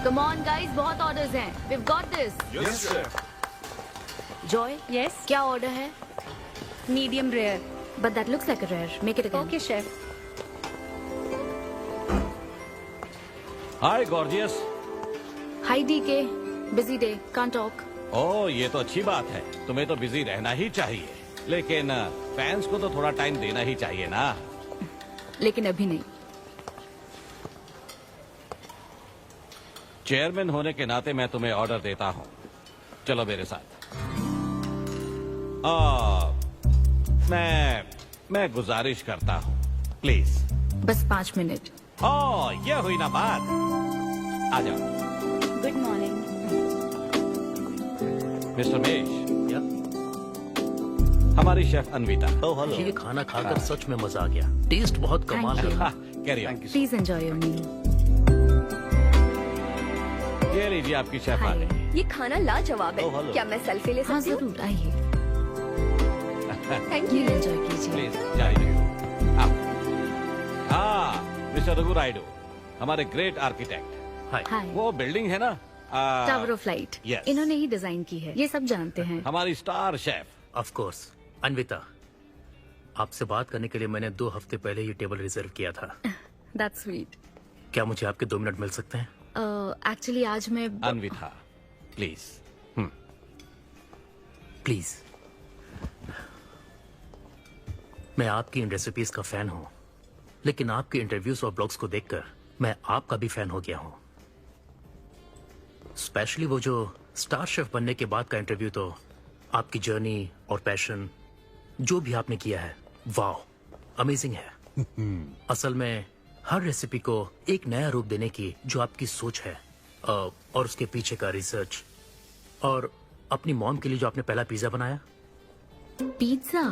Come on guys, बहुत orders हैं. We've got this. Yes, sir. Joy, Yes, क्या order है? medium rare. But that looks like a rare. Make it again. Okay, chef. Hi gorgeous. Hi DK. Busy day. Can't talk. ओह ये तो अच्छी बात है, तुम्हें तो बिजी रहना ही चाहिए, लेकिन फैंस को तो थोड़ा टाइम देना ही चाहिए ना। लेकिन अभी नहीं. चेयरमैन होने के नाते मैं तुम्हें ऑर्डर देता हूँ, चलो मेरे साथ। मैं गुजारिश करता हूँ, प्लीज। बस 5 मिनट. ओह ये हुई ना बात, आ जाओ। Good morning. मिस्टर मेश, या? हमारी शेफ अन्विता। Oh hello. ये खाना खाकर सच में मजा आ गया। टेस्ट बहुत कमाल Thank you. का। Carry on. Please enjoy your meal. ये लीजिए आपकी शेफ आ Hi. गई। ये खाना लाजवाब Oh, है। hello. क्या मैं सेल्फी ले हाँ सकती हूँ? जरूर आइए. Thank Meal you. enjoy कीजिए. प्लीज जाइए। मिस्टर रघु राइडू, हमारे ग्रेट आर्किटेक्ट। हाय। Hi. वो बिल्डिंग है ना, टावर ऑफ लाइट. yes. इन्होंने ही डिजाइन की है. ये सब जानते हैं. हमारी star chef. Of course. Anvita, आपसे बात करने के लिए मैंने 2 हफ्ते पहले ये टेबल रिजर्व किया था। That's sweet. क्या मुझे आपके 2 मिनट मिल सकते हैं? Actually आज मैं अन्विता प्लीज। प्लीज। मैं आपकी इन रेसिपीज का फैन हूँ, लेकिन आपके इंटरव्यूज और ब्लॉग्स को देखकर मैं आपका भी फैन हो गया हूँ। स्पेशली वो जो स्टार शेफ बनने के बाद का इंटरव्यू, तो आपकी जर्नी और पैशन जो भी आपने किया है, वाह अमेजिंग है। असल में हर रेसिपी को एक नया रूप देने की जो आपकी सोच है, और उसके पीछे का रिसर्च, और अपनी मॉम के लिए जो आपने पहला पिज्जा बनाया। पिज्जा.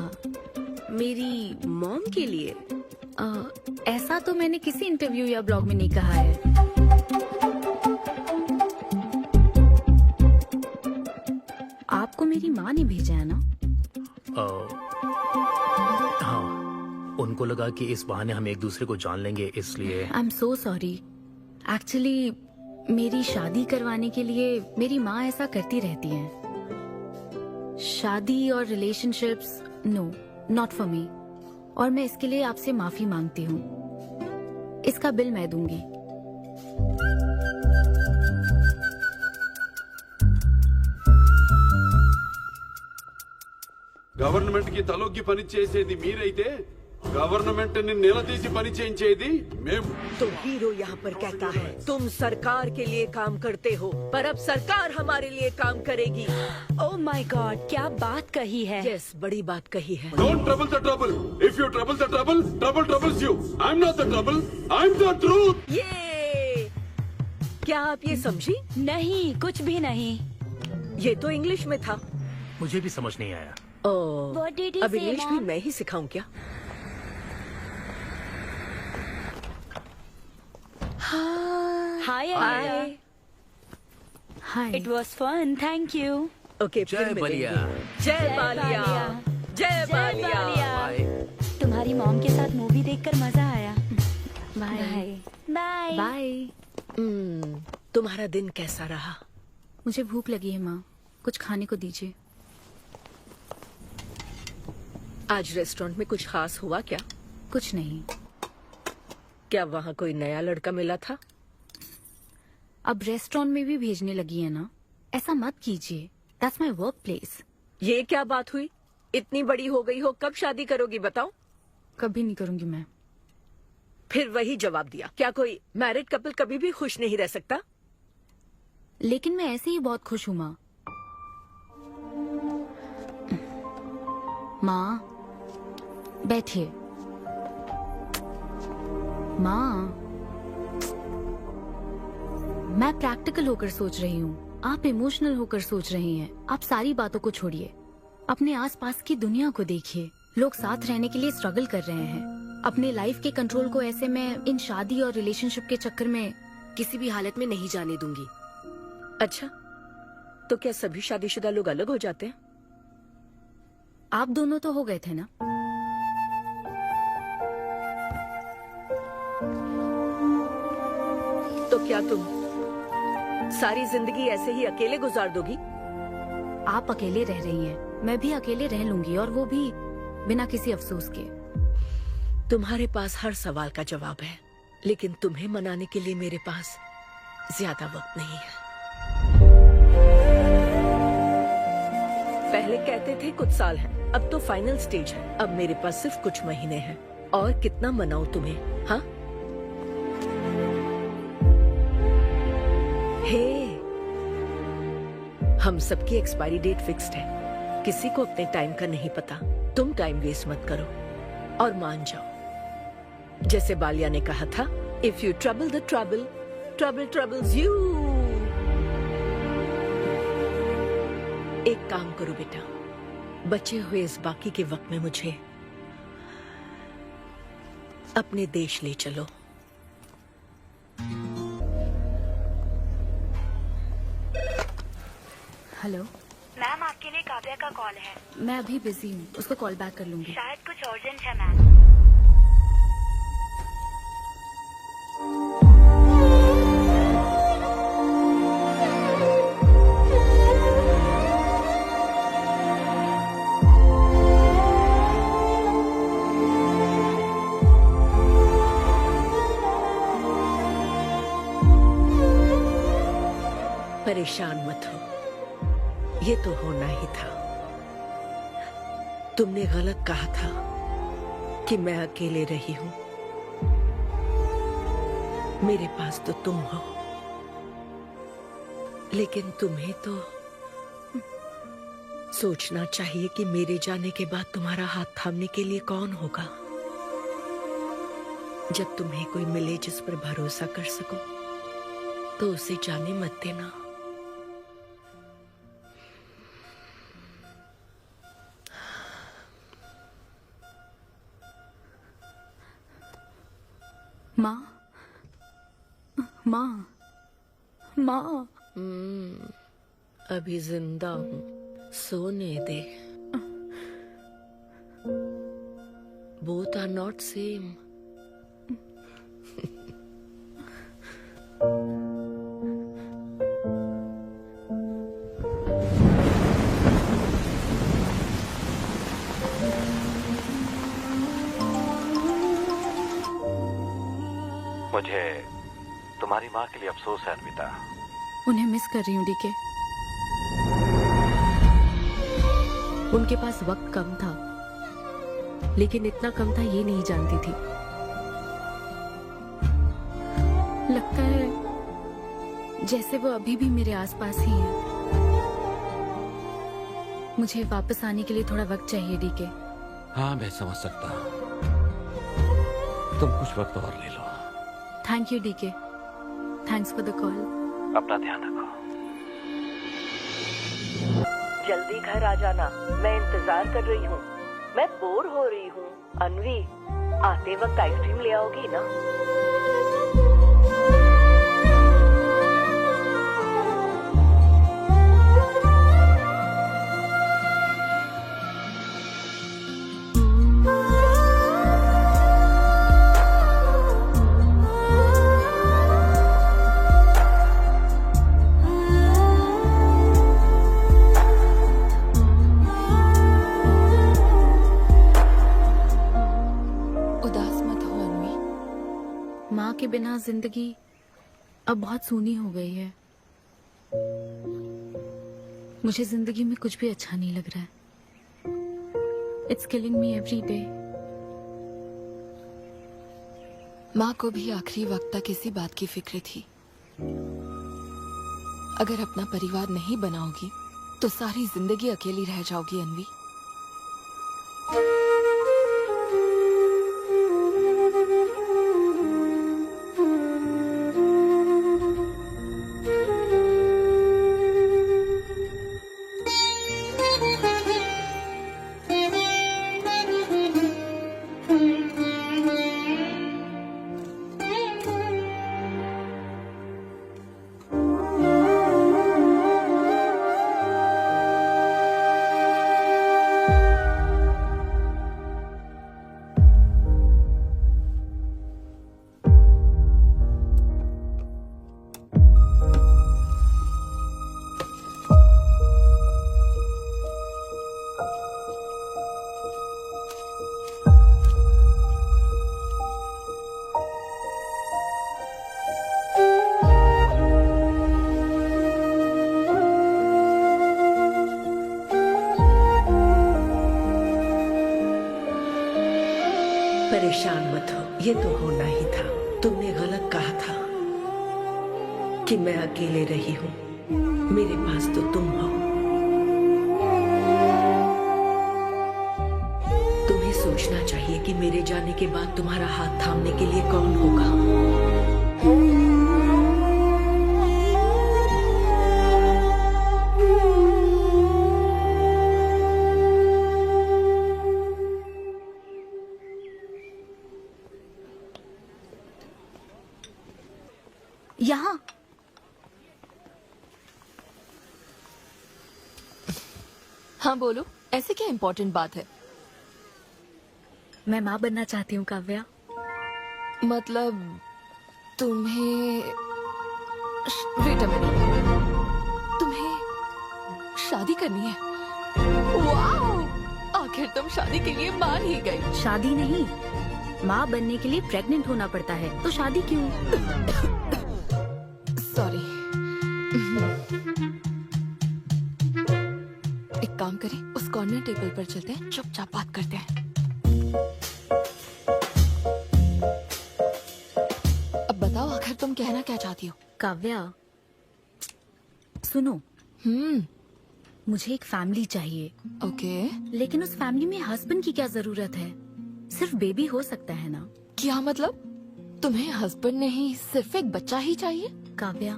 मेरी मॉम के लिए? ऐसा तो मैंने किसी इंटरव्यू या ब्लॉग में नहीं कहा है. आपको मेरी माँ ने भेजा है ना? हाँ, उनको लगा कि इस बहाने हम एक दूसरे को जान लेंगे, इसलिए। आई एम सो सॉरी. एक्चुअली मेरी शादी करवाने के लिए मेरी माँ ऐसा करती रहती हैं. शादी और relationships, no, not for me. और मैं इसके लिए आपसे माफी मांगती हूँ. इसका बिल मैं दूंगी. గవర్నమెంట్ కి తలొగ్గి పని చేసేది మీరైతే గవర్నమెంట్ ని నిలదీసి పని చేయించేది మేము. तो हीरो यहाँ पर कहता है तुम सरकार के लिए काम करते हो, पर अब सरकार हमारे लिए काम करेगी। Oh my God, क्या बात कही है. यस, बड़ी बात कही है। Don't trouble the trouble. If you trouble the trouble, trouble troubles you. I'm not the trouble. I'm the truth. ये क्या आप ये समझी? नहीं, कुछ भी नहीं. ये तो इंग्लिश में था। मुझे भी समझ नहीं आया। ओह, What did he अब say, इंग्लिश भी Mom? मैं ही सिखाऊं क्या? Hi, Anita. Hi. It was fun, thank you. Okay, जय फिर बलिया। मिलेंगे। जय बालिया। जय बालिया। बाय। तुम्हारी मॉम के साथ मूवी देखकर मजा आया. बाय. बाय. बाय. तुम्हारा दिन कैसा रहा? मुझे भूख लगी है माँ. कुछ खाने को दीजिए. आज रेस्टोरेंट में कुछ खास हुआ क्या? कुछ नहीं. क्या वहाँ कोई नया लड़का मिला था? अब रेस्टोरेंट में भी भेजने लगी है ना. ऐसा मत कीजिए. That's my work place. ये क्या बात हुई? इतनी बड़ी हो गई हो, कब शादी करोगी बताओ? कभी नहीं करूंगी मैं. फिर वही जवाब दिया। क्या कोई मैरिड कपल कभी भी खुश नहीं रह सकता? लेकिन मैं ऐसे ही बहुत खुश हूँ माँ. माँ बैठिए. माँ, मैं प्रैक्टिकल होकर सोच रही हूँ. आप इमोशनल होकर सोच रही हैं. आप सारी बातों को छोड़िए. अपने आसपास की दुनिया को देखिए. लोग साथ रहने के लिए स्ट्रगल कर रहे हैं. अपने लाइफ के कंट्रोल को ऐसे मैं इन शादी और रिलेशनशिप के चक्कर में किसी भी हालत में नहीं जाने दूंगी. अच्छा, तो क्या सभी शादीशुदा लोग अलग हो जाते हैं? आप दोनों तो हो गए थे ना. तो क्या तुम सारी जिंदगी ऐसे ही अकेले गुजार दोगी? आप अकेले रह रही हैं, मैं भी अकेले रह लूंगी, और वो भी बिना किसी अफसोस के। तुम्हारे पास हर सवाल का जवाब है, लेकिन तुम्हें मनाने के लिए मेरे पास ज्यादा वक्त नहीं है। पहले कहते थे कुछ साल हैं, अब तो फाइनल स्टेज है। अब मेरे पास सिर्फ कुछ महीने हैं, और कितना मनाऊं तुम्हें? हाँ, हे, हम सबकी एक्सपायरी डेट फिक्स्ड है। किसी को अपने टाइम का नहीं पता। तुम टाइम वेस्ट मत करो और मान जाओ। जैसे बालिया ने कहा था, if you trouble the trouble, trouble troubles you. एक काम करो बेटा, बचे हुए इस बाकी के वक्त में मुझे अपने देश ले चलो। हेलो मैम, आपके लिए काव्या का कॉल है। मैं अभी बिजी हूँ, उसको कॉल बैक कर लूंगी। शायद कुछ अर्जेंट है मैम। परेशान मत हो, ये तो होना ही था। तुमने गलत कहा था कि मैं अकेले रही हूं। मेरे पास तो तुम हो, लेकिन तुम्हें तो सोचना चाहिए कि मेरे जाने के बाद तुम्हारा हाथ थामने के लिए कौन होगा। जब तुम्हें कोई मिले जिस पर भरोसा कर सको, तो उसे जाने मत देना। माँ, माँ, माँ। अभी जिंदा हूँ, सोने दे। Both are not same. मुझे तुम्हारी माँ के लिए अफसोस है अन्विता। उन्हें मिस कर रही हूँ डीके। उनके पास वक्त कम था, लेकिन इतना कम था ये नहीं जानती थी। लगता है जैसे वो अभी भी मेरे आसपास ही है। मुझे वापस आने के लिए थोड़ा वक्त चाहिए डीके। हाँ, मैं समझ सकता हूँ। तुम कुछ वक्त और ले लो। Thank you DK. Thanks for the call. अपना ध्यान रखो। जल्दी घर आ जाना, मैं इंतजार कर रही हूँ। मैं बोर हो रही हूँ। अनवी, आते वक्त आइसक्रीम ले आओगी ना? माँ के बिना जिंदगी अब बहुत सूनी हो गई है। मुझे जिंदगी में कुछ भी अच्छा नहीं लग रहा है। It's killing me every day. माँ को भी आखिरी वक्त तक इसी बात की फिक्र थी। अगर अपना परिवार नहीं बनाओगी तो सारी जिंदगी अकेली रह जाओगी अनवी। परेशान मत हो, ये तो होना ही था। तुमने गलत कहा था कि मैं अकेले रही हूँ। मेरे पास तो तुम हो। तुम्हें सोचना चाहिए कि मेरे जाने के बाद तुम्हारा हाथ थामने के लिए कौन होगा। यहाँ हाँ बोलो, ऐसे क्या इम्पोर्टेंट बात है? मैं माँ बनना चाहती हूँ काव्या। मतलब तुम्हें वेट अ मिनट, तुम्हें शादी करनी है? वाओ! आखिर तुम शादी के लिए मान ही गई। शादी नहीं, माँ बनने के लिए प्रेग्नेंट होना पड़ता है, तो शादी क्यों? सॉरी। एक काम करें, उस कॉर्नर टेबल पर चलते हैं, चुपचाप बात करते हैं। अब बताओ, आखिर तुम कहना क्या चाहती हो? काव्या सुनो, मुझे एक फैमिली चाहिए, ओके। लेकिन उस फैमिली में हस्बैंड की क्या जरूरत है? सिर्फ बेबी हो सकता है ना? क्या मतलब? तुम्हें हस्बैंड नहीं, सिर्फ एक बच्चा ही चाहिए? काव्या,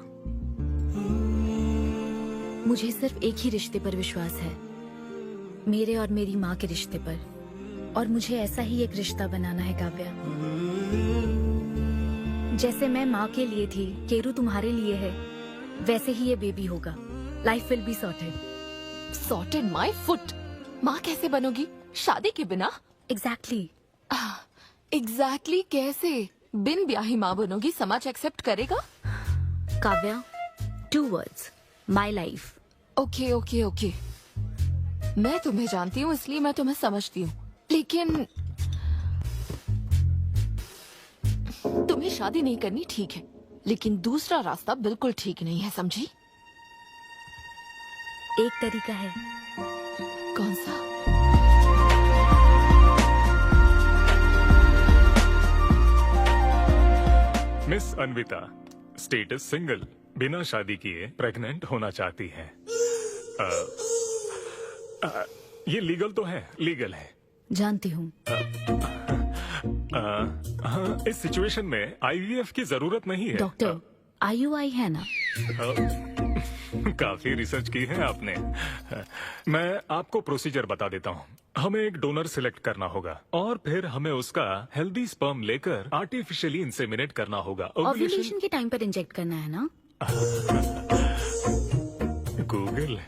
मुझे सिर्फ एक ही रिश्ते पर विश्वास है, मेरे और मेरी माँ के रिश्ते पर, और मुझे ऐसा ही एक रिश्ता बनाना है काव्या। जैसे मैं माँ के लिए थी, केरू तुम्हारे लिए है, वैसे ही ये बेबी होगा। Life will be sorted. Sorted my foot. माँ कैसे बनोगी शादी के बिना? एग्जैक्टली। एग्जैक्टली कैसे? बिन ब्याही माँ बनोगी, समाज एक्सेप्ट करेगा? Kavya, 2 words, my life. Okay okay okay, मैं तुम्हें जानती हूँ इसलिए मैं तुम्हें समझती हूँ, लेकिन तुम्हें शादी नहीं करनी ठीक है, लेकिन दूसरा रास्ता बिल्कुल ठीक नहीं है, समझी? एक तरीका है। कौन सा? मिस अन्विता, स्टेटस सिंगल, बिना शादी किए प्रेग्नेंट होना चाहती हैं। ये लीगल तो है? लीगल है। जानती हूँ। हाँ, इस सिचुएशन में आईवीएफ की जरूरत नहीं है। डॉक्टर, IUI है ना? काफी रिसर्च की है आपने। मैं आपको प्रोसीजर बता देता हूँ। हमें एक डोनर सिलेक्ट करना होगा और फिर हमें उसका हेल्दी स्पर्म लेकर आर्टिफिशियली इंसेमिनेट करना होगा। ओव्यूलेशन के टाइम पर इंजेक्ट करना है ना? गूगल।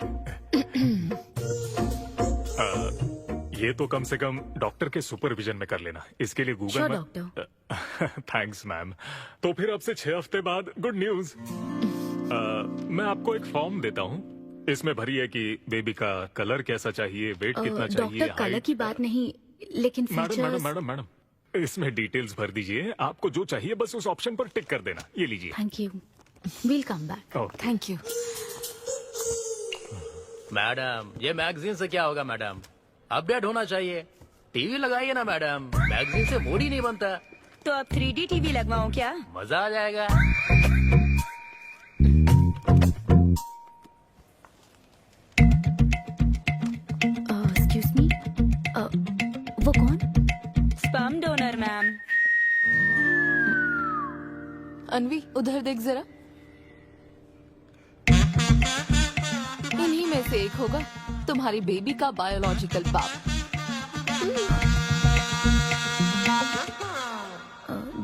ये तो कम से कम डॉक्टर के सुपरविजन में कर लेना, इसके लिए गूगल Sure, में। डॉक्टर। Thanks ma'am. तो फिर अब से 6 हफ्ते बाद गुड न्यूज। मैं आपको एक फॉर्म देता हूँ, इसमें भरिए कि बेबी का कलर कैसा चाहिए, वेट कितना चाहिए। डॉक्टर, कलर की बात नहीं, लेकिन madam madam features. Madam madam, इसमें डिटेल्स भर दीजिए, आपको जो चाहिए बस उस ऑप्शन पर टिक कर देना। ये लीजिए। Thank you, will come back. Okay. Thank you. Madam, ये मैगजीन से क्या होगा मैडम? अपडेट होना चाहिए। टीवी लगाइए ना मैडम, मैगजीन से मूड ही नहीं बनता। तो अब 3D टीवी लगवाऊं क्या? मजा आ जाएगा। एक्सक्यूज मी, वो कौन? Sperm donor ma'am. अनवी, उधर देख जरा। इन्हीं में से एक होगा तुम्हारी बेबी का बायोलॉजिकल बाप।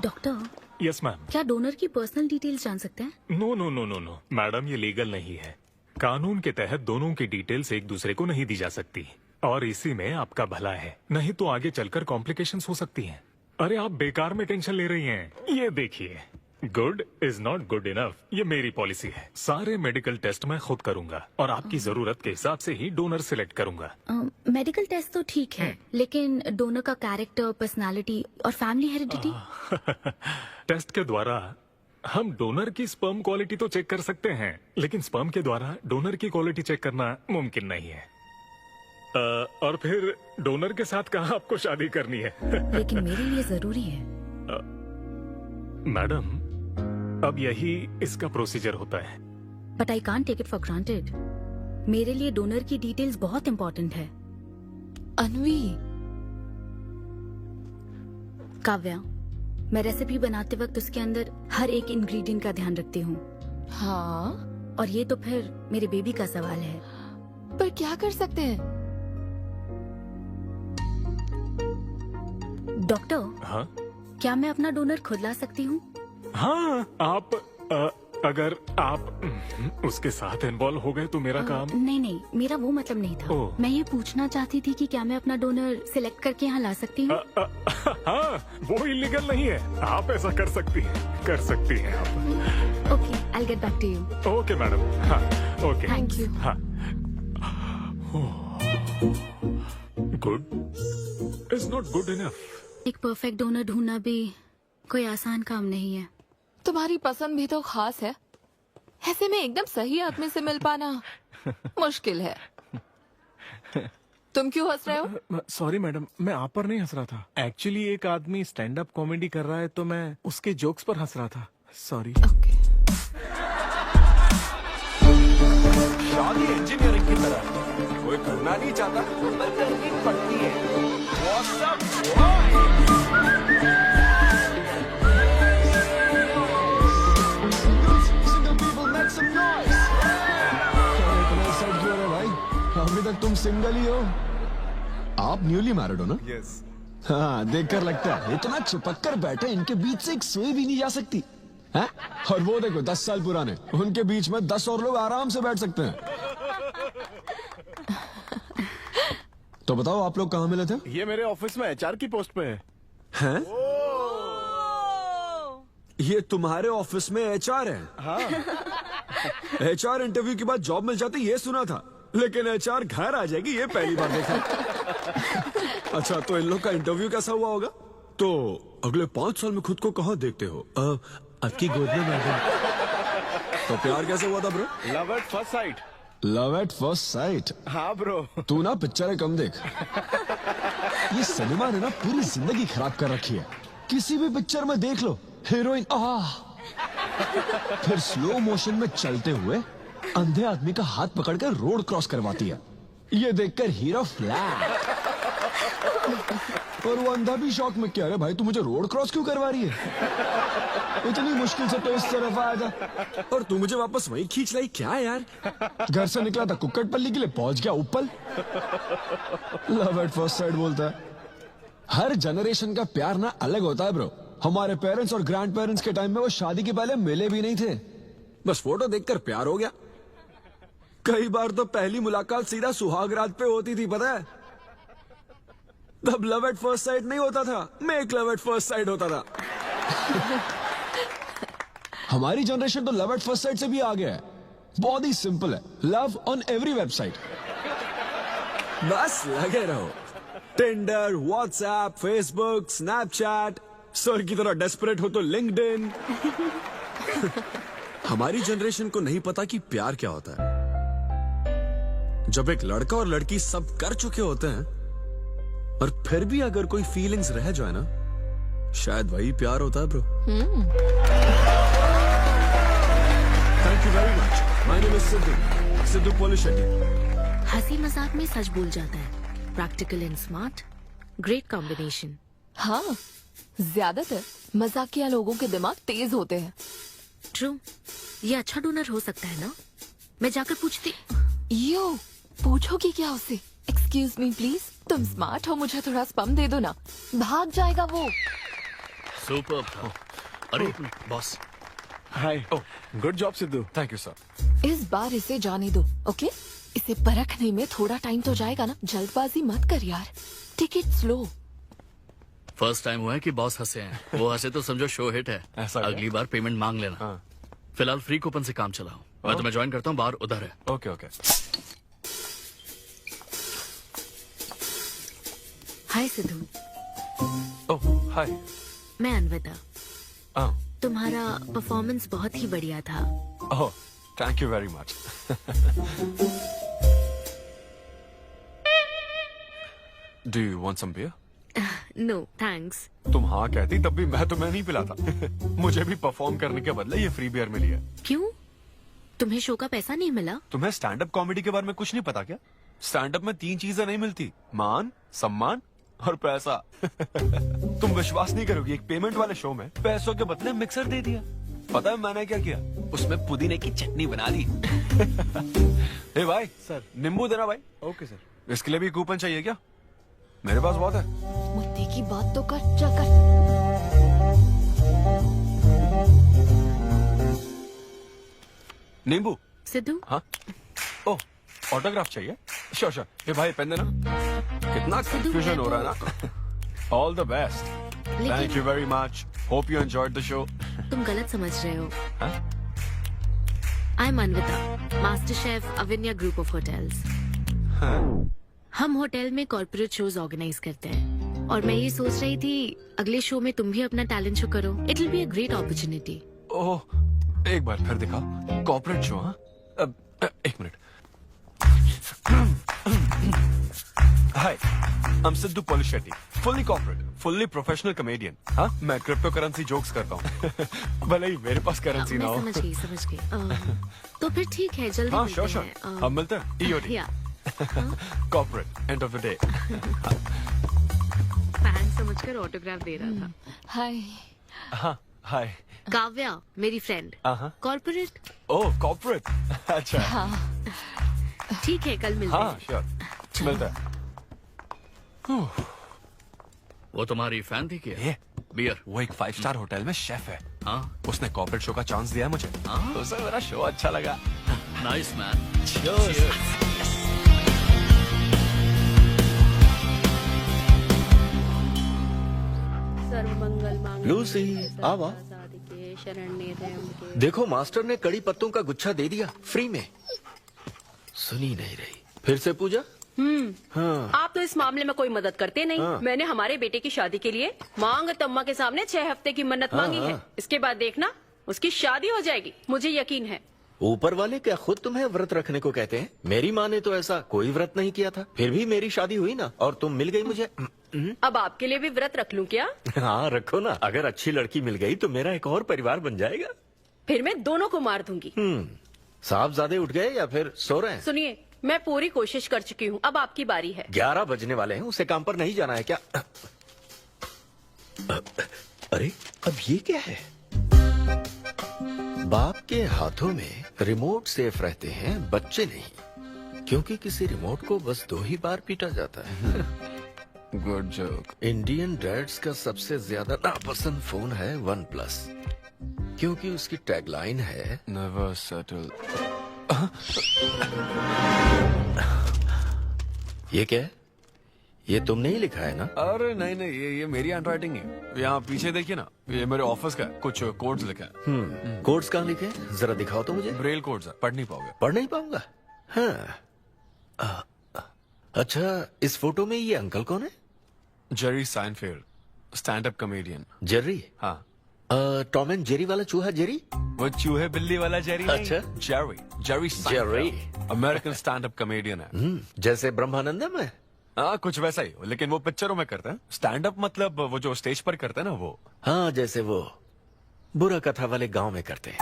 Doctor, yes ma'am. क्या डोनर की पर्सनल डिटेल्स जान सकते हैं? No no no no no madam, ये लीगल नहीं है। कानून के तहत दोनों की डिटेल्स एक दूसरे को नहीं दी जा सकती, और इसी में आपका भला है, नहीं तो आगे चलकर कॉम्प्लिकेशंस हो सकती हैं। अरे आप बेकार में टेंशन ले रही हैं। ये देखिए, good is not good enough, ये मेरी पॉलिसी है। सारे मेडिकल टेस्ट मैं खुद करूंगा और आपकी जरूरत के हिसाब से ही डोनर सिलेक्ट करूंगा। मेडिकल टेस्ट तो ठीक है, लेकिन डोनर का कैरेक्टर, पर्सनालिटी और फैमिली हेरिडिटी? टेस्ट के द्वारा हम डोनर की स्पर्म क्वालिटी तो चेक कर सकते हैं, लेकिन स्पर्म के द्वारा डोनर की क्वालिटी चेक करना मुमकिन नहीं है। और फिर डोनर के साथ कहाँ आपको शादी करनी है? लेकिन मेरे लिए जरूरी है। मैडम, अब यही इसका प्रोसीजर होता है। But I can't take it for granted. मेरे लिए डोनर की डिटेल्स बहुत इम्पोर्टेंट है। अनवी, काव्या, मैं रेसिपी बनाते वक्त उसके अंदर हर एक इंग्रेडिएंट का ध्यान रखती हूँ। हाँ, और ये तो फिर मेरे बेबी का सवाल है। पर क्या कर सकते हैं? डॉक्टर, हाँ क्या मैं अपना डोनर खुद ला सकती हूँ? हाँ, आप अगर आप उसके साथ इन्वॉल्व हो गए तो मेरा काम। नहीं नहीं, मेरा वो मतलब नहीं था। ओह। मैं ये पूछना चाहती थी कि क्या मैं अपना डोनर सिलेक्ट करके यहाँ ला सकती हूँ? हाँ, वो इलीगल नहीं है। आप ऐसा कर सकती हैं आप। Okay, I get back to you. Okay madam. हाँ, ओके, थैंक यू। हाँ। Good is not good enough. एक परफेक्ट डोनर ढूंढना भी कोई आसान काम नहीं है। तुम्हारी पसंद भी तो खास है, ऐसे में एकदम सही आदमी से मिल पाना मुश्किल है। तुम क्यों हंस रहे हो? सॉरी मैडम, मैं आप पर नहीं हंस रहा था। एक्चुअली एक आदमी स्टैंड अप कॉमेडी कर रहा है तो मैं उसके जोक्स पर हंस रहा था। सॉरी। ओके। शादी इंजीनियरिंग की तरह कोई करना नहीं चाहता पर करनी पड़ती है। What's up, boy? अभी तक तुम सिंगल ही हो। आप न्यूली मैरिड हो ना? यस। हाँ, देखकर लगता है इतना चिपक कर बैठे, इनके बीच से एक सुई भी नहीं जा सकती है? और वो देखो 10 साल पुराने, उनके बीच में 10 और लोग आराम से बैठ सकते हैं। तो बताओ आप लोग कहाँ मिले थे? ये मेरे ऑफिस में एचआर की पोस्ट पे है। हैं? ये तुम्हारे ऑफिस में एचआर है? हाँ। एचआर इंटरव्यू के बाद जॉब मिल जाती ये सुना था, लेकिन एचआर घर आ जाएगी ये पहली बार देखा। अच्छा, तो इन लोग का इंटरव्यू कैसा हुआ होगा? तो अगले 5 साल में खुद को कहाँ देखते हो? आपकी गोद में मैडम। तो प्यार कैसे हुआ था bro? Love at first sight. Love at first sight? हाँ ब्रो। तू ना पिक्चरें कम देख। ये सिनेमा ने ना पूरी जिंदगी खराब कर रखी है। किसी भी पिक्चर में देख लो, हीरोइन फिर स्लो मोशन में चलते हुए अंधे आदमी का हाथ पकड़कर रोड क्रॉस करवाती है। ये देखकर हीरो फ्लैट। और वो अंधा भी शौक में, क्या रे भाई तू मुझे रोड क्रॉस क्यों करवा रही है? इतनी मुश्किल से तो इस तरफ आया था और तू मुझे वापस वहीं खींच लाई। क्या यार, घर से निकला था कुक्कड़पल्ली के लिए, पहुंच गया ऊपर। लव एट फर्स्ट साइट बोलता है। हर जनरेशन का प्यार ना अलग होता है ब्रो। हमारे पेरेंट्स और ग्रैंड पेरेंट्स के टाइम में वो शादी के पहले मिले भी नहीं थे, बस फोटो देखकर प्यार हो गया। कई बार तो पहली मुलाकात सीधा सुहाग रात पे होती थी, पता है? तब लव एट फर्स्ट साइट नहीं होता था, make love at first sight होता था। हमारी जनरेशन तो लव एट फर्स्ट साइट से भी आगे है। बहुत ही सिंपल है, लव ऑन एवरी वेबसाइट। बस लगे रहो, Tinder, WhatsApp, Facebook, Snapchat, sir की तरह डेस्परेट हो तो लिंक्डइन। हमारी जनरेशन को नहीं पता कि प्यार क्या होता है। जब एक लड़का और लड़की सब कर चुके होते हैं और फिर भी अगर कोई फीलिंग्स रह जाए ना, शायद वही प्यार होता है bro. Thank you very much. My name is Siddhu Polishetty. हंसी मजाक में सच बोल जाता है। Practical and smart, great combination. हाँ, ज्यादातर मजाकिया लोगों के दिमाग तेज होते हैं। ट्रू, ये अच्छा डोनर हो सकता है ना? मैं जाकर पूछती। यो, पूछोगी क्या उससे? एक्सक्यूज मी प्लीज, तुम स्मार्ट हो, मुझे थोड़ा स्पम दे दो ना। भाग जाएगा वो। सुपर था। अरे boss. Hi. Good job Sidhu. Thank you sir. इस बार इसे जाने दो, ओके? इसे परखने में थोड़ा टाइम तो जाएगा ना, जल्दबाजी मत कर यार। Take it slow. First time हुआ है कि बॉस हंसे हैं। वो हंसे तो समझो शो हिट है। ऐसा क्या? अगली बार पेमेंट मांग लेना। हाँ। फिलहाल फ्री कूपन से काम चलाओ। मैं तुम्हें ज्वाइन करता हूँ, बाहर उधर है। Okay okay. Hi Siddhu. Oh hi. मैं अनविता। ओह तुम्हारा परफॉर्मेंस बहुत ही बढ़िया था। Oh, thank you very much. Do you want some beer? No thanks. तुम हाँ कहती तब भी मैं तुम्हें नहीं पिलाता। मुझे भी परफॉर्म करने के बदले ये फ्री बियर मिली है। क्यों? तुम्हें शो का पैसा नहीं मिला? तुम्हें स्टैंड अप कॉमेडी के बारे में कुछ नहीं पता क्या? स्टैंड अप में 3 चीजें नहीं मिलती, मान, सम्मान और पैसा। तुम विश्वास नहीं करोगी, एक पेमेंट वाले शो में पैसों के बदले मिक्सर दे दिया। पता है मैंने क्या किया? उसमें पुदीने की चटनी बना दी। ए भाई सर, नींबू देना भाई। Okay sir. इसके लिए भी कूपन चाहिए क्या? मेरे पास बहुत है। मुद्दे की बात तो कर, चल कर। नींबू। सिद्धू। हाँ। ओह, ऑटोग्राफ चाहिए? Sure sure. ये भाई पेन देना। कितना कंफ्यूजन हो रहा है ना। All the best. Thank you very much. Hope you enjoyed the show. तुम गलत समझ रहे हो। I am Anvita, master chef Avinya group of hotels. हम होटल में कॉर्पोरेट शोज ऑर्गेनाइज करते हैं और मैं ये सोच रही थी अगले शो में तुम भी अपना टैलेंट शो करो। It will be a great opportunity. Oh, एक बार फिर दिखा। Corporate show? हाँ, एक minute. Hi, I am Siddhu Polishetty, fully corporate, fully professional comedian. हाँ, मैं क्रिप्टो करेंसी जोक्स करता हूँ। भले ही मेरे पास करेंसी ना हो। समझ गई। तो फिर ठीक है, जल्दी हाँ, मिलते श्योर श्योर। हैं। हम मिलते हैं। EOD। Corporate, end of the day. Fan समझकर ऑटोग्राफ दे रहा था। हाय। हाँ, हाय। काव्या, मेरी फ्रेंड। कॉर्पोरेट। ओह, कॉर्पोरेट। अच्छा। हाँ। ठीक है, कल मिलते हैं। हाँ, श्योर। मिलते हैं। वो तुम्हारी फैन थी क्या? बियर। वो एक 5 स्टार होटल में शेफ है। हाँ। उसने कॉर्पोरेट शो का चांस दिया है मुझे। उसे मेरा शो अच्छा लगा। Nice man. लूसी, आवा। देखो, मास्टर ने कड़ी पत्तों का गुच्छा दे दिया फ्री में। सुनी नहीं रही। फिर से पूजा? हाँ। आप तो इस मामले में कोई मदद करते नहीं। हाँ। मैंने हमारे बेटे की शादी के लिए मांग तम्मा के सामने 6 हफ्ते की मन्नत मांगी है। इसके बाद देखना उसकी शादी हो जाएगी, मुझे यकीन है। ऊपर वाले क्या खुद तुम्हें व्रत रखने को कहते हैं? मेरी माँ ने तो ऐसा कोई व्रत नहीं किया था, फिर भी मेरी शादी हुई ना, और तुम मिल गई मुझे। अब आपके लिए भी व्रत रख लूं क्या? हाँ, रखो ना। अगर अच्छी लड़की मिल गई तो मेरा एक और परिवार बन जाएगा। फिर मैं दोनों को मार दूंगी। साहबजादे उठ गए या फिर सो रहे हैं? सुनिए, मैं पूरी कोशिश कर चुकी हूँ, अब आपकी बारी है। 11 बजने वाले हैं, उसे काम पर नहीं जाना है क्या? अरे, अब ये क्या है? बाप के हाथों में रिमोट सेफ रहते हैं, बच्चे नहीं, क्योंकि किसी रिमोट को बस 2 ही बार पीटा जाता है। Good joke. इंडियन डैड्स का सबसे ज्यादा नापसंद फोन है OnePlus, क्योंकि उसकी टैगलाइन है नेवर सेटल। ये क्या है? ये तुमने ही लिखा है ना? अरे नहीं नहीं, ये मेरी हैंडराइटिंग है। यहाँ पीछे देखिए ना, ये मेरे ऑफिस का है। कुछ कोड्स लिखा है। कोड्स कहाँ लिखे हैं? जरा दिखाओ तो मुझे। ब्रेल कोड्स है, पढ़ नहीं पाओगे। पढ़ नहीं पाऊंगा? हाँ। अच्छा, इस फोटो में ये अंकल कौन है? Jerry Seinfeld, stand up comedian. Jerry? हाँ। टॉम एंड जेरी वाला चूहा जेरी? वो चूहे बिल्ली वाला जेरी नहीं। अच्छा। Jerry Jerry American stand up comedian है। जैसे ब्रह्मानंदम है? हाँ, कुछ वैसा ही, लेकिन वो पिक्चरों में करते हैं। स्टैंड अप मतलब वो जो स्टेज पर करते हैं ना, वो। हाँ, जैसे वो बुरा कथा वाले गांव में करते हैं।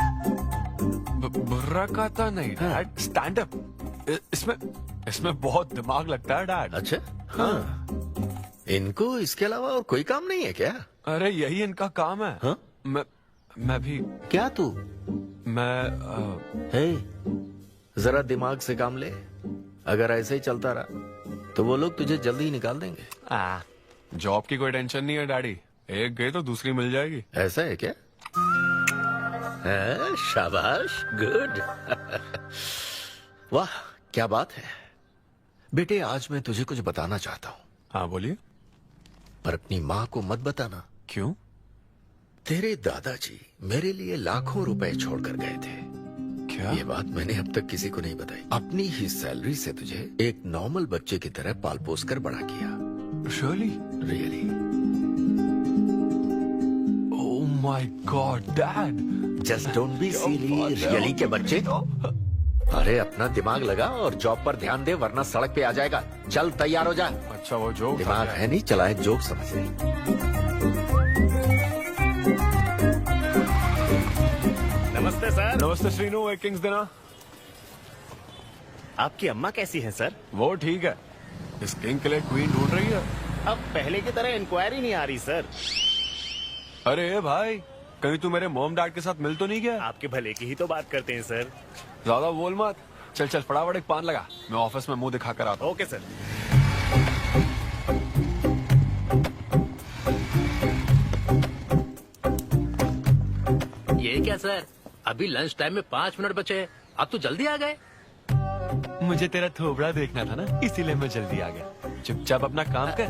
बुरा कथा नहीं डैड, स्टैंड अप। इसमें बहुत दिमाग लगता है डैड। अच्छा। हाँ। इनको इसके अलावा और कोई काम नहीं है क्या? अरे यही इनका काम है। हाँ? मैं भी। क्या तू? मैं जरा दिमाग से काम ले। अगर ऐसे ही चलता रहा तो वो लोग तुझे जल्दी ही निकाल देंगे। जॉब की कोई टेंशन नहीं है डैडी, एक गई तो दूसरी मिल जाएगी। ऐसा है क्या? शाबाश, गुड। वाह, क्या बात है बेटे। आज मैं तुझे कुछ बताना चाहता हूँ। हाँ, बोलिए। पर अपनी माँ को मत बताना। क्यों? तेरे दादाजी मेरे लिए लाखों रुपए छोड़कर गए थे। क्या? ये बात मैंने अब तक किसी को नहीं बताई। अपनी ही सैलरी से तुझे एक नॉर्मल बच्चे की तरह पाल पोस कर बड़ा किया। Really? Oh my God dad, just don't be silly. Really के बच्चे? अरे अपना दिमाग लगा और जॉब पर ध्यान दे, वरना सड़क पे आ जाएगा। चल तैयार हो जा। अच्छा वो जोक दिमाग है नहीं, चला है जोक समझ नहीं। नमस्ते सर। नमस्ते श्रीनू, एक किंग्स देना। आपकी अम्मा कैसी हैं सर? वो ठीक है, इस किंग के लिए क्वीन ढूंढ रही है। अब पहले की तरह इंक्वायरी नहीं आ रही सर। अरे भाई, कहीं तू मेरे मॉम डैड के साथ मिल तो नहीं गया? आपके भले की ही तो बात करते हैं सर। ज्यादा बोल मत। चल चल फटाफट एक पान लगा, मैं ऑफिस में मुंह दिखा कर आता हूँ। Okay sir. ये क्या सर, अभी लंच टाइम में 5 मिनट बचे हैं, आप तो जल्दी आ गए। मुझे तेरा थोबड़ा देखना था ना, इसीलिए मैं जल्दी आ गया। चुपचाप अपना काम कर।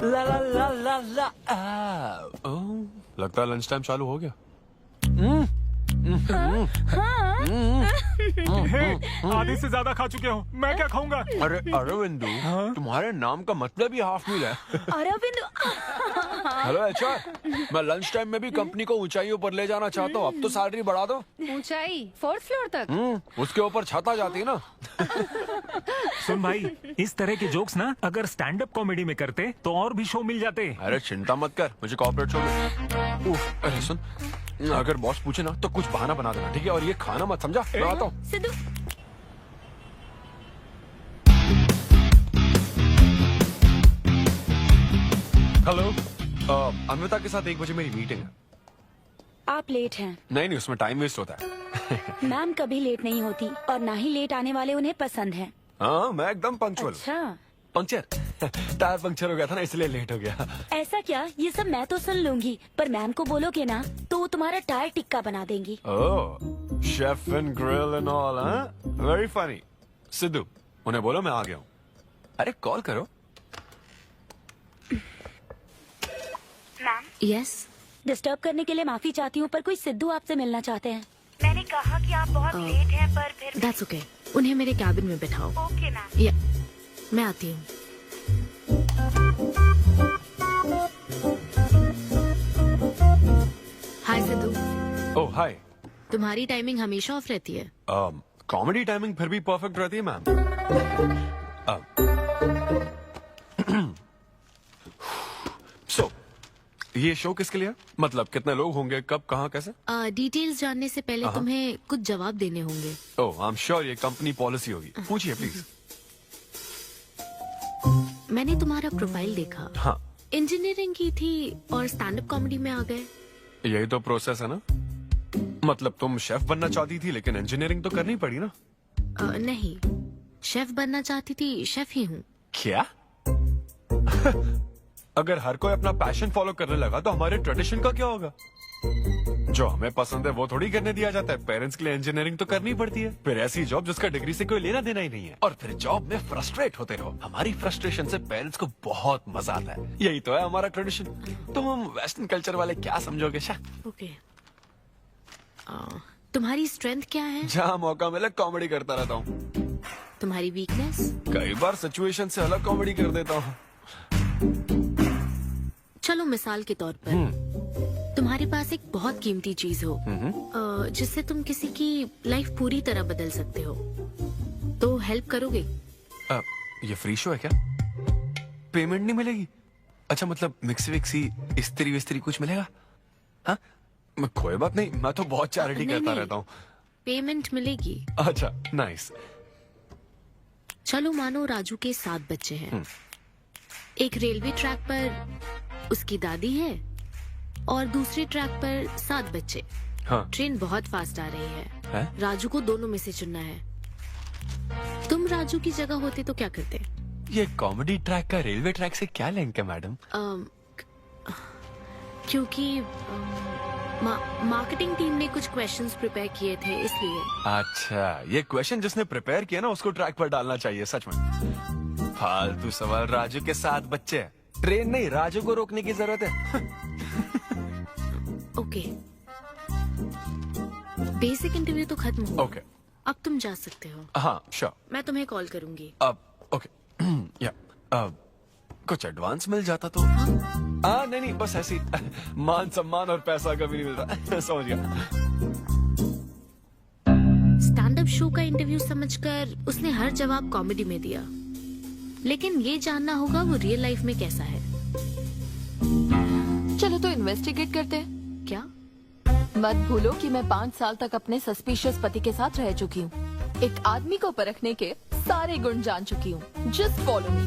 ला ला ला ला ला। लगता है लंच टाइम चालू हो गया। आधे से ज्यादा खा चुके हो, मैं क्या खाऊंगा? अरे अरविंदु, तुम्हारे नाम का मतलब ही हाफ मील है। अरविंद। हेलो एचआर, मैं लंच टाइम में भी कंपनी को ऊंचाइयों पर ले जाना चाहता हूँ। अब तो सैलरी बढ़ा दो। ऊंचाई 4th फ्लोर तक? उसके ऊपर छत आ जाती है ना। सुन भाई, इस तरह के जोक्स ना अगर स्टैंड अप कॉमेडी में करते तो और भी शो मिल जाते। अरे चिंता मत कर, मुझे कॉर्पोरेट शो में। अरे सुन, अगर बॉस पूछे ना तो कुछ बहाना बना देना, ठीक है? और ये खाना मत, समझा? मैं आता हूँ। सिद्धू। हेलो, अन्विता के साथ 1 बजे मेरी मीटिंग है। आप लेट हैं। नहीं, उसमें टाइम वेस्ट होता है। मैम कभी लेट नहीं होती और ना ही लेट आने वाले उन्हें पसंद हैं। हाँ, मैं एकदम पंक्चुअल। अच्छा। पंक्चर टायर पंक्चर हो गया था ना, इसलिए लेट हो गया। ऐसा क्या? ये सब मैं तो सुन लूंगी, पर मैम को बोलोगे ना तो वो तुम्हारा टायर टिक्का बना देंगी। Oh, chef and grill and all, हाँ? Very funny. सिद्धू, उन्हें बोलो मैं आ गया हूँ। अरे कॉल करो। मैम। यस। डिस्टर्ब करने के लिए माफी चाहती हूँ, पर कोई सिद्धू आपसे मिलना चाहते हैं। मैंने कहा कि आप बहुत लेट हैं, पर फिर दैट्स ओके। उन्हें मेरे कैबिन में बैठाओ। Okay ma'am. या मैं आती हूँ। हाय सिद्धू। ओह हाय। तुम्हारी टाइमिंग हमेशा ऑफ रहती है? कॉमेडी टाइमिंग फिर भी परफेक्ट रहती है मैम। सो ये शो किसके लिए? मतलब कितने लोग होंगे, कब, कहाँ, कैसे? डिटेल्स जानने से पहले तुम्हें कुछ जवाब देने होंगे। ओह, आई एम श्योर ये कंपनी पॉलिसी होगी। पूछिए प्लीज। मैंने तुम्हारा प्रोफाइल देखा। हाँ। इंजीनियरिंग की थी और स्टैंड अप कॉमेडी में आ गए। यही तो प्रोसेस है ना। मतलब तुम शेफ बनना चाहती थी, लेकिन इंजीनियरिंग तो करनी पड़ी ना। नहीं, शेफ बनना चाहती थी, शेफ ही हूँ। क्या? अगर हर कोई अपना पैशन फॉलो करने लगा तो हमारे ट्रेडिशन का क्या होगा? जो हमें पसंद है वो थोड़ी करने दिया जाता है। पेरेंट्स के लिए इंजीनियरिंग तो करनी पड़ती है, फिर ऐसी जॉब जिसका डिग्री से कोई लेना देना ही नहीं है, और फिर जॉब में फ्रस्ट्रेट होते रहो। हमारी फ्रस्ट्रेशन से पेरेंट्स को बहुत मजा आता है। यही तो है हमारा ट्रेडिशन। तुम हम वेस्टर्न कल्चर वाले क्या समझोगे? ओके। तुम्हारी स्ट्रेंथ क्या है? जहाँ मौका मिले कॉमेडी करता रहता हूँ। तुम्हारी वीकनेस? कई बार सिचुएशन से अलग कॉमेडी कर देता हूँ। चलो मिसाल के तौर पर तुम्हारे पास एक बहुत कीमती चीज हो जिससे तुम किसी की लाइफ पूरी तरह बदल सकते हो, तो हेल्प करोगे? ये फ्री शो है क्या? पेमेंट नहीं मिलेगी? अच्छा, मतलब मिक्सी विक्सी इस्त्री विस्त्री कुछ मिलेगा? हाँ, कोई बात नहीं, मैं तो बहुत चैरिटी करता रहता हूँ। पेमेंट मिलेगी। अच्छा, नाइस। चलो मानो राजू के 7 बच्चे हैं। एक रेलवे ट्रैक पर उसकी दादी है और दूसरे ट्रैक पर 7 बच्चे। हाँ। ट्रेन बहुत फास्ट आ रही है। राजू को दोनों में से चुनना है। तुम राजू की जगह होते तो क्या करते? ये कॉमेडी ट्रैक का रेलवे ट्रैक से क्या लिंक है मैडम? क्योंकि मार्केटिंग टीम ने कुछ क्वेश्चंस प्रिपेयर किए थे, इसलिए। अच्छा, ये क्वेश्चन जिसने प्रिपेयर किया ना उसको ट्रैक पर डालना चाहिए। सच में फालतू सवाल। राजू के 7 बच्चे हैं, ट्रेन नहीं, राजू को रोकने की जरूरत है। ओके, बेसिक इंटरव्यू तो खत्म हो। ओके, अब तुम जा सकते हो। हाँ श्योर। मैं तुम्हें कॉल करूंगी। अब ओके। या कुछ एडवांस मिल जाता तो। नहीं नहीं, बस ऐसी मान सम्मान और पैसा कभी नहीं मिलता। समझ गया। शो का इंटरव्यू समझकर उसने हर जवाब कॉमेडी में दिया, लेकिन ये जानना होगा वो रियल लाइफ में कैसा है। चलो तो इन्वेस्टिगेट करते हैं। क्या? मत भूलो कि मैं 5 साल तक अपने सस्पिशियस पति के साथ रह चुकी हूँ। एक आदमी को परखने के सारे गुण जान चुकी हूँ। Just follow me.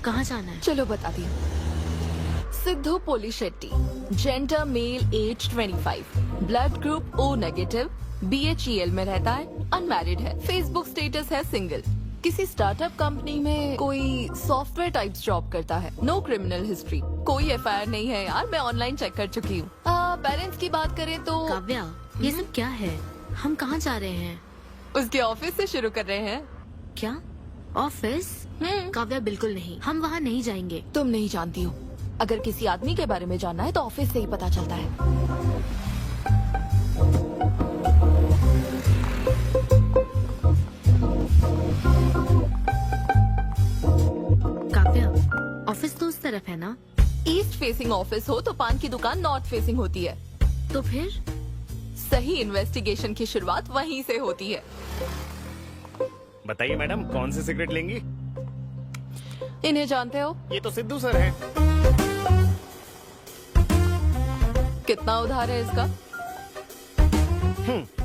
कहाँ जाना है? चलो बताती हूँ। Siddhu Polishetty, gender male, age 25, blood group O negative, BHEL में रहता है, अनमैरिड है, फेसबुक स्टेटस है सिंगल, किसी स्टार्टअप कंपनी में कोई सॉफ्टवेयर टाइप्स जॉब करता है, नो क्रिमिनल हिस्ट्री, कोई FIR नहीं है यार, मैं ऑनलाइन चेक कर चुकी हूँ। पेरेंट्स की बात करें तो काव्या, ये सब क्या है? हम कहाँ जा रहे हैं? उसके ऑफिस से शुरू कर रहे हैं। क्या ऑफिस? काव्या बिल्कुल नहीं, हम वहाँ नहीं जाएंगे। तुम नहीं जानती हो, अगर किसी आदमी के बारे में जानना है तो ऑफिस से ही पता चलता है। ऑफिस तो उस तरफ है ना? ईस्ट फेसिंग ऑफिस हो तो पान की दुकान नॉर्थ फेसिंग होती है। तो फिर सही इन्वेस्टिगेशन की शुरुआत वहीं से होती है। बताइए मैडम, कौन सी सिगरेट लेंगी? इन्हें जानते हो? ये तो सिद्धू सर है। कितना उधार है इसका?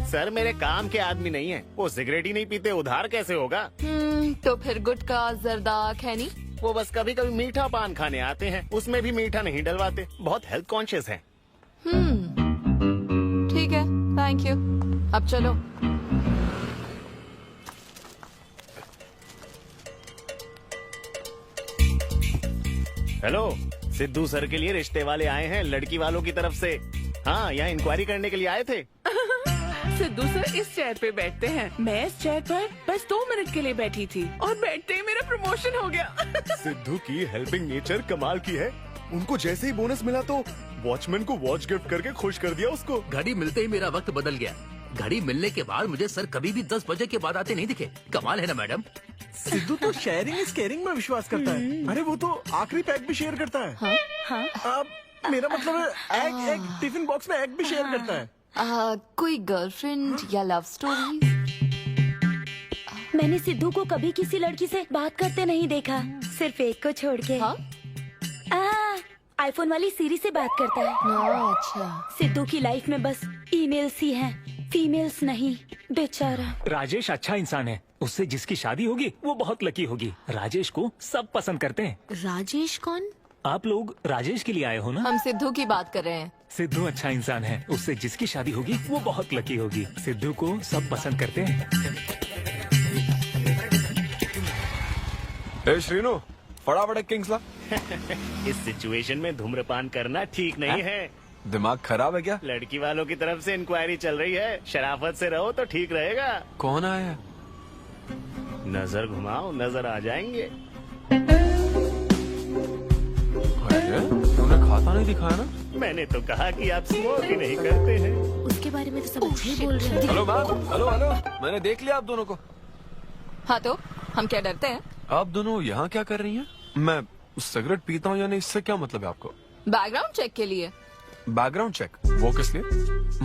सर मेरे काम के आदमी नहीं है, वो सिगरेट ही नहीं पीते, उधार कैसे होगा? तो फिर गुटखा, जर्दा, खैनी? वो बस कभी कभी मीठा पान खाने आते हैं, उसमें भी मीठा नहीं डलवाते, बहुत हेल्थ कॉन्शियस हैं। ठीक है, थैंक यू। अब चलो। हेलो, सिद्धू सर के लिए रिश्ते वाले आए हैं, लड़की वालों की तरफ से। हाँ, यहाँ इंक्वायरी करने के लिए आए थे। सिद्धू सर इस चेयर पे बैठते हैं, मैं इस चेयर पर बस 2 मिनट के लिए बैठी थी और बैठते ही मेरा प्रमोशन हो गया। सिद्धू की हेल्पिंग नेचर कमाल की है। उनको जैसे ही बोनस मिला तो वॉचमैन को वॉच गिफ्ट करके खुश कर दिया उसको। घड़ी मिलते ही मेरा वक्त बदल गया। घड़ी मिलने के बाद मुझे सर कभी भी 10 बजे के बाद आते नहीं दिखे। कमाल है ना मैडम? सिद्धू तो शेयरिंग इज केयरिंग में विश्वास करता है। अरे वो तो आखिरी पैक भी शेयर करता है। हाँ? मेरा मतलब है एग टिफिन बॉक्स में एग भी शेयर करता है। कोई गर्लफ्रेंड या लव स्टोरी? मैंने सिद्धू को कभी किसी लड़की से बात करते नहीं देखा, सिर्फ एक को छोड़ के। आईफोन वाली सीरी से बात करता है। अच्छा। सिद्धू की लाइफ में बस ईमेल्स ही हैं, फीमेल्स नहीं, बेचारा। राजेश अच्छा इंसान है, उससे जिसकी शादी होगी वो बहुत लकी होगी। राजेश को सब पसंद करते हैं। राजेश कौन? आप लोग राजेश के लिए आए हो ना? हम सिद्धू की बात कर रहे हैं। सिद्धू अच्छा इंसान है, उससे जिसकी शादी होगी वो बहुत लकी होगी। सिद्धू को सब पसंद करते हैं। श्रीनु, फटाफट एक किंग्स ला। इस सिचुएशन में धूम्रपान करना ठीक नहीं है। दिमाग खराब है क्या? लड़की वालों की तरफ से इंक्वायरी चल रही है, शराफत से रहो तो ठीक रहेगा। कौन आया? नजर घुमाओ, नजर आ जाएंगे। तूने खाता नहीं दिखाया ना? मैंने तो कहा कि आप स्मोक ही नहीं करते हैं। उसके बारे में तो सब अच्छे ही बोल रहे हैं। हेलो मैम, हेलो हेलो, मैंने देख लिया आप दोनों को। हाँ तो हम क्या डरते हैं? आप दोनों यहाँ क्या कर रही हैं? मैं सिगरेट पीता हूँ या नहीं, इससे क्या मतलब है आपको? बैकग्राउंड चेक के लिए। Background check? वो किस लिए?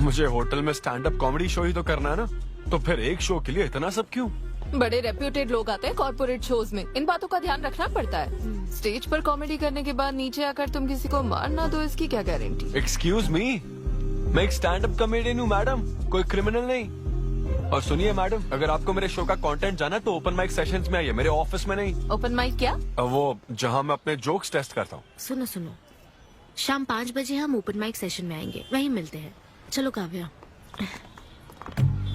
मुझे होटल में स्टैंड अप कॉमेडी शो ही तो करना है ना, तो फिर एक शो के लिए इतना सब क्यों? बड़े रेप्यूटेड लोग आते हैं कॉर्पोरेट शोज में, इन बातों का ध्यान रखना पड़ता है। स्टेज पर कॉमेडी करने के बाद नीचे आकर तुम किसी को मार ना दो, इसकी क्या गारंटी? एक्सक्यूज मी, मैं एक स्टैंड अप कॉमेडियन हूँ मैडम, कोई क्रिमिनल नहीं। और सुनिए मैडम, अगर आपको मेरे शो का कंटेंट जाना है तो ओपन माइक सेशंस में आइए, मेरे ऑफिस में नहीं। ओपन माइक क्या? वो जहाँ मैं अपने जोक्स टेस्ट करता हूँ। सुनो सुनो, शाम 5 बजे हम ओपन माइक सेशन में आएंगे, वहीं मिलते हैं। चलो काव्या।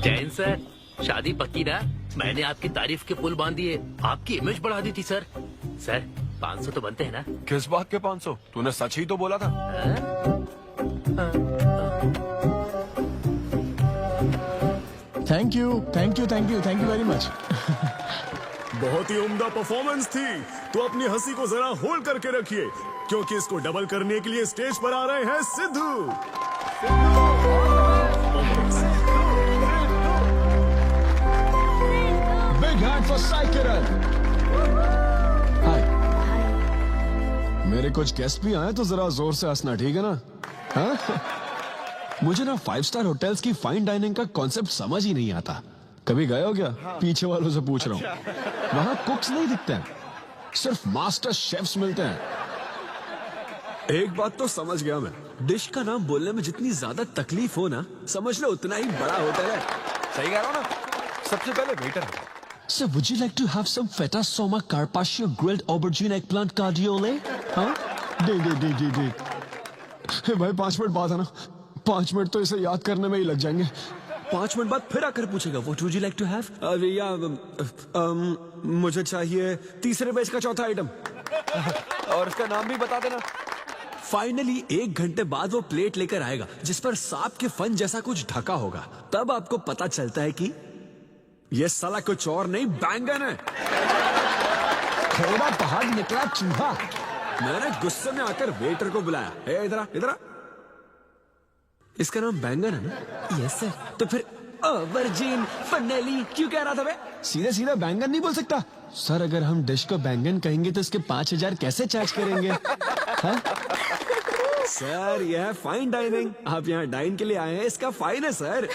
जैन सर, शादी पक्की ना? मैंने आपकी तारीफ के पुल बांध दिए, आपकी इमेज बढ़ा दी थी सर। सर 500 तो बनते हैं ना? किस बात के 500? तूने सच ही तो बोला था। Thank you thank you thank you thank you very much. बहुत ही उम्दा परफॉर्मेंस थी, तो अपनी हंसी को जरा होल्ड करके रखिए, क्योंकि इसको डबल करने के लिए स्टेज पर आ रहे हैं Sidhu. Big hand for Sai Kiran. Hi. मेरे कुछ गेस्ट भी आए तो जरा जोर से हंसना, ठीक है ना? हाँ? मुझे ना 5 स्टार होटल्स की फाइन डाइनिंग का कॉन्सेप्ट समझ ही नहीं आता। कभी गए हो क्या? पीछे वालों से पूछ रहा हूँ। वहाँ कुक्स नहीं दिखते हैं, सिर्फ मास्टर शेफ्स मिलते हैं। एक बात तो समझ गया मैं, डिश का नाम बोलने में जितनी ज्यादा तकलीफ हो ना, समझ लो उतना ही बड़ा होटल है। सही कह रहा हूँ ना? सबसे पहले waiter. So would you like to have some feta soma carpaccio grilled aubergine eggplant cardiole? हाँ? दे। हे भाई 5 मिनट बाद है ना, 5 मिनट तो इसे याद करने में ही लग जाएंगे। 5 मिनट बाद फिर आकर पूछेगा What would you like to have? या मुझे चाहिए तीसरे बैच का चौथा आइटम। और इसका नाम भी बता देना। फाइनली 1 घंटे बाद वो प्लेट लेकर आएगा जिस पर सांप के फन जैसा कुछ ढका होगा। तब आपको पता चलता है कि ये साला कुछ और नहीं, बैंगन है। थोड़ा बाहर निकला चूहा। मैंने गुस्से में आकर वेटर को बुलाया, ए इधर आ। इसका नाम बैंगन है ना? Yes sir. तो फिर ऑबरजीन फनेली क्यों कह रहा था बे? सीधे बैंगन नहीं बोल सकता सर। अगर हम डिश को बैंगन कहेंगे तो इसके 5000 कैसे चार्ज करेंगे? हाँ? सर यह है फाइन डाइनिंग, आप यहाँ डाइन के लिए आए हैं, इसका फाइन है sir.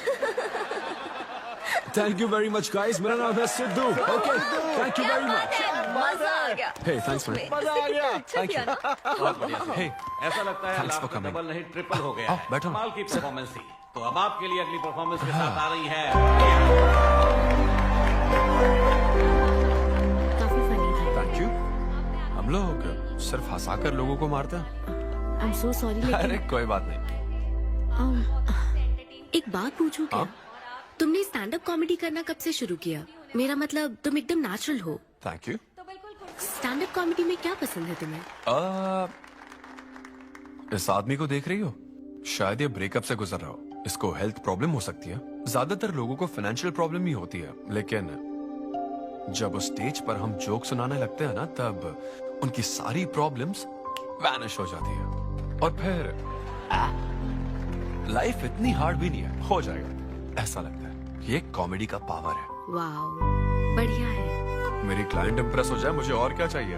Thank you very much guys, मेरा नाम है Sidhu. Okay, thank you very much. मजा आ गया। हे थैंक्स मैन। मजा आ गया। Thank you. बहुत बढ़िया। हे, ऐसा लगता है Thanks for last coming. Double नहीं ट्रिपल हो गया है। बैठो। कमाल की परफॉर्मेंस थी। तो अब आपके लिए अगली परफॉर्मेंस के साथ आ रही है। काफी फनी था। Thank you. हम लोग सिर्फ हंसाकर लोगों को मारते हैं। आई एम सो सॉरी। अरे कोई बात नहीं। एक बात पूछूं क्या? तुमने स्टैंड अप कॉमेडी करना कब से शुरू किया? मेरा मतलब तुम एकदम नेचुरल हो। Thank you. Stand up comedy में क्या पसंद है तुम्हें? इस आदमी को देख रही हो? शायद ये ब्रेकअप से गुजर रहा हो। इसको हेल्थ प्रॉब्लम हो सकती है। ज्यादातर लोगों को फाइनेंशियल प्रॉब्लम ही होती है, लेकिन जब उस स्टेज पर हम जोक सुनाने लगते हैं ना, तब उनकी सारी प्रॉब्लम्स वैनिश हो जाती है। और फिर लाइफ इतनी हार्ड भी नहीं है, हो जाएगा ऐसा लगता है। ये कॉमेडी का पावर है। वाओ, बढ़िया है। मेरी क्लाइंट इंप्रेस हो जाए, मुझे और क्या चाहिए?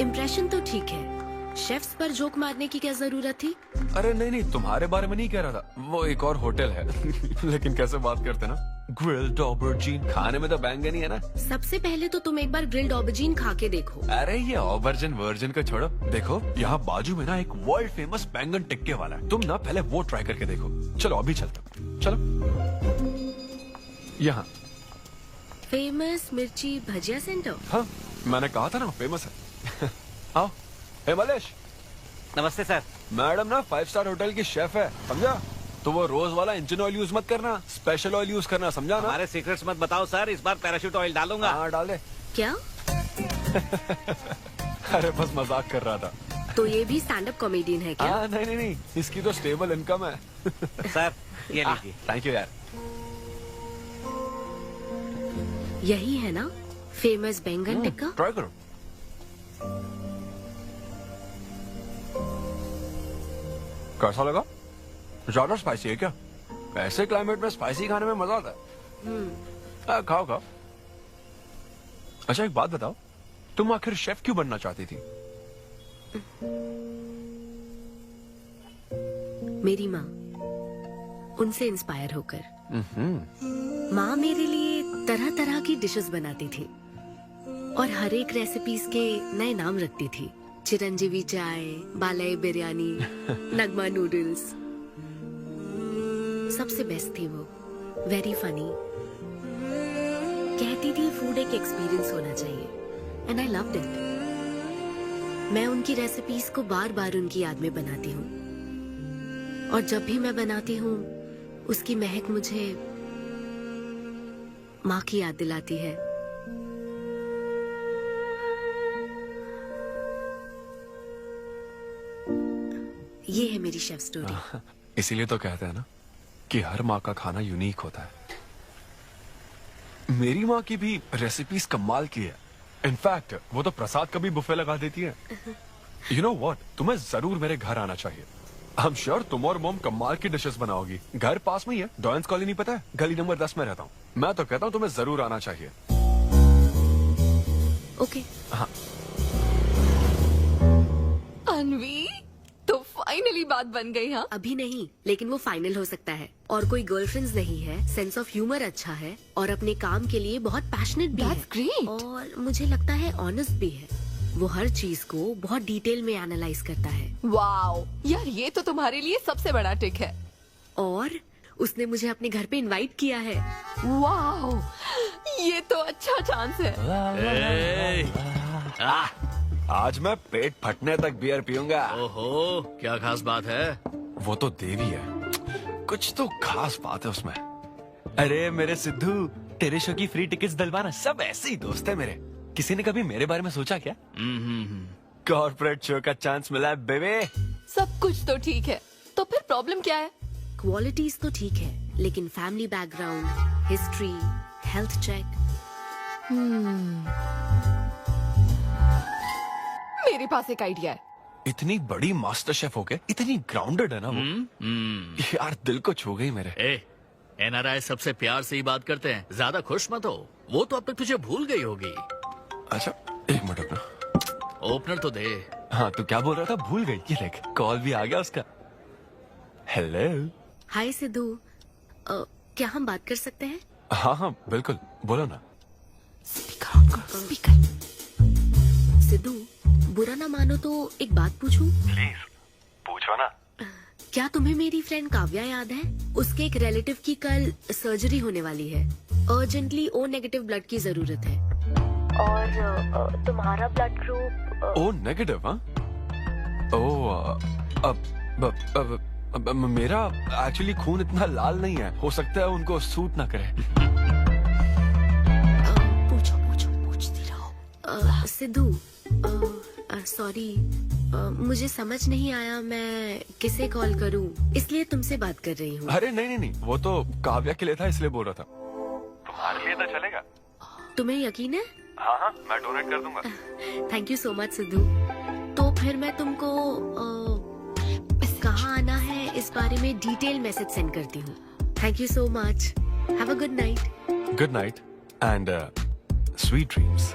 इम्प्रेशन तो ठीक है, शेफ्स पर जोक मारने की क्या जरूरत थी? अरे नहीं, तुम्हारे बारे में नहीं कह रहा था। वो एक और होटल है। लेकिन कैसे बात करते ना, ग्रिल्ड ऑबरजीन खाने में तो बैंगन ही है ना। सबसे पहले तो तुम एक बार ग्रिल्ड ऑबरजीन खा के देखो। अरे ये ऑबरजीन वर्जिन को छोड़ो, देखो यहाँ बाजू में ना एक वर्ल्ड फेमस बैंगन टिक्के वाला है। तुम ना पहले वो ट्राई करके देखो। चलो अभी चलता, चलो यहाँ। फेमस मिर्ची भजिया सेंटर। हाँ, मैंने कहा था ना फेमस है। आओ। हे मलेश। नमस्ते सर। मैडम ना 5 स्टार होटल की शेफ है, समझा? तो वो रोज वाला इंजन ऑयल यूज मत करना, स्पेशल ऑयल यूज करना, समझा ना? हमारे सीक्रेट्स मत बताओ सर, इस बार पैराशूट ऑयल डालूंगा। हाँ डाल दे। क्या? अरे बस मजाक कर रहा था। तो ये भी स्टैंड अप कॉमेडियन है क्या? नहीं, इसकी तो स्टेबल इनकम है। सर ये लीजिए। थैंक यू यार। यही है ना फेमस बैंगन टिक्का? ट्राई करो। कैसा लगा? ज्यादा स्पाइसी है क्या? ऐसे क्लाइमेट में स्पाइसी खाने में मजा आता है। खाओ। अच्छा एक बात बताओ, तुम आखिर शेफ क्यों बनना चाहती थी? मेरी माँ, उनसे इंस्पायर होकर। माँ मेरे लिए तरह तरह की डिशेस बनाती थी और हर एक रेसिपीज के नए नाम रखती थी। चिरंजीवी चाय, बालाई बिरयानी, नगमा नूडल्स। सबसे बेस्ट थी वो, वेरी फनी। कहती थी फूड एक एक्सपीरियंस होना चाहिए, एंड आई लव्ड इट। मैं उनकी रेसिपीज को बार बार उनकी याद में बनाती हूँ, और जब भी मैं बनाती हूँ उसकी महक मुझे माँ की याद दिलाती है। ये है मेरी शेफ स्टोरी। इसीलिए तो कहते हैं ना कि हर माँ का खाना यूनिक होता है। मेरी माँ की भी रेसिपीज कमाल की है। इनफैक्ट वो तो प्रसाद का भी बुफे लगा देती है। यू नो व्हाट, तुम्हें जरूर मेरे घर आना चाहिए। आई एम श्योर तुम और मोम कमाल की डिशेस बनाओगी। घर पास में ही है, डॉयंस कॉलोनी पता है? गली नंबर 10 में रहता हूँ। मैं तो कहता हूँ तुम्हें जरूर आना चाहिए। ओके। हाँ बात बन गई। हाँ, अभी नहीं, लेकिन वो फाइनल हो सकता है। और कोई गर्लफ्रेंड्स नहीं है, सेंस ऑफ ह्यूमर अच्छा है और अपने काम के लिए बहुत पैशनेट भी That's great. और मुझे लगता है ऑनेस्ट भी है। वो हर चीज को बहुत डिटेल में एनालाइज करता है। वाओ यार, ये तो तुम्हारे लिए सबसे बड़ा टिक है। और उसने मुझे अपने घर पे इनवाइट किया है। वाओ, ये तो अच्छा चांस है। आज मैं पेट फटने तक बियर पीऊंगा। ओहो, क्या खास बात है? वो तो देवी है, कुछ तो खास बात है उसमें। अरे मेरे सिद्धू, तेरे शो की फ्री टिकट्स दिलवाना, सब ऐसे ही दोस्त है मेरे। किसी ने कभी मेरे बारे में सोचा क्या? कॉर्पोरेट शो का चांस मिला है बेबे। सब कुछ तो ठीक है, तो फिर प्रॉब्लम क्या है? क्वालिटीज तो ठीक है, लेकिन family background, history, health check. मेरे पास एक आइडिया है। इतनी बड़ी मास्टर शेफ हो गए, इतनी ग्राउंडेड है ना वो। यार दिल को छू गई मेरे। एनआरआई सबसे प्यार से ही बात करते हैं, ज्यादा खुश मत हो। वो तो अब तक तुझे भूल गई होगी। अच्छा एक मिनट अपना ओपनर तो दे। हाँ तू क्या बोल रहा था? भूल गई? ये देख, कॉल भी आ गया उसका। हेलो। हाय सिद्धू, क्या हम बात कर सकते हैं? हाँ हाँ बिल्कुल, बोलो ना। सिद्धू, बुरा ना मानो तो एक बात पूछूं? प्लीज पूछो ना। क्या तुम्हें मेरी फ्रेंड काव्या याद है? उसके एक रिलेटिव की कल सर्जरी होने वाली है। अर्जेंटली O नेगेटिव ब्लड की जरूरत है। और तुम्हारा ब्लड ग्रुप? O negative? हाँ। मेरा एक्चुअली खून इतना लाल नहीं है, हो सकता है उनको सूट ना करे। पूछती रहो। सिद्धू, सॉरी, मुझे समझ नहीं आया मैं किसे कॉल करूं, इसलिए तुमसे बात कर रही हूँ। अरे नहीं नहीं नहीं, वो तो काव्या के लिए था, इसलिए बोल रहा था। तुम्हारे लिए तो चलेगा? तुम्हें यकीन है? हाँ हाँ, मैं डोनेट कर दूंगा। Thank you so much Sidhu. तो फिर मैं तुमको कहाँ आना है इस बारे में डिटेल मैसेज सेंड करती हूँ। Thank you so much. Have a good night. Good night and sweet dreams.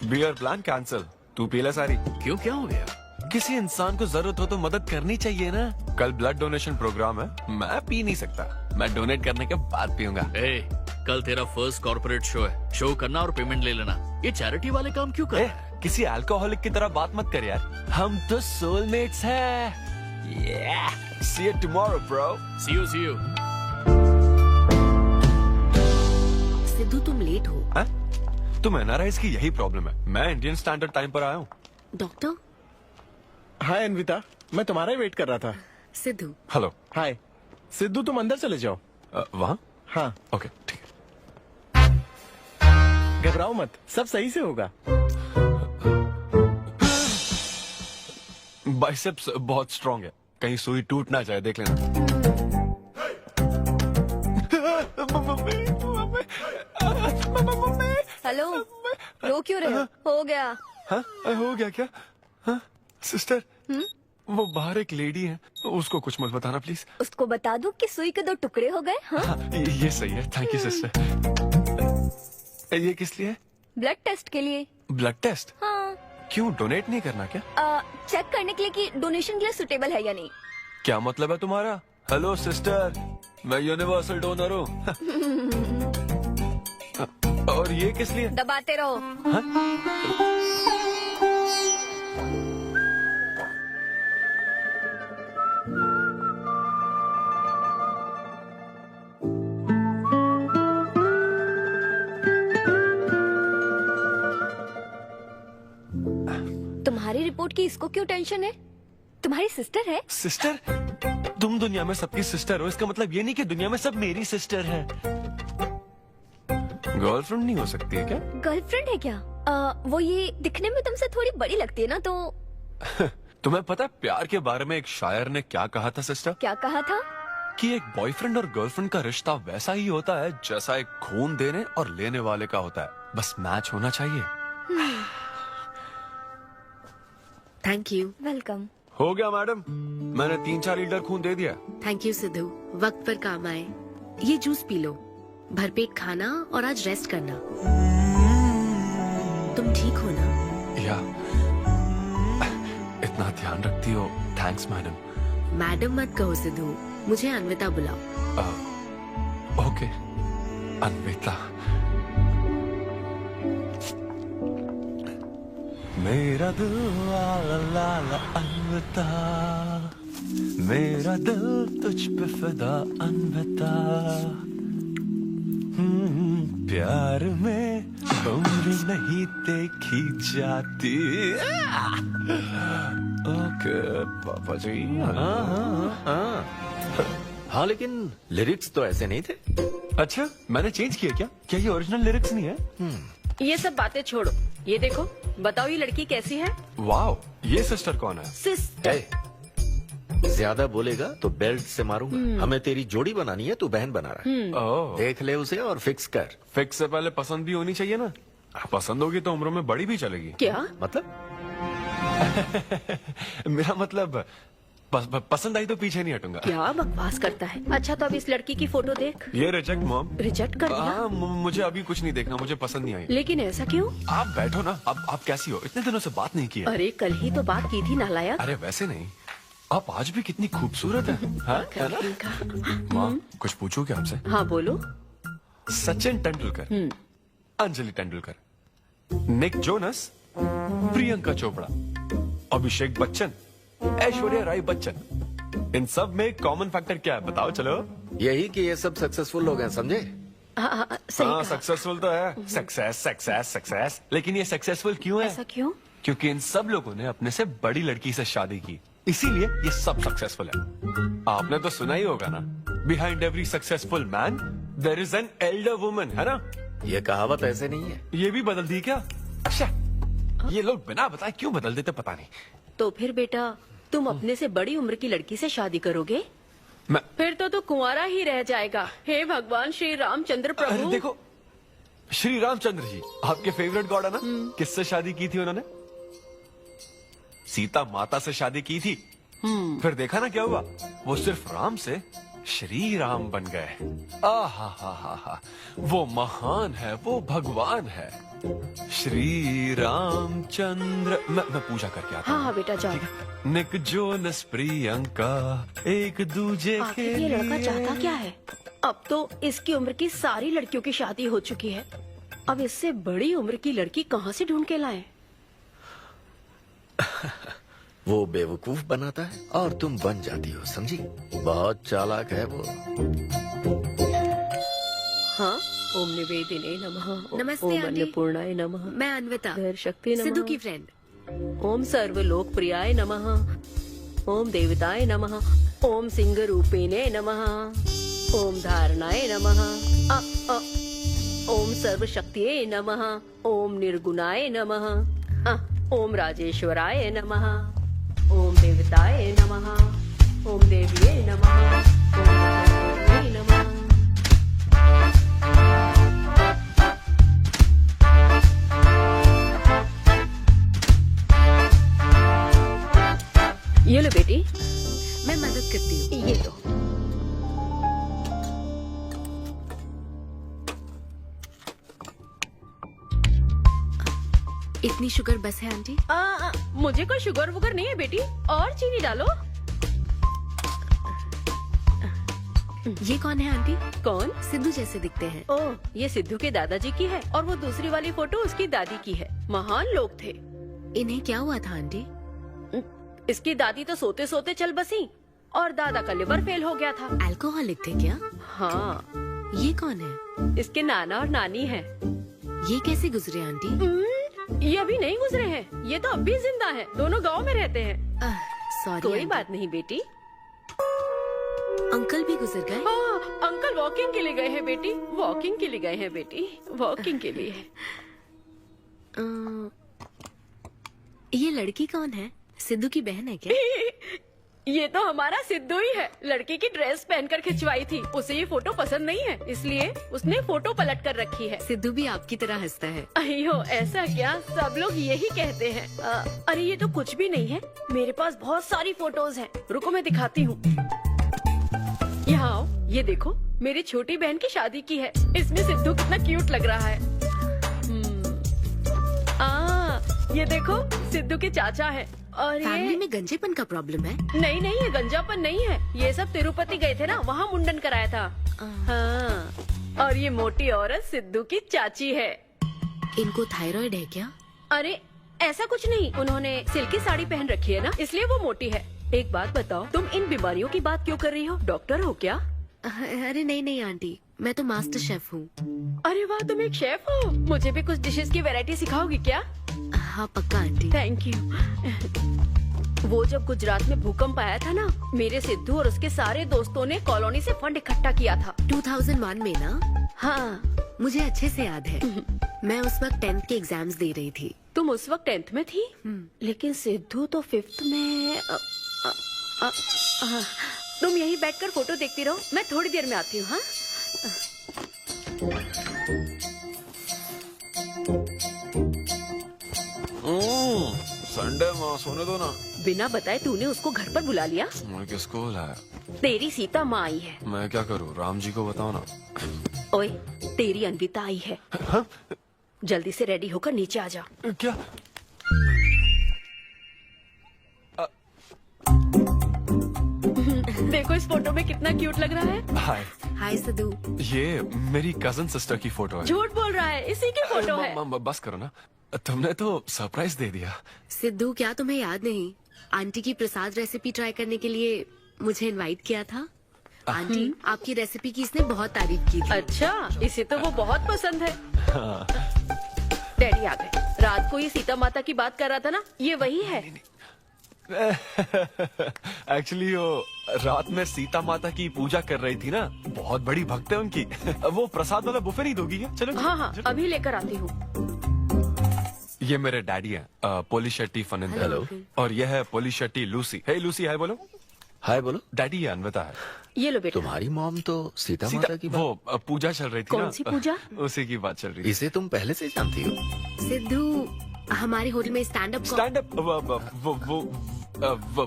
Beer plan cancel. तू पी ले सारी। क्यों, क्या हो गया? किसी इंसान को जरूरत हो तो मदद करनी चाहिए ना। कल ब्लड डोनेशन प्रोग्राम है, मैं पी नहीं सकता। मैं डोनेट करने के बाद पीऊंगा। कल तेरा फर्स्ट कॉर्पोरेट शो है, शो करना और पेमेंट ले लेना। ये चैरिटी वाले काम क्यों कर रहा है? किसी अल्कोहलिक की तरह बात मत कर यार, हम तो सोलमेट्स हैं। See you tomorrow, bro. See you. Sidhu तुम लेट हो। तुम एनआरआईज की यही प्रॉब्लम है। मैं इंडियन स्टैंडर्ड टाइम पर आया हूँ। डॉक्टर। हाय अन्विता, मैं तुम्हारा ही वेट कर रहा था। सिद्धू। हेलो। हाय सिद्धू, तुम अंदर चले जाओ। वहाँ? हाँ ओके ठीक है। घबराओ मत, सब सही से होगा। बाइसेप्स बहुत स्ट्रांग है, कहीं सुई टूट ना जाए, देख लेना। हेलो, रो क्यों रहे हो? हो गया। हाँ हो गया क्या? हाँ सिस्टर, वो बाहर एक लेडी है, उसको कुछ मत बताना प्लीज। उसको बता दूं कि सुई के 2 टुकड़े हो गए। हाँ? ये सही है, थैंक यू सिस्टर। ये किस लिए? ब्लड टेस्ट के लिए। Blood test? हाँ। क्यों, डोनेट नहीं करना क्या? चेक करने के लिए कि डोनेशन के लिए सुटेबल है या नहीं। क्या मतलब है तुम्हारा? हेलो सिस्टर, मैं यूनिवर्सल डोनर हूँ। और ये किस लिए? दबाते रहो। तुम्हारी रिपोर्ट की इसको क्यों टेंशन है? तुम्हारी सिस्टर है। सिस्टर? तुम दुनिया में सबकी सिस्टर हो, इसका मतलब ये नहीं कि दुनिया में सब मेरी सिस्टर है। गर्लफ्रेंड नहीं हो सकती है क्या? गर्लफ्रेंड है क्या? वो ये दिखने में तुमसे थोड़ी बड़ी लगती है ना, तो तुम्हें पता है प्यार के बारे में एक शायर ने क्या कहा था सिस्टर? क्या कहा था? कि एक बॉयफ्रेंड और गर्लफ्रेंड का रिश्ता वैसा ही होता है जैसा एक खून देने और लेने वाले का होता है, बस मैच होना चाहिए। Thank you. वेलकम। हो गया मैडम, मैंने 3-4 लीटर खून दे दिया। थैंक यू सिद्धू, वक्त पर काम आए। ये जूस पी लो, भरपेट खाना और आज रेस्ट करना। तुम ठीक हो ना? या इतना ध्यान रखती हो, थैंक्स मैडम। मैडम मत कहो सिद्धू, मुझे अन्विता बुलाओ। ओके, अन्विता। मेरा दिल ला अन्विता, मेरा दिल तुझ पे फिदा अन्विता, प्यार में उम्र नहीं देखी जाती। ओके पापा जी। हाँ, लेकिन लिरिक्स तो ऐसे नहीं थे। अच्छा, मैंने चेंज किया क्या ये ओरिजिनल लिरिक्स नहीं है? ये सब बातें छोड़ो, ये देखो, बताओ ये लड़की कैसी है? वाओ, ये सिस्टर कौन है? सिस्टर। ज्यादा बोलेगा तो बेल्ट से मारूंगा। हमें तेरी जोड़ी बनानी है, तू बहन बना रहा है। ओह, देख ले उसे और फिक्स कर। फिक्स से पहले पसंद भी होनी चाहिए ना। पसंद होगी तो उम्र में बड़ी भी चलेगी। क्या मतलब? मेरा मतलब पसंद आई तो पीछे नहीं हटूंगा। क्या बकवास करता है। अच्छा तो अब इस लड़की की फोटो देख। ये रिजेक्ट मॉम। रिजेक्ट कर दिया? हाँ, मुझे अभी कुछ नहीं देखना, मुझे पसंद नहीं आई। लेकिन ऐसा क्यों? आप बैठो ना। अब आप कैसी हो? इतने दिनों से बात नहीं की है। अरे कल ही तो बात की थी नालायक। अरे वैसे नहीं, आप आज भी कितनी खूबसूरत है, है ना? माँ, कुछ पूछूं क्या आपसे? हाँ बोलो। सचिन तेंदुलकर, अंजलि तेंदुलकर, निक जोनस, प्रियंका चोपड़ा, अभिषेक बच्चन, ऐश्वर्या राय बच्चन, इन सब में कॉमन फैक्टर क्या है बताओ? चलो। यही कि ये सब सक्सेसफुल लोग हैं, समझे? हाँ, सक्सेसफुल तो है। सक्सेस। लेकिन ये सक्सेसफुल क्यों है? ऐसा क्यों? क्योंकि इन सब लोगों ने अपने से बड़ी लड़की से शादी की, इसीलिए ये सब सक्सेसफुल है। आपने तो सुना ही होगा ना, behind every successful man there is an elder woman, है ना? ये कहावत ऐसे नहीं है। ये भी बदल दी क्या? अच्छा, ये लोग बिना बताए क्यों बदल देते पता नहीं। तो फिर बेटा तुम अपने से बड़ी उम्र की लड़की से शादी करोगे? फिर तो तू कुंवारा ही रह जाएगा। हे भगवान श्री रामचंद्र प्रभु। अरे देखो, श्री रामचंद्र जी आपके फेवरेट गॉड है ना? किससे शादी की थी उन्होंने? सीता माता से शादी की थी। फिर देखा ना क्या हुआ, वो सिर्फ राम से श्री राम बन गए। आहा, वो महान है, वो भगवान है, श्री रामचंद्र। मैं पूजा करके आता हूँ। हाँ बेटा जाओ। निक जोनस प्रियंका एक दूजे के आखिर ये लड़का लिए। चाहता क्या है? अब तो इसकी उम्र की सारी लड़कियों की शादी हो चुकी है, अब इससे बड़ी उम्र की लड़की कहाँ से ढूंढ के लाए? वो बेवकूफ बनाता है और तुम बन जाती हो, समझी? बहुत चालाक है वो। हाँ, ओम निवेदिने नमः। नमस्ते ओम आंटी। अन्नपूर्णाय नमः। मैं अन्विता, शक्ति नमः। सिद्धू की फ्रेंड। ओम सर्वलोकप्रियाय नमः। ओम देवताय नमः। ओम सिंह रूपिणे नमः। ओम धारणाय नमः। ओम सर्वशक्तिये नमः। ओम निर्गुणाय नमः। ओम राजेश्वराय नमः। ओम देवताय नमः। ओम देव्ये नमः। ओम देव्ये नमः। ये लो बेटी, मैं मदद करती हूँ। ये लो। इतनी शुगर बस है आंटी? मुझे कोई शुगर वुगर नहीं है बेटी, और चीनी डालो। ये कौन है आंटी? कौन? सिद्धू जैसे दिखते हैं। ओह, ये सिद्धू के दादाजी की है और वो दूसरी वाली फोटो उसकी दादी की है। महान लोग थे। इन्हें क्या हुआ था आंटी? इसकी दादी तो सोते सोते चल बसी और दादा का लिवर फेल हो गया था। अल्कोहलिक थे क्या? हाँ। ये कौन है? इसके नाना और नानी है। ये कैसे गुजरे आंटी? ये अभी नहीं गुजरे हैं, ये तो अब भी जिंदा है। दोनों गांव में रहते हैं। सॉरी। कोई बात नहीं बेटी। अंकल भी गुजर गए? हाँ, अंकल वॉकिंग के लिए गए हैं बेटी, वॉकिंग के लिए गए हैं बेटी, वॉकिंग के लिए। ये लड़की कौन है? सिद्धू की बहन है क्या? ये तो हमारा सिद्धू ही है। लड़की की ड्रेस पहनकर खिंचवाई थी, उसे ये फोटो पसंद नहीं है, इसलिए उसने फोटो पलट कर रखी है। सिद्धू भी आपकी तरह हंसता है। अयो ऐसा क्या, सब लोग यही कहते हैं। अरे ये तो कुछ भी नहीं है, मेरे पास बहुत सारी फोटोज हैं। रुको मैं दिखाती हूँ। यहाँ आओ, ये देखो, मेरी छोटी बहन की शादी की है। इसमें सिद्धू कितना क्यूट लग रहा है। ये देखो, सिद्धू के चाचा है। और फैमिली में गंजेपन का प्रॉब्लम है? नहीं नहीं, ये गंजापन नहीं है। ये सब तिरुपति गए थे ना, वहाँ मुंडन कराया था। हाँ, और ये मोटी औरत सिद्धू की चाची है। इनको थायराइड है क्या? अरे ऐसा कुछ नहीं, उन्होंने सिल्की साड़ी पहन रखी है ना, इसलिए वो मोटी है। एक बात बताओ, तुम इन बीमारियों की बात क्यों कर रही हो? डॉक्टर हो क्या? अरे नहीं नहीं आंटी, मैं तो मास्टर शेफ हूँ। अरे वाह, तुम एक शेफ हो। मुझे भी कुछ डिशेस की वैरायटी सिखाओगी क्या? हाँ पक्का आंटी। Thank you. वो जब गुजरात में भूकंप आया था ना, मेरे सिद्धू और उसके सारे दोस्तों ने कॉलोनी से फंड इकट्ठा किया था। 2001 में ना? हाँ मुझे अच्छे से याद है। मैं उस वक्त 10th के एग्जाम्स दे रही थी। तुम उस वक्त 10th में थी? लेकिन सिद्धू तो 5th में। तुम यहीं बैठकर फोटो देखती रहो, मैं थोड़ी देर में आती हूँ। हाँ संडे माँ सोने दो ना। बिना बताए तूने उसको घर पर बुला लिया? मैं किसको बुलाया? तेरी सीता माँ आई है। मैं क्या करूँ, राम जी को बताओ ना। ओए, तेरी अन्विता आई है। हाँ? जल्दी से रेडी होकर नीचे आ जा। क्या? देखो इस फोटो में कितना क्यूट लग रहा है। हाय। हाय सिद्धू। ये मेरी कजन सिस्टर की फोटो है। झूठ बोल रहा है, इसी की फोटो है। बस करो ना, तुमने तो सरप्राइज दे दिया। सिद्धू, क्या तुम्हें याद नहीं, आंटी की प्रसाद रेसिपी ट्राई करने के लिए मुझे इनवाइट किया था? आंटी, आपकी रेसिपी की इसने बहुत तारीफ की थी। अच्छा, इसे तो वो बहुत पसंद है। डैडी आ गए। रात को ये सीता माता की बात कर रहा था ना, ये वही है। एक्चुअली वो रात में सीता माता की पूजा कर रही थी ना, बहुत बड़ी भक्त है उनकी। वो प्रसाद वाला बुफे नहीं दोगी क्या? चलो। हाँ हाँ, अभी लेकर आती हूँ। ये मेरे डैडी हैं, पोली शेट्टी फनिंदर। हेलो। और ये है पोली शेट्टी लूसी। हे लूसी, हाय बोलो। हाय बोलो। डैडी ये अन्विता है। ये लो बेटा। तुम्हारी मॉम तो सीता माता की बात। वो पूजा चल रही थी कौन ना। सी पूजा? उसी की बात चल रही थी। इसे तुम पहले से जानती हो? सिद्धू, हमारे होटल में स्टैंड अप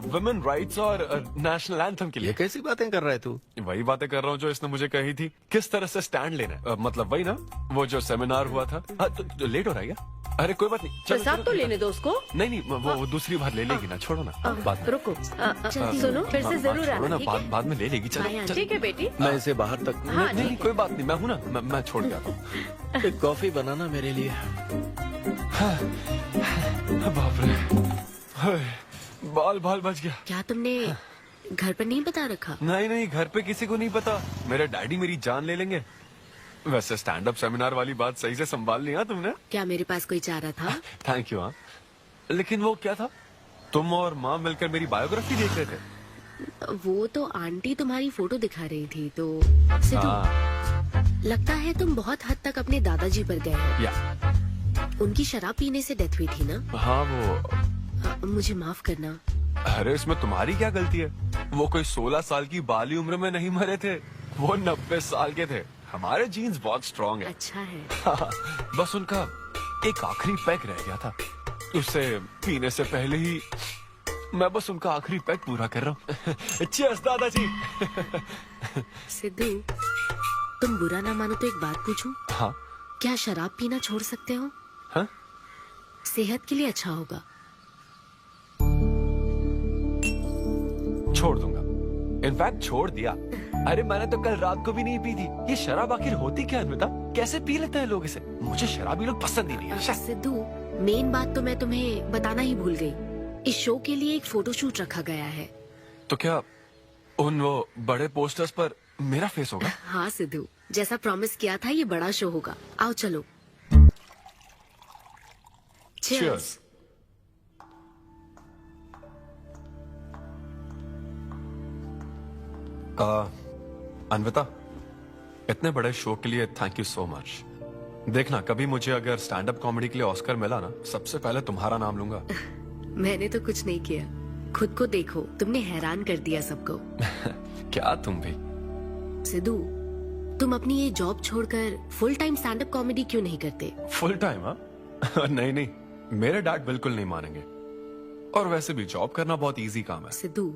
वुमेन राइट्स और नेशनल एंथम के लिए। ये कैसी बातें कर रहा है तू? वही बातें कर रहा हूँ जो इसने मुझे कही थी, किस तरह से स्टैंड लेना है। मतलब वही ना, वो जो सेमिनार हुआ था। तो लेट हो रहा है क्या? अरे कोई बात नहीं, प्रसाद तो लेने दो उसको। नहीं, वो दूसरी बार ले लेगी ना, छोड़ो ना। बात रुको, सुनो, फिर से जरूर छोड़ो ना, आना। बाद में ले लेगी। चलो ठीक है बेटी। मैं इसे बाहर तक नहीं, कोई बात नहीं, मैं हूँ ना, मैं छोड़ के आता हूँ। एक कॉफी बनाना मेरे लिए। बाप रे, बाल बच गया। क्या तुमने घर पर नहीं बता रखा? नहीं, घर पे किसी को नहीं पता। मेरे डैडी मेरी जान ले लेंगे। वैसे स्टैंड अप सेमिनार वाली बात सही से संभाल लिया तुमने। क्या मेरे पास कोई चारा था? Thank you. हाँ, लेकिन वो क्या था, तुम और माँ मिलकर मेरी बायोग्राफी देख रहे थे? वो तो आंटी तुम्हारी फोटो दिखा रही थी तो। सिद्धू, लगता है तुम बहुत हद तक अपने दादाजी पर गए हो। या उनकी शराब पीने से डेथ हुई थी ना? हाँ, वो मुझे माफ करना। अरे इसमें तुम्हारी क्या गलती है? वो कोई 16 साल की बाली उम्र में नहीं मरे थे, वो 90 साल के थे। हमारे जीन्स बहुत स्ट्रॉन्ग है। अच्छा है। बस उनका एक आखिरी पैक रह गया था, उसे पीने से पहले ही मैं बस उनका आखिरी पैक पूरा कर रहा हूँ। चीयर्स दादाजी। सिद्धू, तुम बुरा ना मानो तो एक बात पूछूं? हाँ। क्या शराब पीना छोड़ सकते हो? हाँ? सेहत के लिए अच्छा होगा। छोड़ दूंगा, इनफैक्ट छोड़ दिया। अरे मैंने तो कल रात को भी नहीं पी थी। ये शराब आखिर होती क्या है? कैसे पी लेते हैं लोग इसे? मुझे शराबी लोग पसंद ही नहीं है। सिद्धू, मेन बात तो मैं तुम्हें बताना ही भूल गई। इस शो के लिए एक फोटोशूट रखा गया है। तो क्या उन वो बड़े पोस्टर्स पर मेरा फेस होगा? हाँ सिद्धू, जैसा प्रॉमिस किया था, ये बड़ा शो होगा। आओ चलो। Cheers. अन्विता, इतने बड़े शो के लिए थैंक यू सो मच। देखना, कभी मुझे अगर स्टैंड अप कॉमेडी के लिए ऑस्कर मिला ना, सबसे पहले तुम्हारा नाम लूंगा। मैंने तो कुछ नहीं किया, खुद को देखो, तुमने हैरान कर दिया सबको। क्या तुम भी? सिद्धू, तुम अपनी ये जॉब छोड़कर full time stand up comedy क्यों नहीं करते? Full time? हाँ नहीं, मेरे डैड बिल्कुल नहीं मानेंगे। और वैसे भी जॉब करना बहुत इजी काम है। सिद्धू,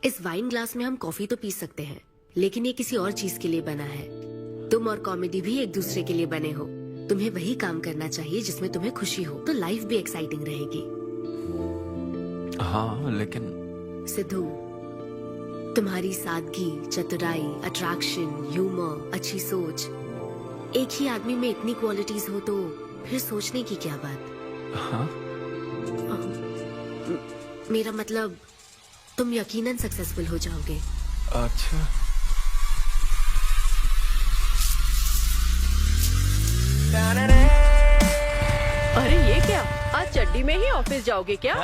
इस वाइन ग्लास में हम कॉफी तो पी सकते हैं, लेकिन ये किसी और चीज के लिए बना है। तुम और कॉमेडी भी एक दूसरे के लिए बने हो। तुम्हें वही काम करना चाहिए जिसमें तुम्हें खुशी हो, तो लाइफ भी एक्साइटिंग रहेगी। हाँ लेकिन सिद्धू, तुम्हारी सादगी, चतुराई, अट्रैक्शन, ह्यूमर, अच्छी सोच, एक ही आदमी में इतनी क्वालिटीज हो तो फिर सोचने की क्या बात। हाँ? मेरा मतलब तुम यकीनन सक्सेसफुल हो जाओगे। अच्छा। अरे ये क्या, आज चड्डी में ही ऑफिस जाओगे क्या?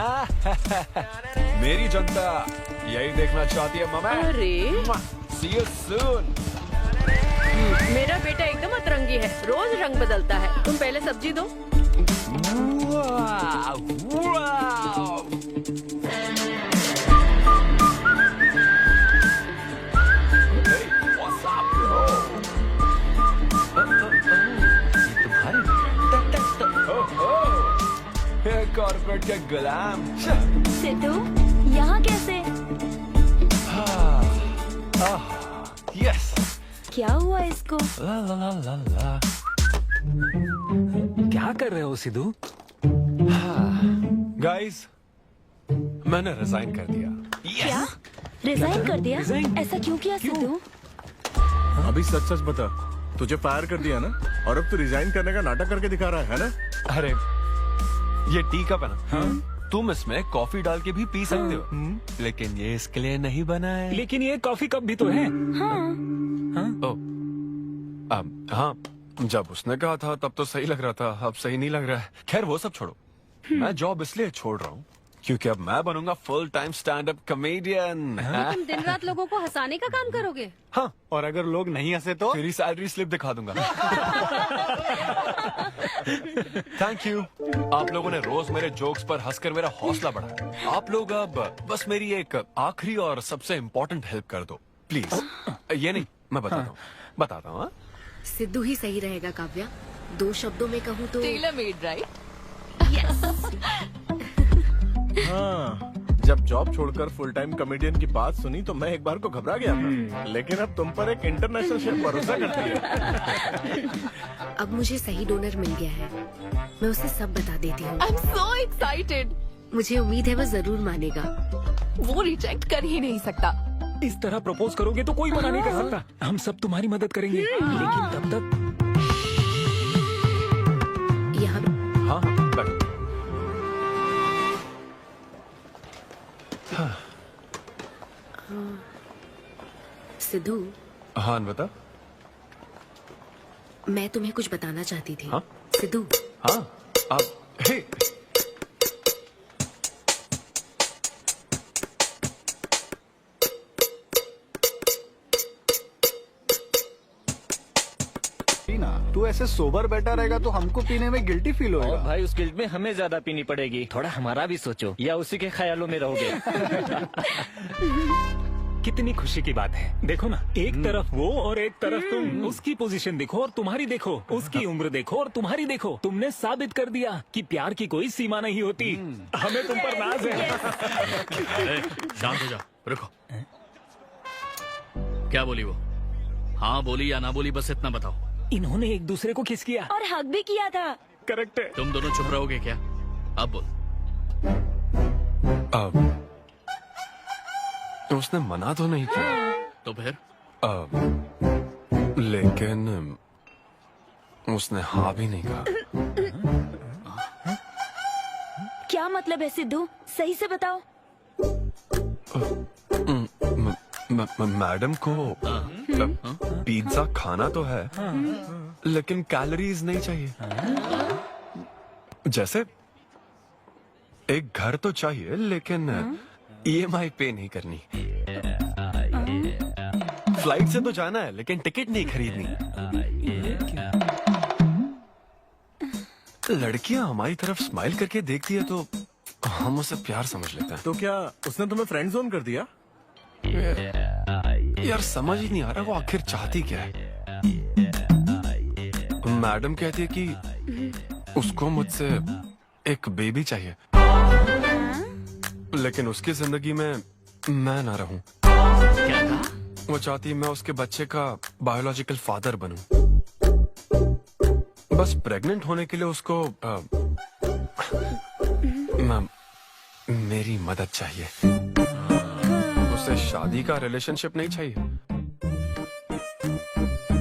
मेरी जनता यही देखना चाहती है मम्मा। अरे See you soon। मेरा बेटा एकदम अतरंगी है, रोज रंग बदलता है। तुम पहले सब्जी दो। कॉर्पोरेट के गुलाम। सिद्धू, यहाँ कैसे? यस। क्या हुआ इसको? ला ला ला ला ला। क्या कर रहे हो सिद्धू? गाइस, मैंने रिजाइन कर दिया। क्या? रिजाइन कर दिया? ऐसा क्यों किया सिद्धू? अभी सच सच बता, तुझे फायर कर दिया ना, और अब तू रिजाइन करने का नाटक करके दिखा रहा है ना? अरे ये टी कप है ना? हाँ? तुम इसमें कॉफी डाल के भी पी सकते हो, लेकिन ये इसके लिए नहीं बना है। लेकिन ये कॉफी कप भी तो है। हाँ, जब उसने कहा था तब तो सही लग रहा था, अब सही नहीं लग रहा है। खैर वो सब छोड़ो, मैं जॉब इसलिए छोड़ रहा हूँ क्योंकि अब मैं बनूंगा full time stand up comedian. तुम दिन रात लोगों को हंसाने का काम करोगे? हाँ, और अगर लोग नहीं हंसे तो मेरी सैलरी स्लिप दिखा दूंगा। थैंक यू, आप लोगों ने रोज मेरे जोक्स पर हंसकर मेरा हौसला बढ़ाया। आप लोग अब बस मेरी एक आखिरी और सबसे इम्पोर्टेंट हेल्प कर दो प्लीज। ये नहीं, मैं बताता हूँ। सिद्धू ही सही रहेगा काव्या। 2 शब्दों में कहूँ तो टेलर मेड, राइट? हाँ, जब जॉब छोड़कर फुल टाइम कॉमेडियन की बात सुनी तो मैं एक बार को घबरा गया था, लेकिन अब तुम पर एक इंटरनेशनल शेफ भरोसा करती है। अब मुझे सही डोनर मिल गया है, मैं उसे सब बता देती हूँ। I'm so excited। मुझे उम्मीद है वो जरूर मानेगा। वो रिजेक्ट कर ही नहीं सकता। इस तरह प्रपोज करोगे तो कोई मना नहीं कर सकता। हम सब तुम्हारी मदद करेंगे, लेकिन तब तक यहाँ। हाँ हाँ, सिद्धू। हाँ बता। मैं तुम्हें कुछ बताना चाहती थी। हाँ? सिद्धू। हाँ, आप हे। तू ऐसे सोबर बैठा रहेगा तो हमको पीने में गिल्टी फील होगा। भाई उस गिल्ट में हमें ज्यादा पीनी पड़ेगी। थोड़ा हमारा भी सोचो, या उसी के ख्यालों में रहोगे। कितनी खुशी की बात है। देखो ना, एक तरफ वो और एक तरफ तुम। उसकी पोजीशन देखो और तुम्हारी देखो, उसकी उम्र देखो और तुम्हारी देखो। तुमने साबित कर दिया कि प्यार की कोई सीमा नहीं होती। हमें तुम पर नाज है। शांत हो जा, रुको। क्या बोली वो? हाँ बोली या ना बोली, बस इतना बताओ। इन्होंने एक दूसरे को किस किया और हक भी किया था। करेक्ट है। तुम दोनों चुप रहोगे क्या? अब बोल। उसने मना तो नहीं किया। तो फिर? लेकिन उसने हाँ भी नहीं कहा। क्या मतलब है सिद्धू? सही से बताओ। मैडम को पिज्जा खाना तो है, लेकिन कैलोरीज नहीं चाहिए। जैसे एक घर तो चाहिए, लेकिन EMI पे नहीं करनी। फ्लाइट से तो जाना है, लेकिन टिकट नहीं खरीदनी। लड़कियां हमारी तरफ स्माइल करके देखती है तो हम उसे प्यार समझ लेते हैं। तो क्या उसने तुम्हें फ्रेंड जोन कर दिया? यार समझ ही नहीं आ रहा वो आखिर चाहती क्या है। मैडम कहती है कि उसको मुझसे एक बेबी चाहिए, लेकिन उसकी जिंदगी में मैं ना रहूं। वो चाहती है मैं उसके बच्चे का बायोलॉजिकल फादर बनूं। बस प्रेग्नेंट होने के लिए उसको मेरी मदद चाहिए। उसे शादी का रिलेशनशिप नहीं चाहिए।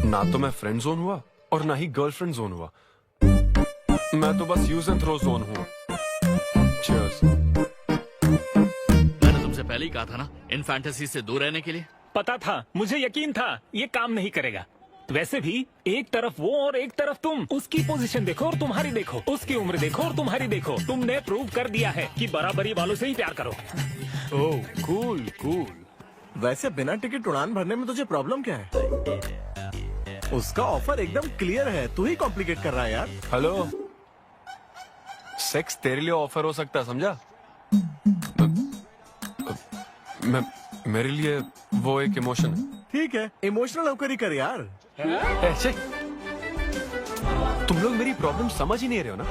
ना तो मैं फ्रेंड जोन हुआ और ना ही गर्लफ्रेंड जोन हुआ। मैं तो बस यूज एंड थ्रो जोन हूँ। Cheers। मैंने तुमसे पहले ही कहा था ना इन फैंटेसी से दूर रहने के लिए। पता था, मुझे यकीन था ये काम नहीं करेगा। वैसे भी एक तरफ वो और एक तरफ तुम, उसकी पोजीशन देखो और तुम्हारी देखो, उसकी उम्र देखो और तुम्हारी देखो। तुमने प्रूव कर दिया है कि बराबरी वालों से ही प्यार करो। ओह कूल कूल। वैसे बिना टिकट उड़ान भरने में तुझे प्रॉब्लम क्या है? उसका ऑफर एकदम क्लियर है, तू ही कॉम्प्लिकेट कर रहा है यार। हेलो, सेक्स तेरे लिए ऑफर हो सकता है, समझा? मेरे लिए वो एक इमोशन है। ठीक है, इमोशनल होकर ही कर यार। ऐसे तुम लोग मेरी प्रॉब्लम समझ ही नहीं रहे हो ना।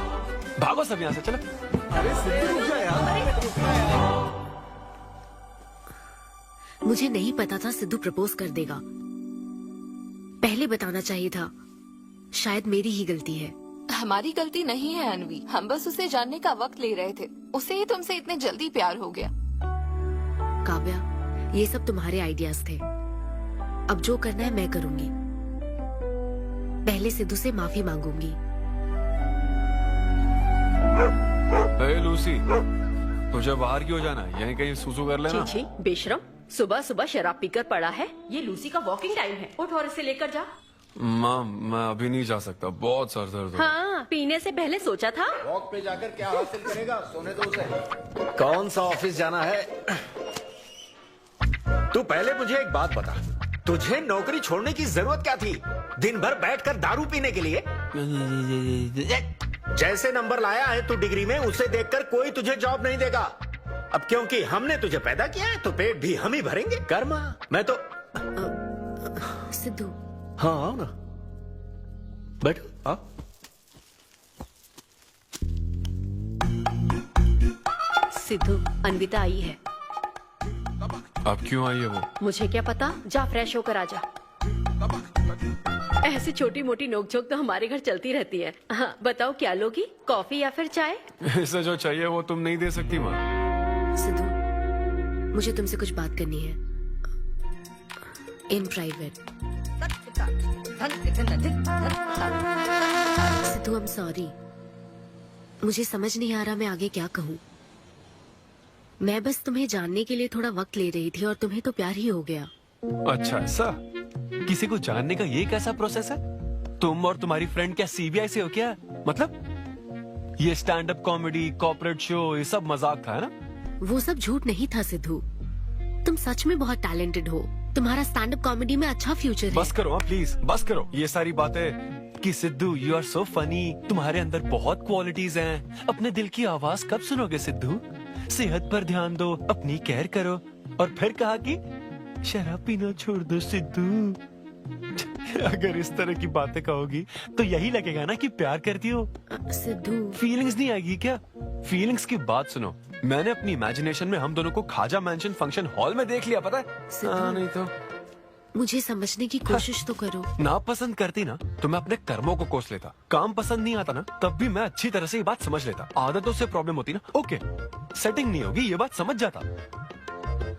भागो सब यहाँ से, चलो। अरे सिद्धू रुक जा यार। मुझे नहीं पता था सिद्धू प्रपोज कर देगा। पहले बताना चाहिए था। शायद मेरी ही गलती है। हमारी गलती नहीं है अनवी, हम बस उसे जानने का वक्त ले रहे थे। उसे ही तुमसे इतने जल्दी प्यार हो गया। काव्या, ये सब तुम्हारे आइडियाज थे। अब जो करना है मैं करूंगी। पहले सिद्धू से माफी मांगूंगी। हे लूसी, तुझे बाहर क्यों जाना है? यहीं कहीं सुसु कर लेना। छी बेशरम, सुबह सुबह शराब पीकर पड़ा है। ये लूसी का वॉकिंग टाइम है, उठ और इसे लेकर जा। माँ, मैं अभी नहीं जा सकता, बहुत सर दर्द हो। हाँ, पीने से पहले सोचा था। वॉक पे जाकर क्या हासिल करेगा? सोने दो उसे। कौन सा ऑफिस जाना है? तू पहले मुझे एक बात बता, तुझे नौकरी छोड़ने की जरूरत क्या थी? दिन भर बैठकर दारू पीने के लिए? जैसे नंबर लाया है तू डिग्री में, उसे देखकर कोई तुझे जॉब नहीं देगा। अब क्योंकि हमने तुझे पैदा किया है तो पेट भी हम ही भरेंगे। कर्मा, मैं तो सिद्धू। हाँ आओ ना, बैठो। आओ। सिद्धू, अन्विता आई है। अब क्यों आई है वो? मुझे क्या पता, जा फ्रेश होकर आ जा। ऐसी छोटी मोटी नोकझोंक तो हमारे घर चलती रहती है। हाँ, बताओ क्या लोगी, कॉफी या फिर चाय? इसे जो चाहिए वो तुम नहीं दे सकती माँ। सिद्धू, मुझे तुमसे कुछ बात करनी है, in private. Sidhu, I am sorry. मुझे समझ नहीं आ रहा मैं आगे क्या कहूँ। मैं बस तुम्हें जानने के लिए थोड़ा वक्त ले रही थी और तुम्हें तो प्यार ही हो गया। अच्छा ऐसा? किसी को जानने का ये कैसा प्रोसेस है? तुम और तुम्हारी फ्रेंड क्या सीबीआई से हो क्या? मतलब ये stand up comedy, corporate show, ये सब मजाक था, है ना? वो सब झूठ नहीं था सिद्धू। तुम सच में बहुत टैलेंटेड हो। तुम्हारा स्टैंड अप कॉमेडी में अच्छा फ्यूचर है। बस करो प्लीज, बस करो ये सारी बातें कि Sidhu you are so funny, तुम्हारे अंदर बहुत क्वालिटीज हैं। अपने दिल की आवाज कब सुनोगे सिद्धू? सेहत पर ध्यान दो, अपनी केयर करो। और फिर कहा कि शराब पीना छोड़ दो सिद्धू। अगर इस तरह की बातें कहोगी तो यही लगेगा ना कि प्यार करती हो। सिद्धू, फीलिंग्स नहीं आएगी क्या? फीलिंग्स की बात सुनो, मैंने अपनी इमेजिनेशन में हम दोनों को खाजा मैंशन फंक्शन हॉल में देख लिया, पता है? नहीं तो मुझे समझने की कोशिश तो करो। ना पसंद करती ना तो मैं अपने कर्मों को कोस लेता। काम पसंद नहीं आता ना तब भी मैं अच्छी तरह से ये बात समझ लेता। आदतों से प्रॉब्लम होती ना, ओके सेटिंग नहीं होगी, ये बात समझ जाता।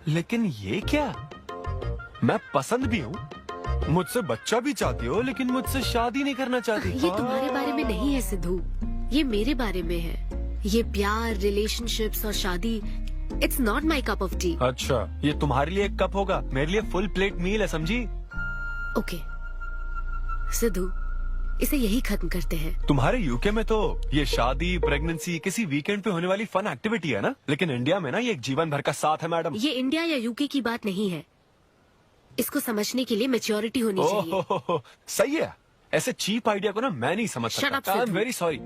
लेकिन ये क्या, मैं पसंद भी हूँ, मुझसे बच्चा भी चाहती हो, लेकिन मुझसे शादी नहीं करना चाहती। ये तुम्हारे बारे में नहीं है सिद्धू, ये मेरे बारे में है। ये प्यार, रिलेशनशिप्स और शादी, it's not my cup of T. अच्छा, ये तुम्हारे लिए एक कप होगा, मेरे लिए फुल प्लेट मील है, समझी? ओके सिद्धू, इसे यही खत्म करते हैं। तुम्हारे यूके में तो ये शादी, प्रेगनेंसी किसी वीकेंड पे होने वाली फन एक्टिविटी है ना, लेकिन इंडिया में ना ये एक जीवन भर का साथ है मैडम। ये इंडिया या यूके की बात नहीं है। इसको समझने के लिए मैच्योरिटी होनी चाहिए। सही है, ऐसे चीप आइडिया को ना मैं नहीं समझ सकता। I am very sorry.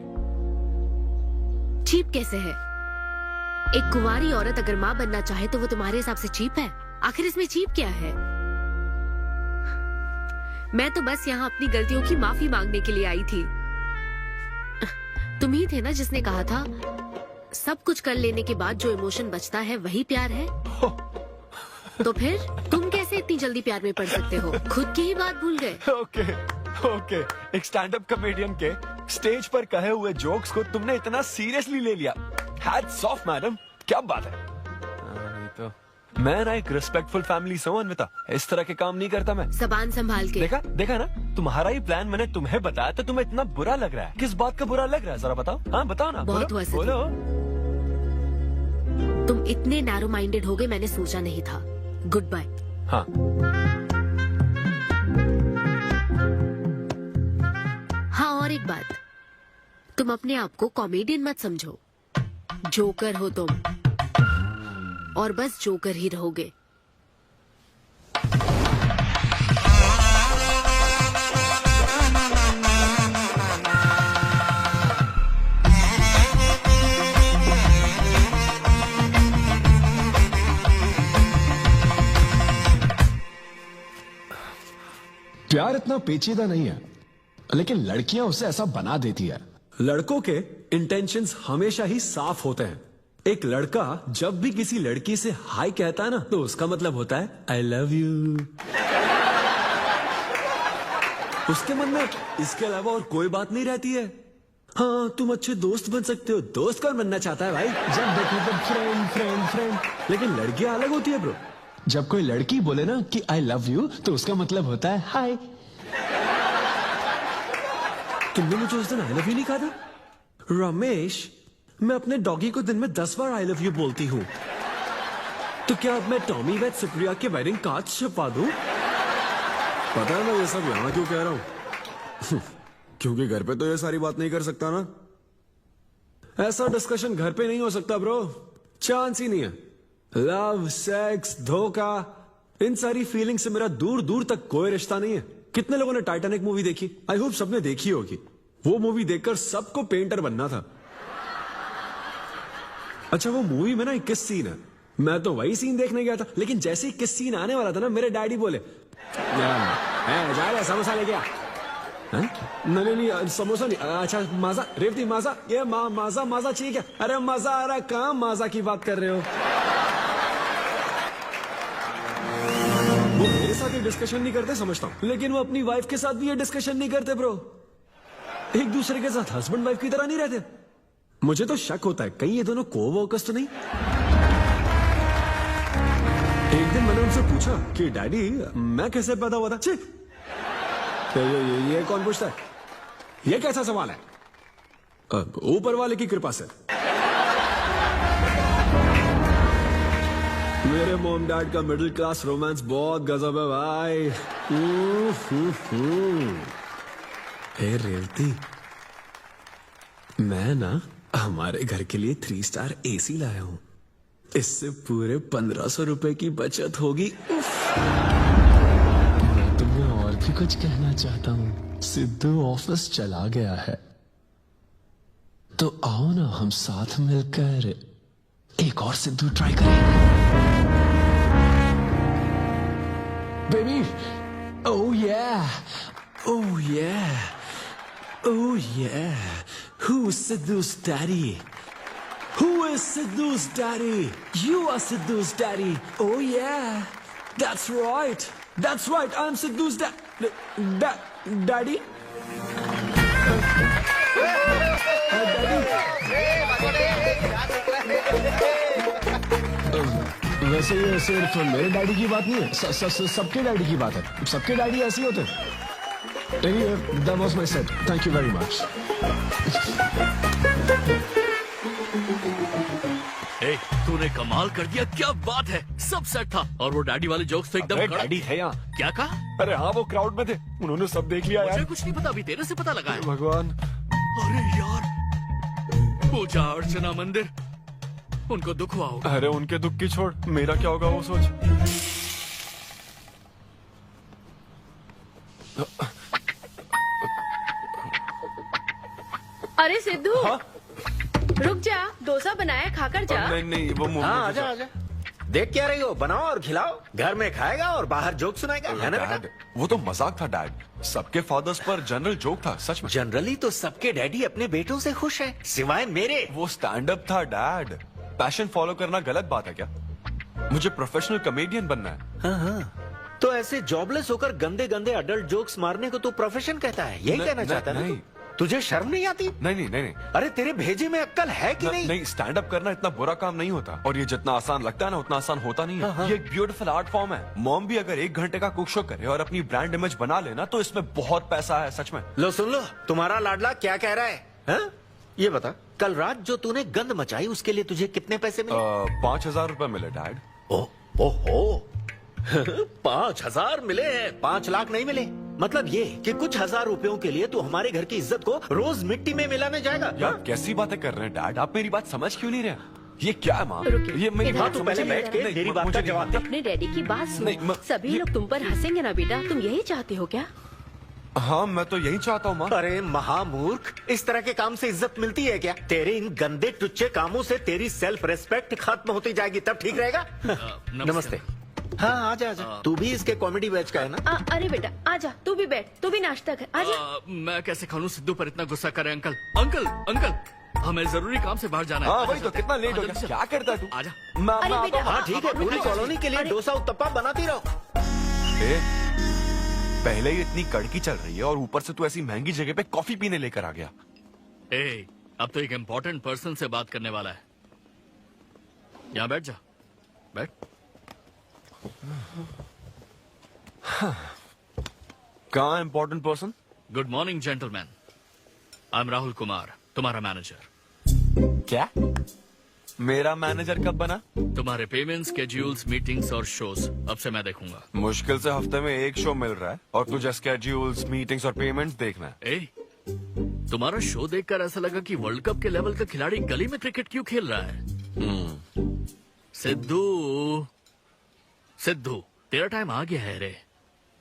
Cheap कैसे है? एक कुंवारी औरत अगर माँ बनना चाहे तो वो तुम्हारे हिसाब से चीप है? आखिर इसमें चीप क्या है? मैं तो बस यहाँ अपनी गलतियों की माफी मांगने के लिए आई थी। तुम ही थे ना जिसने कहा था सब कुछ कर लेने के बाद जो इमोशन बचता है वही प्यार है। तो फिर तुम कैसे इतनी जल्दी प्यार में पड़ सकते हो? खुद की ही बात भूल गए। ओके, एक स्टैंड अप कॉमेडियन के स्टेज पर कहे हुए जोक्स को तुमने इतना सीरियसली ले लिया। हैट्स ऑफ मैडम, क्या बात है? नहीं तो मैं ना एक रिस्पेक्टफुल फैमिली से हूं अन्विता, इस तरह के काम नहीं करता मैं। जबान संभाल के। देखा देखा ना, तुम्हारा ही प्लान मैंने तुम्हें बताया तो तुम्हें इतना बुरा लग रहा है। किस बात का बुरा लग रहा है जरा बताओ। हाँ बताओ ना। बहुत बोलो, हुआ सिद्धू। बोलो। तुम इतने नैरो माइंडेड हो गए मैंने सोचा नहीं था। Goodbye. हाँ हाँ, और एक बात, तुम अपने आप को कॉमेडियन मत समझो, जोकर हो तुम, और बस जोकर ही रहोगे। प्यार इतना पेचीदा नहीं है, लेकिन लड़कियां उसे ऐसा बना देती है। लड़कों के इंटेंशंस हमेशा ही साफ होते हैं। एक लड़का जब भी किसी लड़की से हाय कहता है ना, तो उसका मतलब होता है आई लव यू। उसके मन में इसके अलावा और कोई बात नहीं रहती है। हाँ, तुम अच्छे दोस्त बन सकते हो। दोस्त कौन बनना चाहता है भाई? जब देखो तब फ्रेंड फ्रेंड फ्रेंड। लेकिन लड़कियां अलग होती है ब्रो। जब कोई लड़की बोले ना कि आई लव यू, तो उसका मतलब होता है हाय। तुमने मुझे उस दिन आई लव यू नहीं कहा था? रमेश, मैं अपने डॉगी को दिन में 10 बार आई लव यू बोलती हूँ। तो क्या अब मैं टॉमी वेद सुप्रिया के वेडिंग कार्ड छपवा दूं? पता है मैं ये सब यहाँ क्यों कह रहा हूँ? क्योंकि घर पे तो ये सारी बात नहीं कर सकता ना। ऐसा डिस्कशन घर पे नहीं हो सकता ब्रो, चांस ही नहीं है। लव, सेक्स, धोखा, इन सारी फीलिंग से मेरा दूर दूर तक कोई रिश्ता नहीं है। कितने लोगों ने टाइटैनिक मूवी देखी? आई होप सबने देखी होगी। वो मूवी देखकर सबको पेंटर बनना था। अच्छा, वो मूवी में ना 21 सीन है। मैं तो वही सीन देखने गया था, लेकिन जैसे 21 सीन आने वाला था ना, मेरे डैडी बोले जा रहा समोसा लेके आ। नहीं नहीं, समोसा नहीं। अच्छा माजा, रेवती माजा, ये माजा माजा चाहिए क्या? अरे मजा आ रहा है, कहाँ माजा की बात कर रहे हो? वो मेरे साथ ये डिस्कशन नहीं करते समझता हूँ, लेकिन वो अपनी वाइफ के साथ भी ये डिस्कशन नहीं करते ब्रो। एक दूसरे के साथ हस्बैंड वाइफ की तरह नहीं रहते। मुझे तो शक होता है कहीं ये दोनों को-वर्कर्स तो नहीं। एक दिन मैंने उनसे पूछा कि डैडी मैं कैसे पैदा हुआ था? ये कौन पूछता है? ये कैसा सवाल है? ऊपर वाले की कृपा से। मेरे मॉम डैड का मिडिल क्लास रोमांस बहुत गजब है भाई। हे रेवती, मैं ना हमारे घर के लिए 3 स्टार AC लाया हूं। इससे पूरे 1500 रुपए की बचत होगी। मैं तुम्हें और भी कुछ कहना चाहता हूँ। सिद्धू ऑफिस चला गया है, तो आओ ना हम साथ मिलकर एक और सिद्धू ट्राई करें। Baby, oh yeah, oh yeah, oh yeah. Who's Sidhu's daddy? Who is Sidhu's daddy? You are Sidhu's daddy. Oh yeah, that's right. That's right. I'm Sidhu's daddy. वैसे ये सिर्फ मेरे डैडी की बात नहीं है, सबके डैडी की बात है। सबके डैडी ऐसे ही होते हैं। That was my set. Thank you very much. ए, तूने कमाल कर दिया, क्या बात है। सब सेट था और वो डैडी वाले जोक्स तो एकदम कड़क। डैडी थे यहाँ। क्या कहा? अरे हाँ, वो क्राउड में थे, उन्होंने सब देख लिया यार। मुझे कुछ नहीं पता, अभी तेरे से पता लगा है। भगवान। अरे यार, पूजा अर्चना मंदिर, उनको दुख हुआ होगा। अरे उनके दुख की छोड़, मेरा क्या होगा वो सोच। अरे सिद्धू, रुक जा, डोसा बनाया, खाकर जा। नहीं नहीं, वो हाँ, आजा आजा। देख क्या रही हो? बनाओ और खिलाओ। घर में खाएगा और बाहर जोक सुनाएगा, है ना बेटा? वो तो मजाक था डैड। सबके फादर्स पर जनरल जोक था, सच में। जनरली तो सबके डैडी अपने बेटों से खुश हैं, सिवाय मेरे। वो स्टैंड अप था डैड। पैशन फॉलो करना गलत बात है क्या? मुझे प्रोफेशनल कॉमेडियन बनना है। हाँ हाँ, तो ऐसे जॉबलेस होकर गंदे गंदे अडल्ट जोक्स मारने को तो प्रोफेशन कहता है, यही कहना चाहता है ना? तुझे शर्म नहीं आती? नहीं। अरे तेरे भेजे में अक्ल है कि नहीं? नहीं, स्टैंड अप करना इतना बुरा काम नहीं होता, और ये जितना आसान लगता है ना उतना आसान होता नहीं है। ये एक ब्यूटीफुल आर्ट फॉर्म है। मॉम भी अगर 1 घंटे का कुक शो करे और अपनी ब्रांड इमेज बना लेना तो इसमें बहुत पैसा है, सच में। लो सुन लो, तुम्हारा लाडला क्या कह रहा है, हाँ? ये बता, कल रात जो तूने गंद मचाई उसके लिए तुझे कितने पैसे मिले? 5,000 रुपए मिले डैड। ओहो 5,000 मिले हैं, 5 लाख नहीं मिले। मतलब ये कि कुछ हजार रुपयों के लिए तू हमारे घर की इज्जत को रोज मिट्टी में मिलाने जाएगा? यार कैसी बातें कर रहे हैं डैड, आप मेरी बात समझ क्यों नहीं रहे? ये क्या है माँ? ये मेरी हाँ, बात तू पहले बैठ के मेरी बात का जवाब दे। अपने डैडी की बात सुनो। सभी लोग तुम पर हंसेंगे ना बेटा, तुम यही चाहते हो क्या? हाँ मैं तो यही चाहता हूँ माँ। अरे महामूर्ख, इस तरह के काम से इज्जत मिलती है क्या? तेरे इन गंदे टुच्चे कामों से तेरी सेल्फ रेस्पेक्ट खत्म होती जाएगी, तब ठीक रहेगा। नमस्ते। हाँ आजा आजा, तू भी इसके कॉमेडी बैच का है ना? अरे बेटा आजा, तू भी बैठ, तू भी नाश्ता कर, आजा। मैं कैसे खा लूं? सिद्धू पर इतना गुस्सा करे। अंकल अंकल अंकल, हमें जरूरी काम से बाहर जाना है। हाँ वही तो, कितना लेट हो गया, क्या करता है तू? आजा। अरे बेटा, हाँ ठीक है, पूरी कॉलोनी के लिए डोसा उत्तप्पा बनाती रहो। पहले ही इतनी कड़की चल रही है और ऊपर से तू ऐसी महंगी जगह पे कॉफी पीने लेकर आ गया। अब तो एक इम्पोर्टेंट पर्सन से बात करने वाला है। यहाँ बैठ जा, बैठ। कहाँ important person? Good morning gentleman, I am Rahul Kumar, तुम्हारा मैनेजर। क्या? मेरा मैनेजर कब बना? तुम्हारे पेमेंट्स, स्केड्यूल्स, मीटिंग्स और शोज अब से मैं देखूंगा। मुश्किल से हफ्ते में 1 शो मिल रहा है और तुझे स्केड्यूल्स, मीटिंग्स और पेमेंट्स देखना है। तुम्हारा शो देखकर ऐसा लगा कि वर्ल्ड कप के लेवल का खिलाड़ी गली में क्रिकेट क्यों खेल रहा है। सिद्धू सिद्धू, तेरा टाइम आ गया है रे,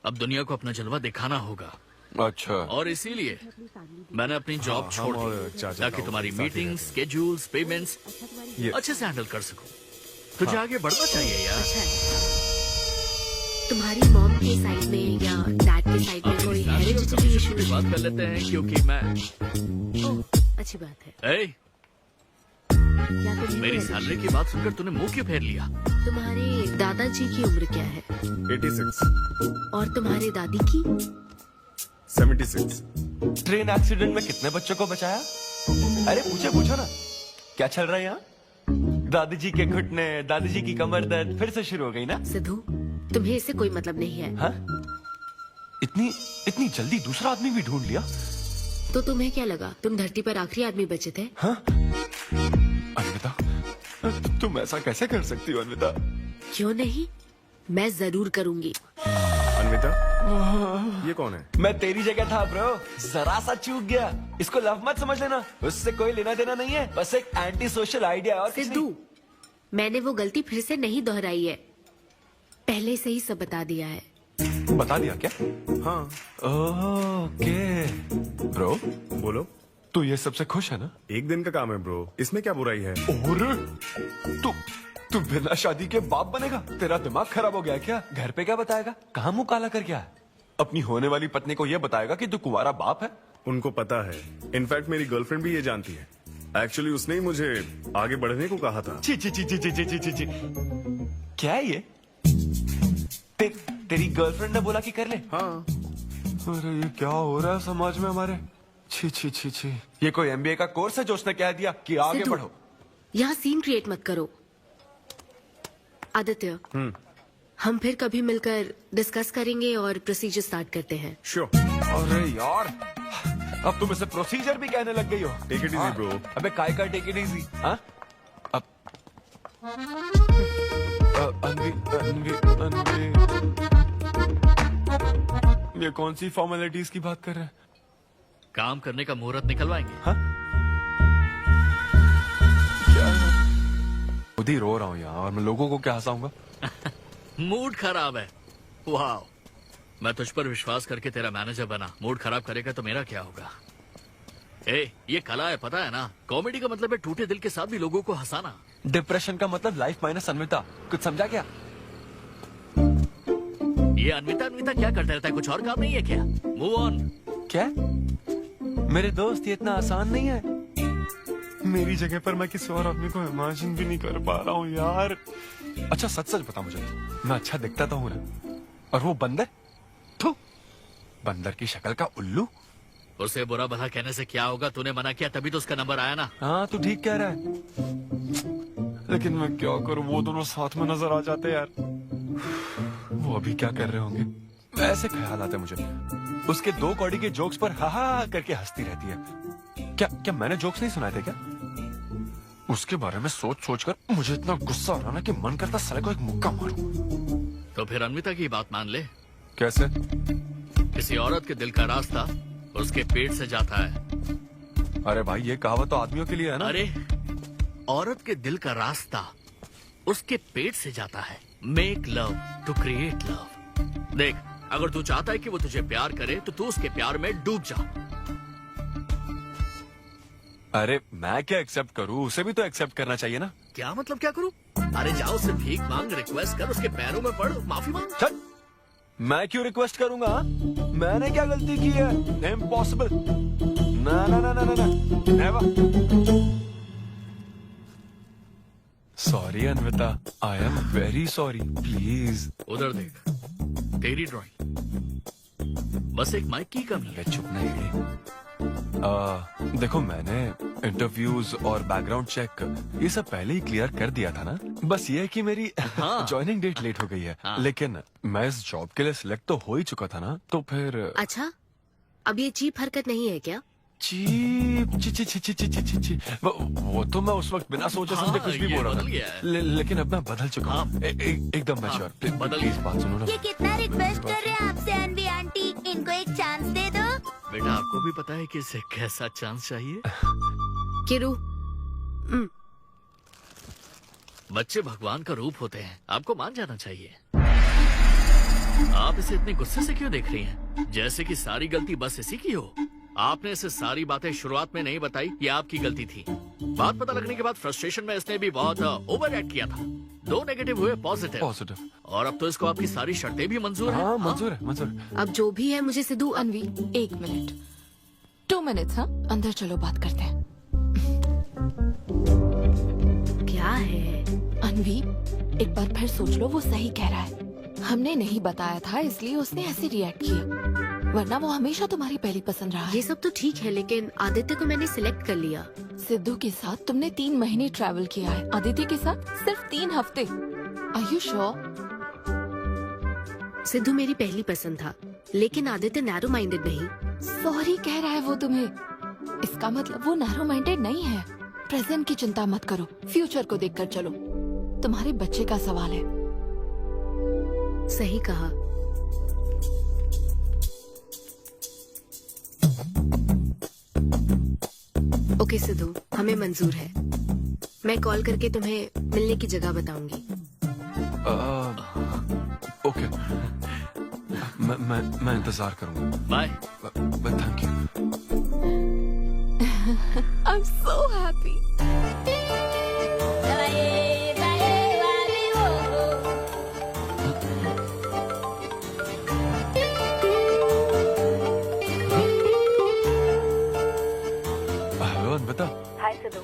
अब दुनिया को अपना जलवा दिखाना होगा। अच्छा। और इसीलिए मैंने अपनी जॉब छोड़ दी ताकि तुम्हारी मीटिंग्स, स्केड्यूल्स, पेमेंट्स अच्छे से हैंडल कर सकूं। तुझे आगे बढ़ना चाहिए यार। तुम्हारी मॉम के साइड में या डैड के साइड में कोई हेरिडिटरी इशू? बात कर लेते हैं क्योंकि मैं अच्छी बात है। मेरी सैलरी की बात सुनकर तूने मुंह क्यों फेर लिया? तुम्हारे दादाजी की उम्र क्या है? 86। और तुम्हारे दादी की? 76। ट्रेन एक्सीडेंट में कितने बच्चों को बचाया? अरे पूछो ना, क्या चल रहा है यहाँ? दादी जी के घुटने, दादी जी की कमर दर्द फिर से शुरू हो गई ना? सिद्धू, तुम्हें इससे कोई मतलब नहीं है। हाँ? इतनी जल्दी दूसरा आदमी भी ढूंढ लिया? तो तुम्हें क्या लगा तुम धरती पर आखिरी आदमी बचे थे? हाँ? अन्विता, तुम ऐसा कैसे कर सकती हो अन्विता? क्यों नहीं, मैं जरूर करूंगी। अन्विता, ये कौन है? मैं तेरी जगह था ब्रो, जरा सा चूक गया। इसको लव मत समझ लेना, उससे कोई लेना देना नहीं है, बस एक एंटी सोशल आइडिया। और सिद्धू, मैंने वो गलती फिर से नहीं दोहराई है, पहले से ही सब बता दिया है। बता दिया क्या? हाँ। ओके ब्रो, बोलो। तू ये सबसे खुश है ना? एक दिन का काम है ब्रो, इसमें क्या बुराई है? और तू बिना शादी के बाप बनेगा? तेरा दिमाग खराब हो गया क्या? घर पे क्या बताएगा? कहाँ मुंह काला कर गया है? अपनी होने वाली पत्नी को ये बताएगा कि तू कुंवारा बाप है? उनको पता है, इनफैक्ट मेरी गर्लफ्रेंड भी ये जानती है। एक्चुअली उसने ही मुझे आगे बढ़ने को कहा था। ची ची ची ची ची ची ची ची। क्या है ये? तेरी गर्लफ्रेंड ने बोला कि कर ले? हाँ। अरे ये क्या हो रहा है समाज में हमारे? छी छी छी छी। ये कोई MBA का कोर्स है जो उसने कह दिया कि आगे बढ़ो? यहाँ सीन क्रिएट मत करो। आदित्य, हम फिर कभी मिलकर डिस्कस करेंगे और प्रोसीजर स्टार्ट करते हैं। श्योर। अरे यार, अब तुम इसे प्रोसीजर भी कहने लग गई हो। Take it easy bro. अबे काय का टेक इट इजी? हाँ? अब अनवी ये कौन सी फॉर्मेलिटीज की बात कर रहे हैं? काम करने का मुहूर्त निकलवाएंगे। हाँ? खुद ही रो रहा हूँ यार, और मैं लोगों को क्या हंसाऊंगा? मूड खराब है। वाह, मैं तुझ पर विश्वास करके तेरा मैनेजर बना, मूड खराब करेगा तो मेरा क्या होगा? ये कला है, पता है ना? कॉमेडी का मतलब है टूटे दिल के साथ भी लोगों को हंसाना। डिप्रेशन का मतलब लाइफ माइनस अन्विता, कुछ समझा क्या? ये अन्विता क्या करता रहता है? कुछ और काम नहीं है क्या? Move on. क्या मेरे दोस्त, ये इतना आसान नहीं है। मेरी जगह पर मैं किसी और आदमी को इमेजिन भी नहीं कर पा रहा हूँ यार। अच्छा सच बता मुझे, मैं अच्छा दिखता तो हूँ ना? और वो बंदर, थू, बंदर की शक्ल का उल्लू। उसे बुरा भला कहने से क्या होगा? तूने मना किया तभी तो उसका नंबर आया ना। हाँ तू ठीक कह रहा है, लेकिन मैं क्या करूं, वो दोनों साथ में नजर आ जाते यार। वो अभी क्या कर रहे होंगे? ऐसे ख्याल आता है मुझे, उसके 2 कौड़ी के जोक्स पर हा हा करके हंसती रहती है। क्या मैंने जोक्स नहीं सुनाए थे क्या? उसके बारे में सोच सोच कर मुझे इतना गुस्सा आ रहा ना कि मन करता साले को एक मुक्का मारूं। तो फिर अनमिता की बात मान ले। कैसे? किसी औरत के दिल का रास्ता उसके पेट से जाता है। अरे भाई ये कहावत तो आदमियों के लिए है ना। अरे औरत के दिल का रास्ता उसके पेट से जाता है। Make love to create love. देख, अगर तू चाहता है कि वो तुझे प्यार करे तो तू उसके प्यार में डूब जा। अरे मैं क्या एक्सेप्ट करूं, उसे भी तो एक्सेप्ट करना चाहिए ना। क्या मतलब क्या करूं? अरे जाओ उससे भीख मांग, रिक्वेस्ट कर, उसके पैरों में पड़, माफी मांग। चल, मैं क्यों रिक्वेस्ट करूंगा? मैंने क्या गलती की है? इम्पॉसिबल। ना ना ना ना ना never. Sorry Anvita, I am very sorry, please. उधर देख, तेरी ड्राइंग, बस एक माइक की कमी है। चुप नहीं। देखो मैंने इंटरव्यूज और बैकग्राउंड चेक ये सब पहले ही क्लियर कर दिया था ना। बस ये है कि मेरी ज्वाइनिंग डेट लेट हो गई है। लेकिन मैं इस जॉब के लिए सिलेक्ट तो हो ही चुका था ना, तो फिर। अच्छा, अब ये चीप हरकत नहीं है क्या? चीप ची वो तो मैं उस वक्त बिना सोचे समझे कुछ भी बोल रहा था, लेकिन अब मैं बदल चुका हूँ। एकदम मैं श्योर। प्लीज बात सुनो ना। ये कितना रिक्वेस्ट कर रहे हैं आपसे अनवी आंटी, इनको एक चांस दे दो। बेटा आपको भी पता है कि इसे कैसा चांस चाहिए? किरू, बच्चे भगवान का रूप होते हैं, आपको मान जाना चाहिए। आप इसे इतने गुस्से से क्यों देख रही हैं? जैसे कि सारी गलती बस इसी की हो। आपने इसे सारी बातें शुरुआत में नहीं बताई, ये आपकी गलती थी। बात पता लगने के बाद फ्रस्ट्रेशन में इसने भी बहुत ओवर एक्ट किया था। 2 नेगेटिव हुए पॉजिटिव, और अब तो इसको आपकी सारी शर्तें भी मंजूर हैं। हाँ, मंजूर है। अब जो भी है मुझे सिद्धू। अनवी 1 मिनट, 2 मिनट्स। हाँ, अंदर चलो बात करते हैं। क्या है अनवी, एक बार फिर सोच लो, वो सही कह रहा है। हमने नहीं बताया था इसलिए उसने ऐसे रिएक्ट किया, वरना वो हमेशा तुम्हारी पहली पसंद रहा है। ये सब तो ठीक है, लेकिन आदित्य को मैंने सिलेक्ट कर लिया। सिद्धू के साथ तुमने 3 महीने ट्रैवल किया है, आदित्य के साथ सिर्फ 3 हफ्ते। Are you sure? सिद्धू मेरी पहली पसंद था, लेकिन आदित्य नैरो माइंडेड नहीं। सॉरी कह रहा है वो तुम्हें, इसका मतलब वो नैरो माइंडेड नहीं है। प्रेजेंट की चिंता मत करो, फ्यूचर को देखकर चलो। तुम्हारे बच्चे का सवाल है। सही कहा। ओके सिद्धू, हमें मंजूर है। मैं कॉल करके तुम्हें मिलने की जगह बताऊंगी। ओके, मैं इंतजार करूंगा। Bye. Thank you. I am so happy. बता। हाय सिद्धू,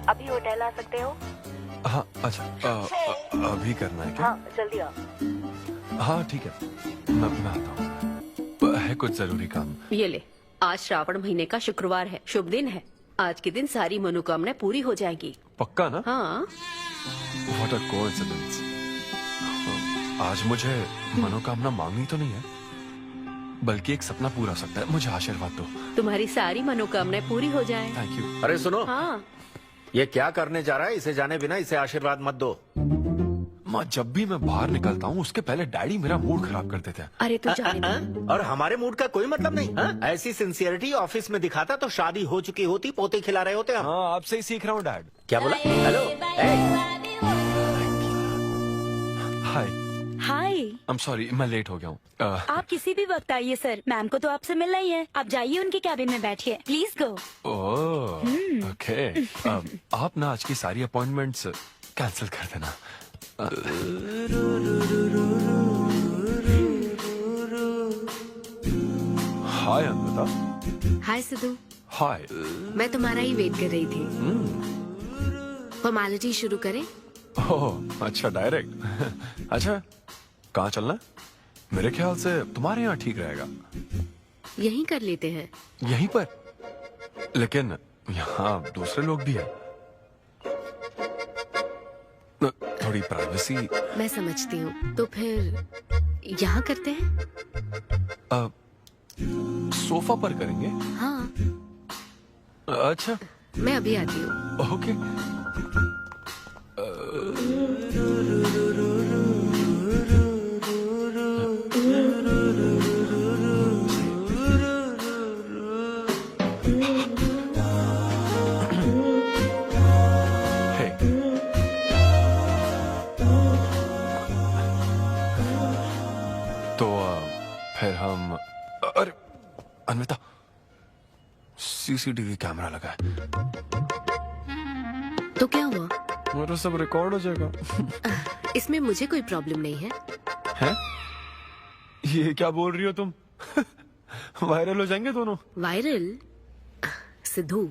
अभी होटल आ सकते हो? हाँ अच्छा, अभी करना है क्या? हाँ जल्दी आओ। हाँ ठीक है, मैं आता हूँ, है कुछ जरूरी काम। ये ले, आज श्रावण महीने का शुक्रवार है, शुभ दिन है। आज के दिन सारी मनोकामनाएं पूरी हो जाएंगी। पक्का ना? हाँ। What a coincidence। आज मुझे मनोकामना मांगनी तो नहीं है, बल्कि एक सपना पूरा हो सकता है। मुझे आशीर्वाद दो। तुम्हारी सारी मनोकामनाएं पूरी हो जाएं। Thank you. अरे सुनो, हाँ। ये क्या करने जा रहा है? इसे जाने बिना इसे आशीर्वाद मत दो। माँ, जब भी मैं बाहर निकलता हूँ उसके पहले डैडी मेरा मूड खराब कर देते हैं। अरे तू जाने दे। और हमारे मूड का कोई मतलब नहीं। ऐसी सिंसियरिटी ऑफिस में दिखाता तो शादी हो चुकी होती, पोते खिला रहे होते हम। हाँ, आपसे ही सीख रहा हूँ डैड। क्या बोला? Hello. Hi. Hi. I am sorry, मैं लेट हो गया हूँ। आप किसी भी वक्त आइए सर, मैम को तो आपसे मिलना ही है। आप जाइए उनके कैबिन में बैठिए, प्लीज गो। Oh okay. आप ना आज की सारी अपॉइंटमेंट्स कैंसिल कर देना। हाय अमृता। हाय सिद्धू। हाय। मैं तुम्हारा ही वेट कर रही थी। फॉर्मेलिटी शुरू करें? ओह अच्छा, डायरेक्ट। अच्छा, कहाँ चलना है? मेरे ख्याल से तुम्हारे यहाँ ठीक रहेगा। यहीं कर लेते हैं। यहीं पर? लेकिन यहाँ दूसरे लोग भी हैं। थोड़ी प्राइवेसी। मैं समझती हूँ, तो फिर यहाँ करते हैं। सोफा पर करेंगे? हाँ। अच्छा, मैं अभी आती हूँ। ओके। फिर हम, अरे अन्विता, सीसीटीवी कैमरा लगा है। तो क्या हुआ? मेरा सब रिकॉर्ड हो जाएगा। इसमें मुझे कोई प्रॉब्लम नहीं है। हैं? ये क्या बोल रही हो तुम? वायरल हो जाएंगे दोनों। वायरल? सिद्धू,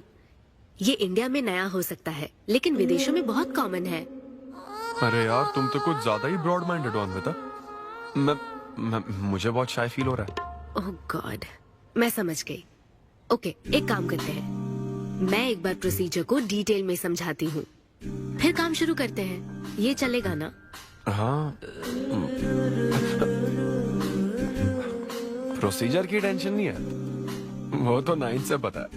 ये इंडिया में नया हो सकता है, लेकिन विदेशों में बहुत कॉमन है। अरे यार, तुम तो कुछ ज्यादा ही ब्रॉड माइंडेड हो अन्विता। मुझे बहुत शाय फील हो रहा है। ओह गॉड, मैं समझ गई। ओके, एक काम करते हैं, मैं एक बार प्रोसीजर को डिटेल में समझाती हूँ, फिर काम शुरू करते हैं। ये चलेगा ना? हाँ। प्रोसीजर की टेंशन नहीं है, वो तो 9 से पता है।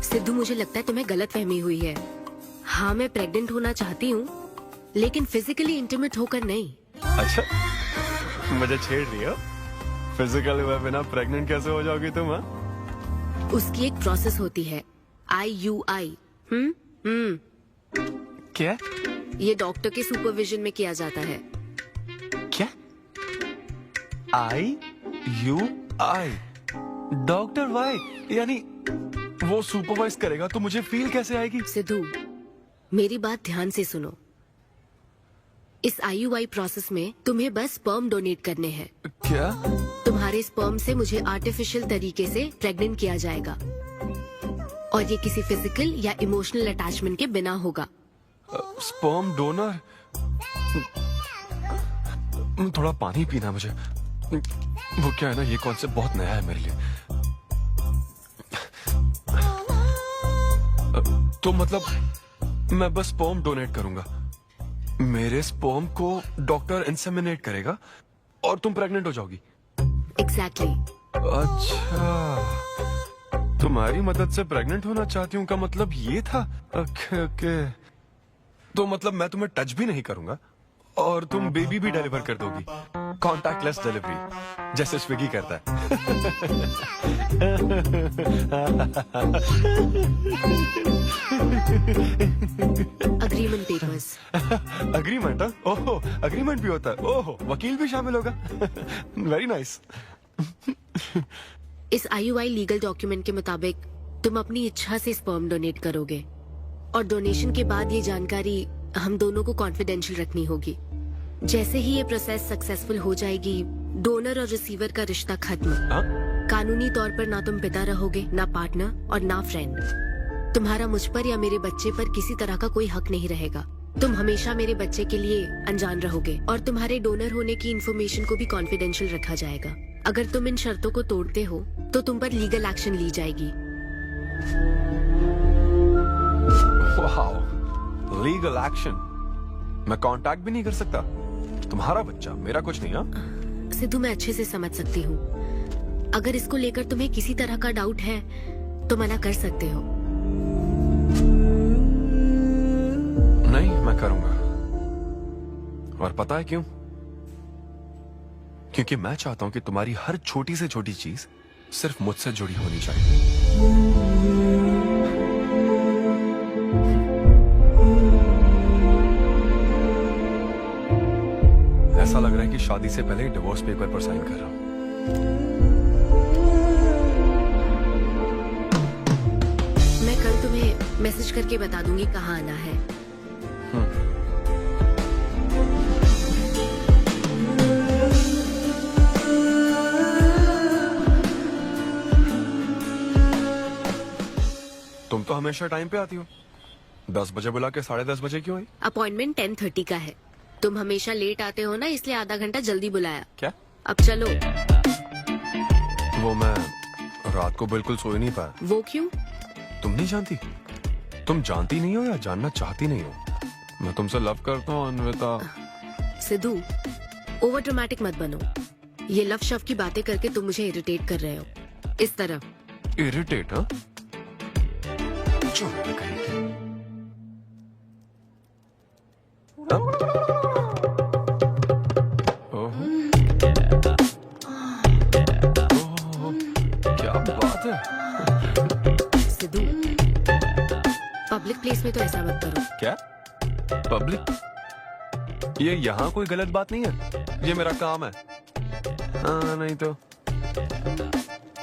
सिद्धू, मुझे लगता है तुम्हें गलतफहमी हुई है। हाँ, मैं प्रेग्नेंट होना चाहती हूँ, लेकिन फिजिकली इंटीमेट होकर नहीं। अच्छा, मुझे छेड़ रही हो? फिजिकल हुए बिना प्रेग्नेंट कैसे हो जाओगी तुम? हाँ, उसकी एक प्रोसेस होती है, IUI। क्या? ये डॉक्टर के सुपरविजन में किया जाता है। क्या? IUI? Doctor why? यानी वो सुपरवाइज करेगा तो मुझे फील कैसे आएगी? सिद्धू, मेरी बात ध्यान से सुनो। इस IUI प्रोसेस में तुम्हें बस स्पर्म डोनेट करने हैं। क्या? तुम्हारे स्पर्म से मुझे आर्टिफिशियल तरीके से प्रेग्नेंट किया जाएगा, और ये किसी फिजिकल या इमोशनल अटैचमेंट के बिना होगा। Sperm donor? थोड़ा पानी पीना मुझे। वो क्या है ना, ये कॉन्सेप्ट बहुत नया है मेरे लिए। तो मतलब मैं बस स्पर्म डोनेट करूंगा, मेरे स्पर्म को डॉक्टर इंसेमिनेट करेगा और तुम प्रेग्नेंट हो जाओगी? एग्जैक्टली। अच्छा, तुम्हारी मदद से प्रेग्नेंट होना चाहती हूँ का मतलब ये था? ओके। तो मतलब मैं तुम्हें टच भी नहीं करूंगा और तुम बेबी भी डिलीवर कर दोगी, कॉन्टैक्टलेस डिलीवरी, जैसे स्विगी करता है। Agreement papers. अग्रीमेंट? ओहो, अग्रीमेंट भी होता है? ओहो, वकील भी शामिल होगा। Very nice. इस IUI लीगल डॉक्यूमेंट के मुताबिक तुम अपनी इच्छा से स्पर्म डोनेट करोगे, और डोनेशन के बाद ये जानकारी हम दोनों को कॉन्फिडेंशियल रखनी होगी। जैसे ही ये प्रोसेस सक्सेसफुल हो जाएगी, डोनर और रिसीवर का रिश्ता खत्म। कानूनी तौर पर ना तुम पिता रहोगे, ना पार्टनर और ना फ्रेंड। तुम्हारा मुझ पर या मेरे बच्चे पर किसी तरह का कोई हक नहीं रहेगा। तुम हमेशा मेरे बच्चे के लिए अनजान रहोगे, और तुम्हारे डोनर होने की इन्फॉर्मेशन को भी कॉन्फिडेंशियल रखा जाएगा। अगर तुम इन शर्तों को तोड़ते हो तो तुम पर लीगल एक्शन ली जाएगी। Legal action? मैं कांटेक्ट भी नहीं कर सकता? तुम्हारा बच्चा, मेरा कुछ नहीं। हाँ सिद्धू, मैं अच्छे से समझ सकती हूँ। अगर इसको लेकर तुम्हें किसी तरह का डाउट है तो मना कर सकते हो। नहीं, मैं करूंगा। और पता है क्यों? क्योंकि मैं चाहता हूं कि तुम्हारी हर छोटी से छोटी चीज सिर्फ मुझसे जुड़ी होनी चाहिए। ऐसा लग रहा है कि शादी से पहले डिवोर्स पेपर पर साइन कर रहा हूं। मैं कल तुम्हें मैसेज करके बता दूंगी कहाँ आना है। तुम तो हमेशा टाइम पे आती हो। 10 बजे बुला के 10:30 बजे क्यों आई? अपॉइंटमेंट 10:30 का है। तुम हमेशा लेट आते हो ना, इसलिए आधा घंटा जल्दी बुलाया। क्या? अब चलो। वो मैं रात को बिल्कुल सो ही नहीं पाया। वो क्यों? तुम नहीं जानती? तुम जानती नहीं हो या जानना चाहती नहीं हो? मैं तुमसे लव करता हूँ अन्विता। सिद्धू, ओवर ड्रामेटिक मत बनो। ये लव शव की बातें करके तुम मुझे इरिटेट कर रहे हो। इस तरह इरिटेट? हाँ, क्या बात है। सिद्धू, पब्लिक प्लेस में तो ऐसा मत करो। क्या पब्लिक? ये यहाँ कोई गलत बात नहीं है, ये मेरा काम है। हाँ नहीं तो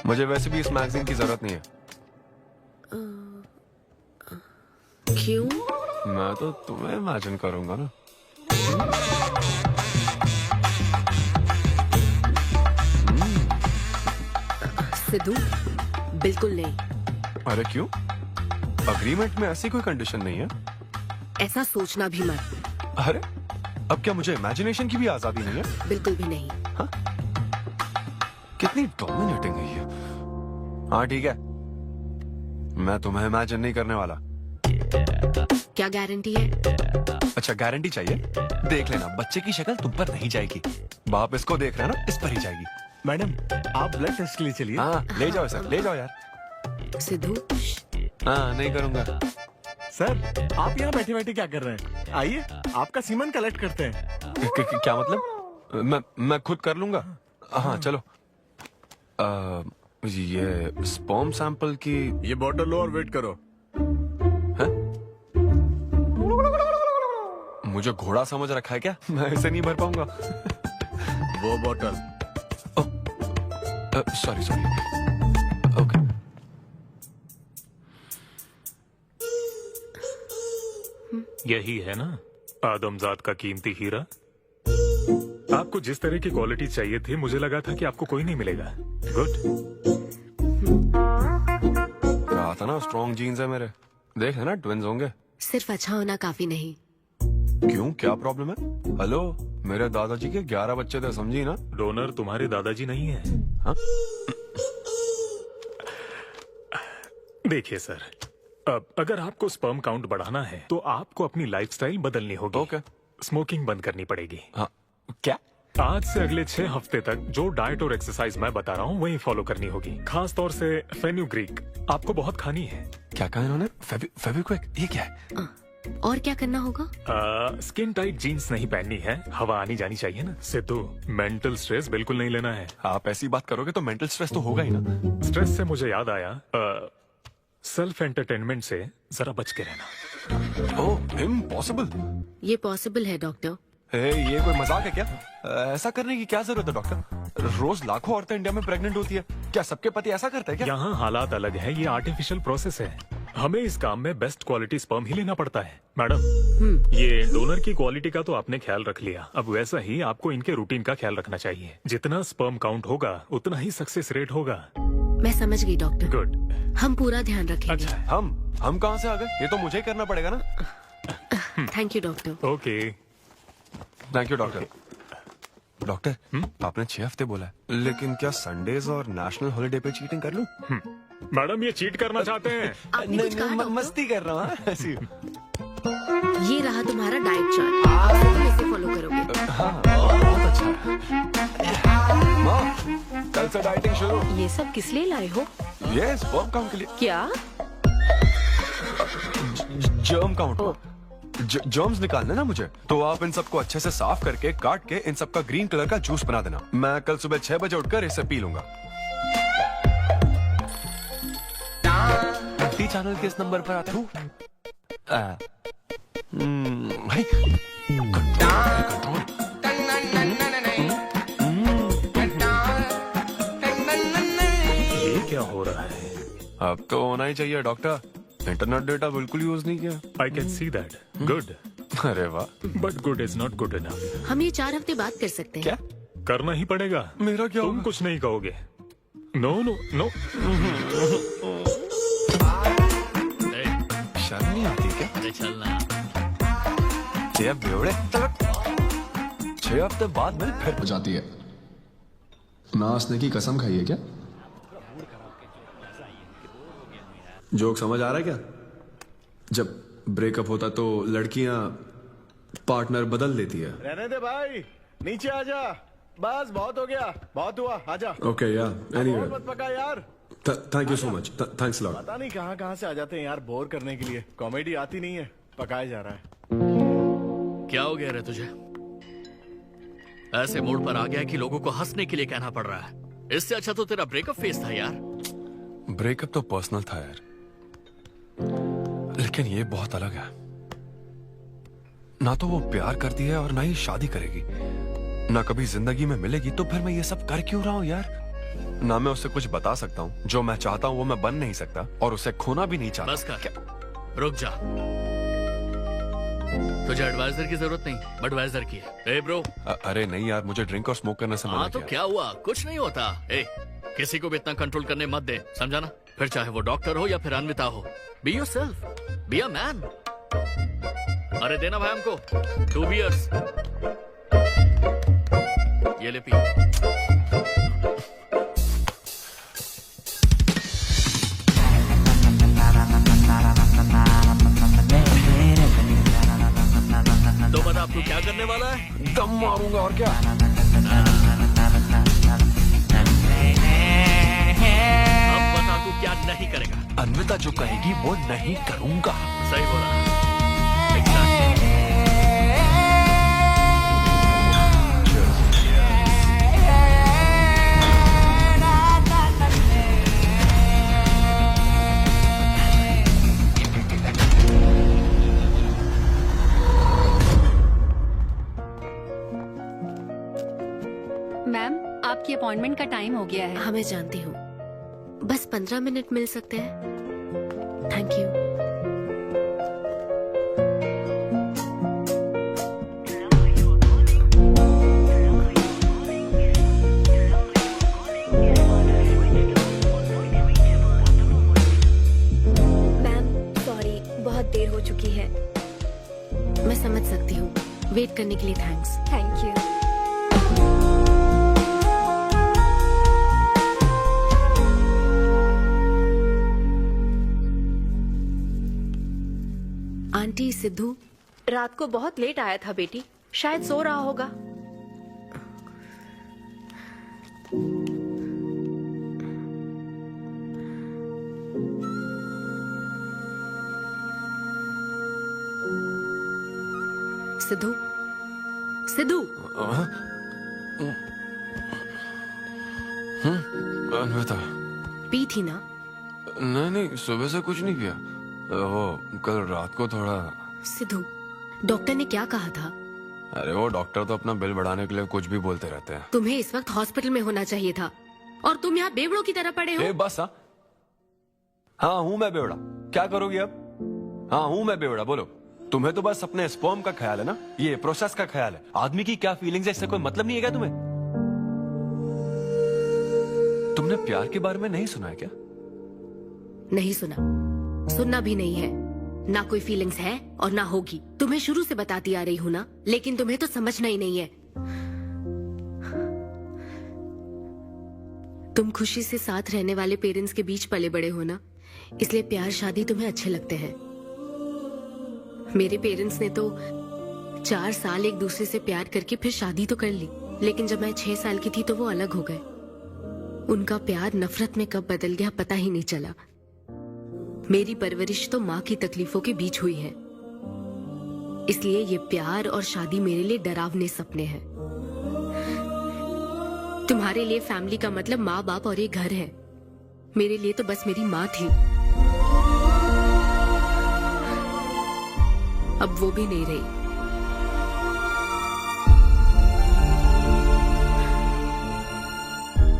मुझे वैसे भी इस मैगजीन की जरूरत नहीं है। क्यों? मैं तो तुम्हें इमेजिन करूंगा ना। सिद्धू, बिल्कुल नहीं। अरे क्यों? अग्रीमेंट में ऐसी कोई कंडीशन नहीं है। ऐसा सोचना भी मत। अरे अब क्या मुझे इमेजिनेशन की भी आजादी नहीं है? बिल्कुल भी नहीं। हाँ? कितनी डोमिनेटिंग है ये। हाँ ठीक है, मैं तुम्हें इमेजिन नहीं करने वाला। क्या गारंटी है? अच्छा गारंटी चाहिए? देख लेना, बच्चे की शक्ल तुम पर नहीं जाएगी। बाप इसको देख रहा है ना, इस पर ही जाएगी। मैडम, आप ब्लड टेस्ट के लिए चलिए। हाँ ले जाओ सर, ले जाओ यार। सिद्धू, हाँ नहीं करूंगा। सर, आप यहाँ बैठे बैठे क्या कर रहे हैं? आइए, आपका सीमन कलेक्ट करते हैं। क्या मतलब? मैं खुद कर लूंगा। हाँ चलो। ये स्पर्म सैंपल की ये बोतल लो और वेट करो। मुझे घोड़ा समझ रखा है क्या? मैं इसे नहीं भर पाऊंगा। वो बोतल। Sorry sorry. ओके। यही है ना आदमजात का कीमती हीरा। आपको जिस तरह की क्वालिटी चाहिए थी, मुझे लगा था कि आपको कोई नहीं मिलेगा। गुड। कहा था ना स्ट्रॉन्ग जीन्स है मेरे। देख है ना, ट्विंस होंगे। सिर्फ अच्छा होना काफी नहीं। क्यों, क्या प्रॉब्लम है? हेलो, मेरे दादाजी के 11 बच्चे थे, समझी ना? डोनर तुम्हारे दादाजी नहीं है। हाँ? देखिए सर, अब अगर आपको स्पर्म काउंट बढ़ाना है तो आपको अपनी लाइफस्टाइल बदलनी होगी। ओके। स्मोकिंग बंद करनी पड़ेगी। हाँ। क्या? आज से अगले 6 हफ्ते तक जो डाइट और एक्सरसाइज मैं बता रहा हूँ वही फॉलो करनी होगी। खास तौर से फेन्यूग्रीक आपको बहुत खानी है। क्या कहा इन्होंने? फेविक्विक? ये क्या है? और क्या करना होगा? स्किन टाइट जीन्स नहीं पहननी है, हवा आनी जानी चाहिए ना। सिद्धू, मेंटल स्ट्रेस बिल्कुल नहीं लेना है। आप ऐसी बात करोगे तो मेंटल स्ट्रेस तो होगा ही ना। स्ट्रेस से मुझे याद आया, सेल्फ एंटरटेनमेंट से जरा बच के रहना। ओह, इम्पॉसिबल। ये पॉसिबल है डॉक्टर। ये कोई मजाक है क्या? ऐसा करने की क्या जरूरत है डॉक्टर? रोज लाखों औरतें इंडिया में प्रेग्नेंट होती है, क्या सबके पति ऐसा करते हैं क्या? यहाँ हालात अलग है, ये आर्टिफिशियल प्रोसेस है। हमें इस काम में बेस्ट क्वालिटी स्पर्म ही लेना पड़ता है। मैडम, ये डोनर की क्वालिटी का तो आपने ख्याल रख लिया, अब वैसा ही आपको इनके रूटीन का ख्याल रखना चाहिए। जितना स्पर्म काउंट होगा उतना ही सक्सेस रेट होगा। मैं समझ गई डॉक्टर। गुड। हम पूरा ध्यान रखेंगे। अच्छा, हम कहाँ से आ गए? ये तो मुझे ही करना पड़ेगा ना। Thank you doctor. Okay. Thank you doctor. Doctor, आपने 6 हफ्ते बोला है, लेकिन क्या संडेज और नेशनल हॉलिडे पे चीटिंग कर लूं? मैडम, ये चीट करना चाहते हैं? नहीं, मस्ती कर रहा हूँ ऐसी। ये रहा तुम्हारा डाइट चार्ट, आप तुम इसे फॉलो करोगे। हाँ, बहुत अच्छा। माँ, कल से डाइटिंग शुरू। ये सब किस लिए लाए हो? ये स्पर्म काउंट के लिए। क्या? Germ count. जर्म्स निकालने ना मुझे, तो आप इन सबको अच्छे से साफ करके काट के इन सबका ग्रीन कलर का जूस बना देना। मैं कल सुबह 6 बजे उठकर इसे पी लूंगा। टी चैनल के इस नंबर पर आता हूँ। ये क्या हो रहा है? अब तो होना ही चाहिए डॉक्टर, इंटरनेट डेटा बिल्कुल यूज नहीं किया। I can see that. Good. अरे वाह। But good is not good enough. हम ये 4 हफ्ते बाद कर सकते हैं। क्या? करना ही पड़ेगा। मेरा क्या? तुम कुछ नहीं कहोगे। No no no. अरे चलना। ये बेवड़े 6 हफ्ते बाद मिल फिर हो जाती है। नाचने की कसम खाई है क्या? जोक समझ आ रहा है क्या? जब ब्रेकअप होता तो लड़कियां पार्टनर बदल देती है। रहने दे भाई, नीचे आजा। बस बहुत हो गया, बहुत हुआ, आजा। ओके या एनीवे, मत पका यार। Thank you so much, thanks lot. पता नहीं कहाँ से आ जाते हैं यार, बोर करने के लिए। कॉमेडी आती नहीं है, पकाया जा रहा है। क्या हो गया रे तुझे? ऐसे मूड पर आ गया कि लोगों को हंसने के लिए कहना पड़ रहा है। इससे अच्छा तो तेरा ब्रेकअप फेस था यार। ब्रेकअप तो पर्सनल था यार, लेकिन ये बहुत अलग है। ना तो वो प्यार करती है और ना ही शादी करेगी, ना कभी जिंदगी में मिलेगी, तो फिर मैं ये सब कर क्यों रहा हूँ यार? ना मैं उससे कुछ बता सकता हूँ, जो मैं चाहता हूँ वो मैं बन नहीं सकता, और उसे खोना भी नहीं चाहता। बस कर, रुक जा। तुझे एडवाइजर की जरूरत नहीं, बडवाइजर की है। ए ब्रो। अरे नहीं यार, मुझे ड्रिंक और स्मोक करने से मना हाँ तो किया। क्या हुआ? कुछ नहीं होता। ए, किसी को भी इतना कंट्रोल करने मत दे, समझा ना? फिर चाहे वो डॉक्टर हो या फिर अन्विता हो। Be yourself, be a man. अरे देना भाई हमको 2 बियर्स। ये ले पी। तो बता अब तू क्या करने वाला है? दम मारूंगा और क्या। अब बता तू क्या नहीं करेगा? अन्विता जो कहेगी वो नहीं करूंगा। सही बोला। मैम, आपकी अपॉइंटमेंट का टाइम हो गया है। हाँ मैं जानती हूँ, बस 15 मिनट मिल सकते हैं? Thank you. मैम सॉरी, बहुत देर हो चुकी है। मैं समझ सकती हूँ। वेट करने के लिए thanks. Thank you. Aunty, Sidhu रात को बहुत लेट आया था बेटी, शायद सो रहा होगा। सिद्धू, सिद्धू। अन्विता। पी थी ना? नहीं, सुबह से कुछ नहीं किया। वो कल रात को थोड़ा। सिद्धू, डॉक्टर ने क्या कहा था? अरे वो डॉक्टर तो अपना बिल बढ़ाने के लिए कुछ भी बोलते रहते हैं। तुम्हें इस वक्त हॉस्पिटल में होना चाहिए था और तुम यहाँ बेवड़ों की तरह पड़े हो। बस हाँ हूँ मैं बेवड़ा। क्या करोगी अब? हाँ हूँ मैं बेवड़ा, बोलो। तुम्हें तो बस अपने स्पर्म का ख्याल है ना, ये प्रोसेस का ख्याल है। आदमी की क्या फीलिंग्स है इससे कोई मतलब नहीं है क्या तुम्हें? तुमने प्यार के बारे में नहीं सुना है क्या? नहीं सुना, सुनना भी नहीं है। ना कोई फीलिंग्स है और ना होगी। तुम्हें शुरू से बताती आ रही हूँ ना, लेकिन तुम्हें तो समझना ही नहीं है। तुम खुशी से साथ रहने वाले पेरेंट्स के बीच पले बड़े हो ना, इसलिए प्यार शादी तुम्हें अच्छे लगते हैं। मेरे पेरेंट्स ने तो 4 साल एक दूसरे से प्यार करके फिर शादी तो कर ली, लेकिन जब मैं 6 साल की थी तो वो अलग हो गए। उनका प्यार नफरत में कब बदल गया पता ही नहीं चला। मेरी परवरिश तो माँ की तकलीफों के बीच हुई है, इसलिए ये प्यार और शादी मेरे लिए डरावने सपने हैं। तुम्हारे लिए फैमिली का मतलब माँ बाप और एक घर है, मेरे लिए तो बस मेरी माँ थी। अब वो भी नहीं रही।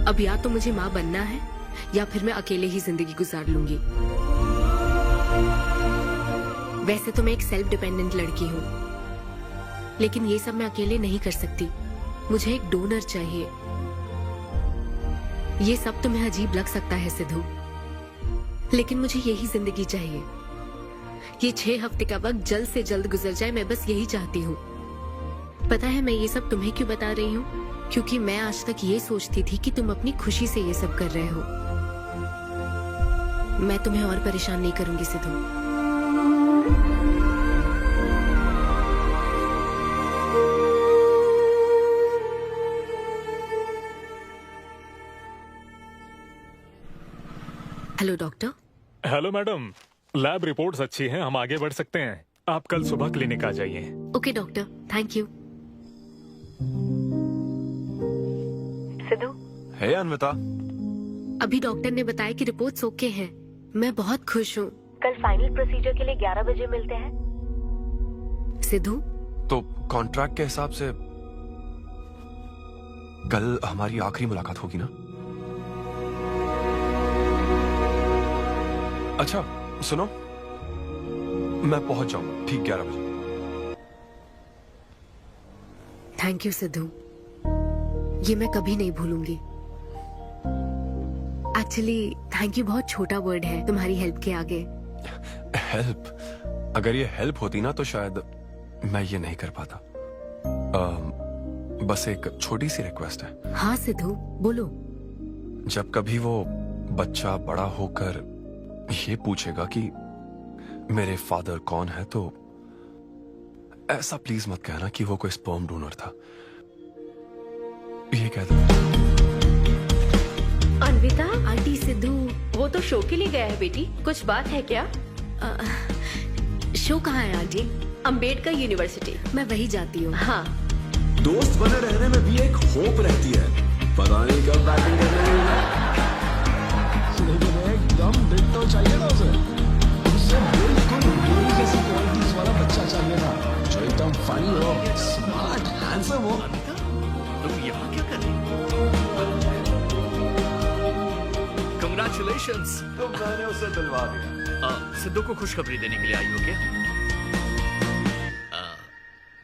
अब या तो मुझे माँ बनना है या फिर मैं अकेले ही जिंदगी गुजार लूंगी। वैसे तो मैं एक सेल्फ डिपेंडेंट लड़की हूँ, लेकिन ये सब मैं अकेले नहीं कर सकती। मुझे एक डोनर चाहिए। ये सब तुम्हें अजीब लग सकता है सिद्धू, लेकिन मुझे यही जिंदगी चाहिए। ये 6 हफ्ते का वक्त जल्द से जल्द गुजर जाए, मैं बस यही चाहती हूँ। पता है मैं ये सब तुम्हें क्यों बता रही हूँ? क्योंकि मैं आज तक ये सोचती थी कि तुम अपनी खुशी से ये सब कर रहे हो। मैं तुम्हें और परेशान नहीं करूंगी Sidhu. Hello doctor. Hello madam, lab reports अच्छी हैं, हम आगे बढ़ सकते हैं। आप कल सुबह क्लिनिक आ जाइए। Okay doctor, thank you. Siddhu. Hey Anvita. अभी डॉक्टर ने बताया कि रिपोर्ट्स ओके हैं। मैं बहुत खुश हूँ। कल फाइनल प्रोसीजर के लिए 11 बजे मिलते हैं। सिद्धू। तो कॉन्ट्रैक्ट के हिसाब से कल हमारी आखिरी मुलाकात होगी ना? अच्छा सुनो, मैं पहुंच जाऊंगा ठीक 11 बजे। थैंक यू सिद्धू, ये मैं कभी नहीं भूलूंगी। एक्चुअली थैंक यू बहुत छोटा वर्ड है तुम्हारी हेल्प के आगे। हेल्प? अगर ये हेल्प होती ना तो शायद मैं ये नहीं कर पाता। बस एक छोटी सी रिक्वेस्ट है। हाँ सिद्धू बोलो। जब कभी वो बच्चा बड़ा होकर ये पूछेगा कि मेरे फादर कौन है, तो ऐसा प्लीज मत कहना कि वो कोई स्पर्म डोनर था। ये कह दो। अनविता। आंटी सिद्धू। वो तो शो के लिए गया है बेटी, कुछ बात है क्या? शो कहाँ है आंटी? अम्बेडकर यूनिवर्सिटी। मैं वही जाती हूँ। हाँ। दोस्त बने रहने में भी एक होप रहती है, पता नहीं कब बैटिंग करने मिलेगा। लेकिन एकदम दिल तो चाहिए ना उसे बिल्कुल मेरी जैसी क्वालिटीज वाला बच्चा चाहिए था, जो एकदम फनी हो, स्मार्ट, हैंडसम हो। तुम यहाँ क्या कर रही हो? Congratulations! तो मैंने उसे दिलवा दिया। सिद्धू को खुशखबरी देने के लिए आई हो क्या?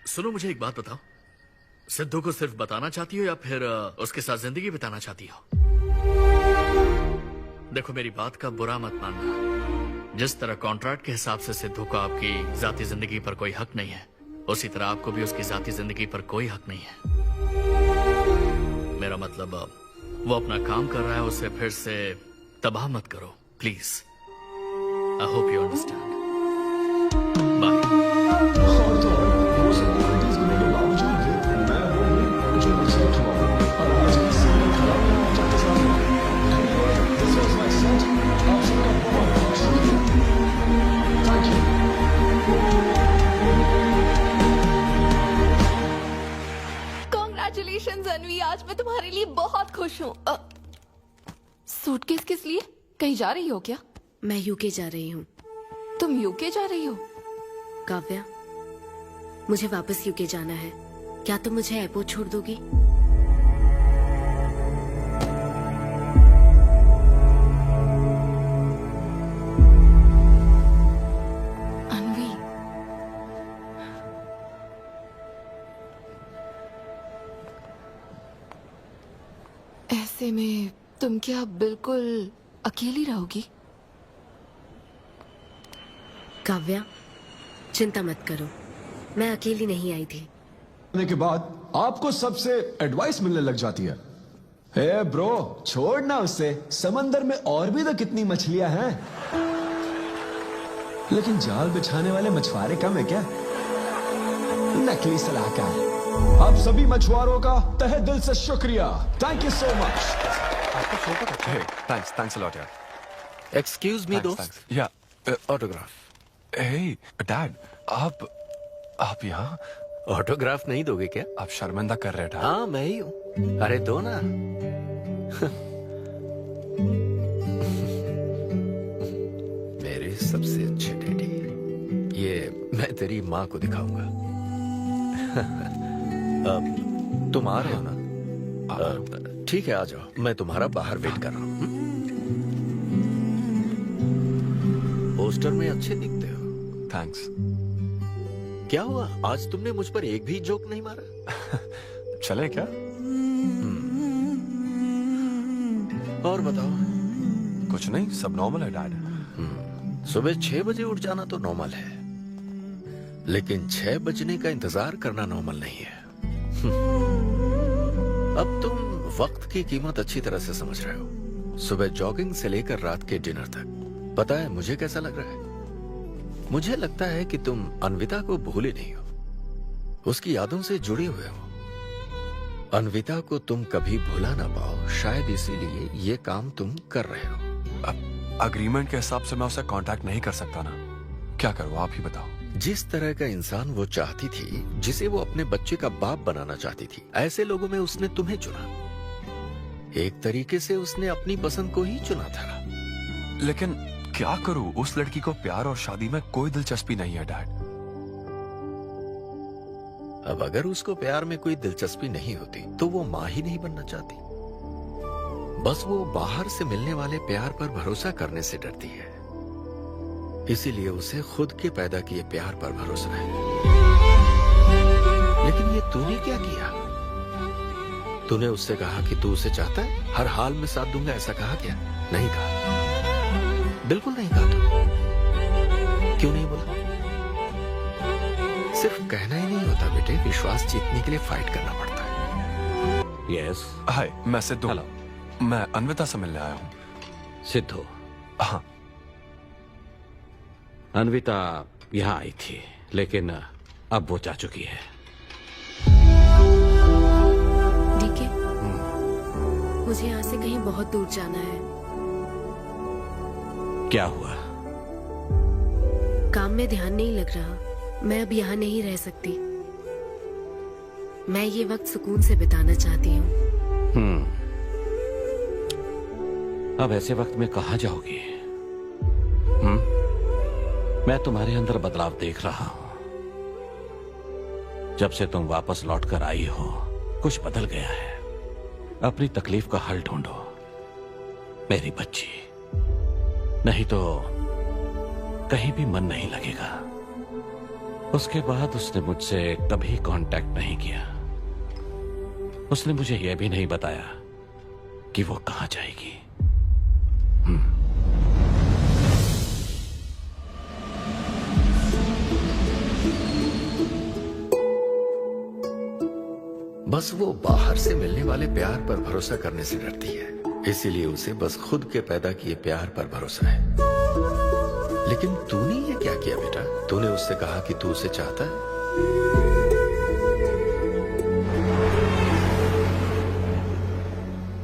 सुनो मुझे एक बात बताओ, सिद्धू को सिर्फ बताना चाहती हो या फिर उसके साथ जिंदगी बिताना चाहती हो? देखो मेरी बात का बुरा मत मानना। जिस तरह कॉन्ट्रैक्ट के हिसाब से सिद्धू को आपकी जाती जिंदगी पर कोई हक नहीं है, उसी तरह आपको भी उसकी जाती जिंदगी पर कोई हक नहीं है। मेरा मतलब वो अपना काम कर रहा है, उसे फिर से तबाह मत करो please. I hope you understand. Bye. Congratulations Anvi, आज मैं तुम्हारे लिए बहुत खुश हूँ। सूटकेस किस लिए? कहीं जा रही हो क्या? मैं यूके जा रही हूँ। तुम यूके जा रही हो? काव्या, मुझे वापस यूके जाना है। क्या तुम मुझे एयरपोर्ट छोड़ दोगी? अनवी, ऐसे में तुम क्या बिल्कुल अकेली रहोगी? काव्या, चिंता मत करो, मैं अकेली नहीं आई थी। के बाद आपको सबसे एडवाइस मिलने लग जाती है। हे ब्रो, छोड़ना उससे, समंदर में और भी तो कितनी मछलियां हैं। लेकिन जाल बिछाने वाले मछुआरे कम है क्या? नकली सलाहकार। आप सभी मछुआरों का तहे दिल से शुक्रिया। Thank you so much. Thanks a lot यार। एक्सक्यूज मी दोस्त। या ऑटोग्राफ। हे डैड, आप यहाँ? ऑटोग्राफ नहीं दोगे क्या? आप शर्मिंदा कर रहे थे। हाँ मैं ही हूँ। अरे दो ना। मेरे सबसे अच्छे डैडी, ये मैं तेरी माँ को दिखाऊंगा। तुम आ रहे हो ना? ठीक है आ जाओ, मैं तुम्हारा बाहर वेट कर रहा हूँ। पोस्टर में अच्छे दिखते हो। थैंक्स। क्या हुआ, आज तुमने मुझ पर एक भी जोक नहीं मारा? चले क्या? और बताओ। कुछ नहीं, सब नॉर्मल है डैड। सुबह 6 बजे उठ जाना तो नॉर्मल है, लेकिन 6 बजने का इंतजार करना नॉर्मल नहीं है। अब तुम वक्त की कीमत अच्छी तरह से समझ रहे हो। सुबह जॉगिंग से लेकर रात के डिनर तक। पता है मुझे कैसा लग रहा है? मुझे लगता है कि तुम अन्विता को भूले नहीं हो, उसकी यादों से जुड़े हुए हो। अन्विता को तुम कभी भुला ना पाओ, शायद इसीलिए ये काम तुम कर रहे हो। अब अग्रीमेंट के हिसाब से मैं उसे कांटेक्ट नहीं कर सकता ना, क्या करूँ आप ही बताओ। जिस तरह का इंसान वो चाहती थी, जिसे वो अपने बच्चे का बाप बनाना चाहती थी, ऐसे लोगों में उसने तुम्हें चुना। एक तरीके से उसने अपनी पसंद को ही चुना था। लेकिन क्या करूँ, उस लड़की को प्यार और शादी में कोई दिलचस्पी नहीं है डैड। अब अगर उसको प्यार में कोई दिलचस्पी नहीं होती तो वो माँ ही नहीं बनना चाहती। बस वो बाहर से मिलने वाले प्यार पर भरोसा करने से डरती है, इसीलिए उसे खुद के पैदा किए प्यार पर भरोसा है। लेकिन ये तूने क्या किया? तूने उससे कहा कि तू उसे चाहता है, हर हाल में साथ दूंगा, ऐसा कहा क्या? नहीं कहा, बिल्कुल नहीं कहा। तू क्यों नहीं बोला? सिर्फ कहना ही नहीं होता बेटे, विश्वास जीतने के लिए फाइट करना पड़ता है। यस। हाय, मैं सिद्धू। हेलो। मैं अन्विता से मिलने आया हूँ। सिद्धू? हाँ। अन्विता यहाँ आई थी, लेकिन अब वो जा चुकी है। डीके, मुझे यहाँ से कहीं बहुत दूर जाना है। क्या हुआ? काम में ध्यान नहीं लग रहा, मैं अब यहाँ नहीं रह सकती। मैं ये वक्त सुकून से बिताना चाहती हूँ। अब ऐसे वक्त में कहाँ जाओगी? मैं तुम्हारे अंदर बदलाव देख रहा हूँ। जब से तुम वापस लौटकर आई हो, कुछ बदल गया है। अपनी तकलीफ का हल ढूंढो मेरी बच्ची, नहीं तो कहीं भी मन नहीं लगेगा। उसके बाद उसने मुझसे कभी कांटेक्ट नहीं किया। उसने मुझे यह भी नहीं बताया कि वो कहां जाएगी। बस वो बाहर से मिलने वाले प्यार पर भरोसा करने से डरती है, इसीलिए उसे बस खुद के पैदा किए प्यार पर भरोसा है। लेकिन तूने ये क्या किया बेटा? तूने उससे कहा कि तू उसे चाहता है।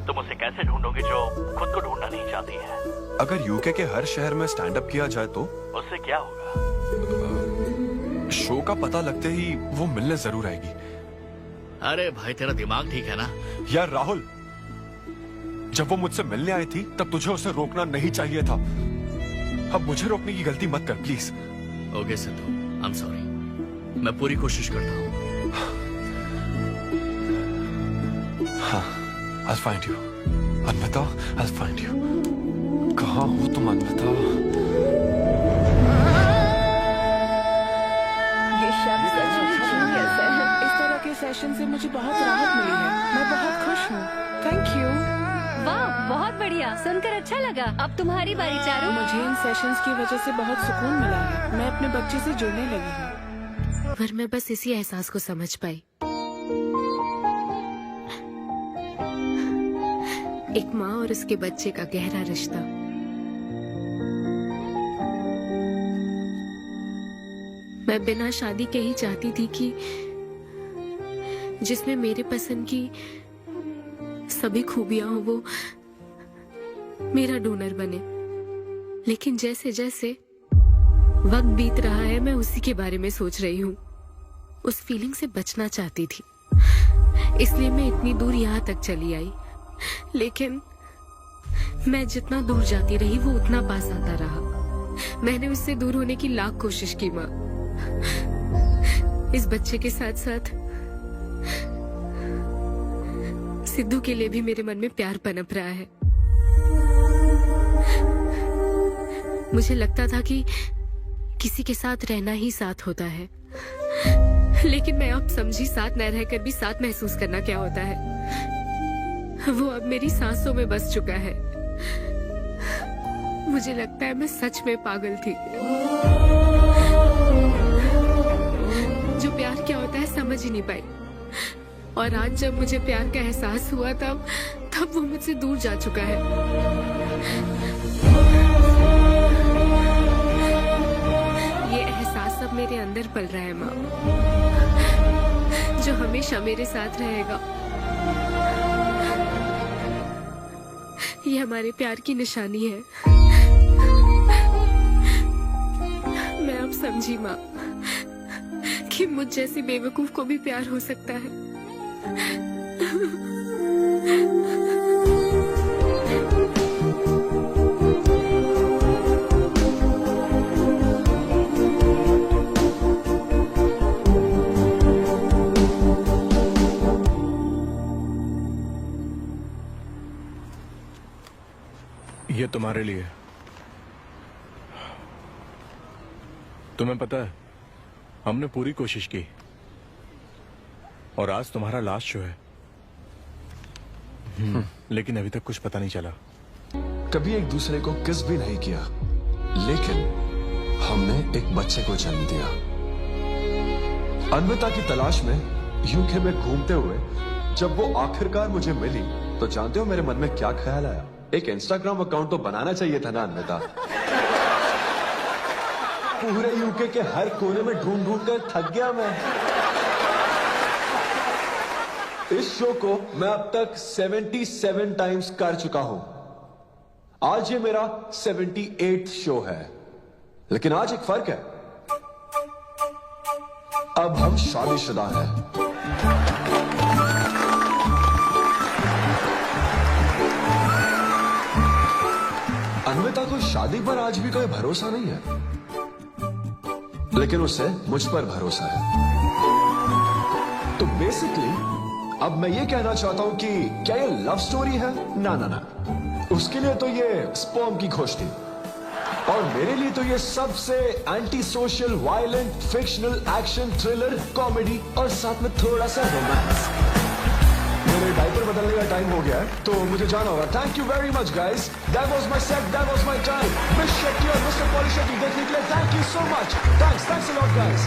तुम उसे कैसे ढूंढोगे जो खुद को ढूंढना नहीं चाहती है? अगर यूके के हर शहर में स्टैंड अप किया जाए तो उससे क्या होगा? शो का पता लगते ही वो मिलने जरूर आएगी। अरे भाई, तेरा दिमाग ठीक है ना? यार राहुल, जब वो मुझसे मिलने आई थी तब तुझे उसे रोकना नहीं चाहिए था। अब मुझे रोकने की गलती मत कर please. Okay Sidhu, I am sorry. मैं पूरी कोशिश करता हूँ। हाँ, I'll find you. Anvita, I'll find you. कहाँ हो तुम अन्विता? ये शब्द सच में जीनियस है। इस तरह के सेशन से मुझे बहुत राहत मिली है। मैं बहुत खुश हूँ। Thank you. वाह, बहुत बढ़िया, सुनकर अच्छा लगा। अब तुम्हारी बारी चारू। मुझे इन सेशंस की वजह से बहुत सुकून मिला है। मैं अपने बच्चे से जुड़ने लगी हूँ। पर मैं बस इसी एहसास को समझ पाई। एक माँ और उसके बच्चे का गहरा रिश्ता। मैं बिना शादी के ही चाहती थी कि जिसमें मेरे पसंद की सभी खूबियां हो वो मेरा डोनर बने। लेकिन जैसे जैसे वक्त बीत रहा है, मैं उसी के बारे में सोच रही हूँ। उस फीलिंग से बचना चाहती थी, इसलिए मैं इतनी दूर यहाँ तक चली आई। लेकिन मैं जितना दूर जाती रही वो उतना पास आता रहा। मैंने उससे दूर होने की लाख कोशिश की माँ। इस बच्चे के साथ साथ सिद्धू के लिए भी मेरे मन में प्यार पनप रहा है। मुझे लगता था कि किसी के साथ रहना ही साथ होता है, लेकिन मैं अब समझी साथ न रहकर भी साथ महसूस करना क्या होता है। वो अब मेरी सांसों में बस चुका है। मुझे लगता है मैं सच में पागल थी। जो प्यार क्या होता है समझ ही नहीं पाई, और आज जब मुझे प्यार का एहसास हुआ तब वो मुझसे दूर जा चुका है। ये एहसास अब मेरे अंदर पल रहा है माँ, जो हमेशा मेरे साथ रहेगा। ये हमारे प्यार की निशानी है। मैं अब समझी माँ कि मुझ जैसी बेवकूफ को भी प्यार हो सकता है। ये तुम्हारे लिए। तुम्हें पता है हमने पूरी कोशिश की और आज तुम्हारा लास्ट शो है, लेकिन अभी तक कुछ पता नहीं चला। कभी एक दूसरे को किस भी नहीं किया, लेकिन हमने एक बच्चे को जन्म दिया। अन्विता की तलाश में यूके में घूमते हुए जब वो आखिरकार मुझे मिली तो जानते हो मेरे मन में क्या ख्याल आया? एक इंस्टाग्राम अकाउंट तो बनाना चाहिए था ना अन्विता। पूरे यूके के हर कोने में ढूंढ ढूंढ कर थक गया मैं। इस शो को मैं अब तक 77 टाइम्स कर चुका हूं। आज ये मेरा 78th शो है, लेकिन आज एक फर्क है, अब हम शादीशुदा हैं। अन्विता को शादी पर आज भी कोई भरोसा नहीं है, लेकिन उसे मुझ पर भरोसा है। तो बेसिकली अब मैं ये कहना चाहता हूं कि क्या ये लव स्टोरी है? ना ना ना, उसके लिए तो ये स्पर्म की खोज थी, और मेरे लिए तो ये सबसे anti social, violent, fictional, action, thriller, comedy और साथ में थोड़ा सा रोमांस। मेरे डायपर बदलने का टाइम हो गया है, तो मुझे जाना होगा। Thank you very much guys, that was my set, that was my time. Miss Shetty और मिस्टर पॉली शेट्टी देखने के लिए thank you so much. Thanks a lot guys.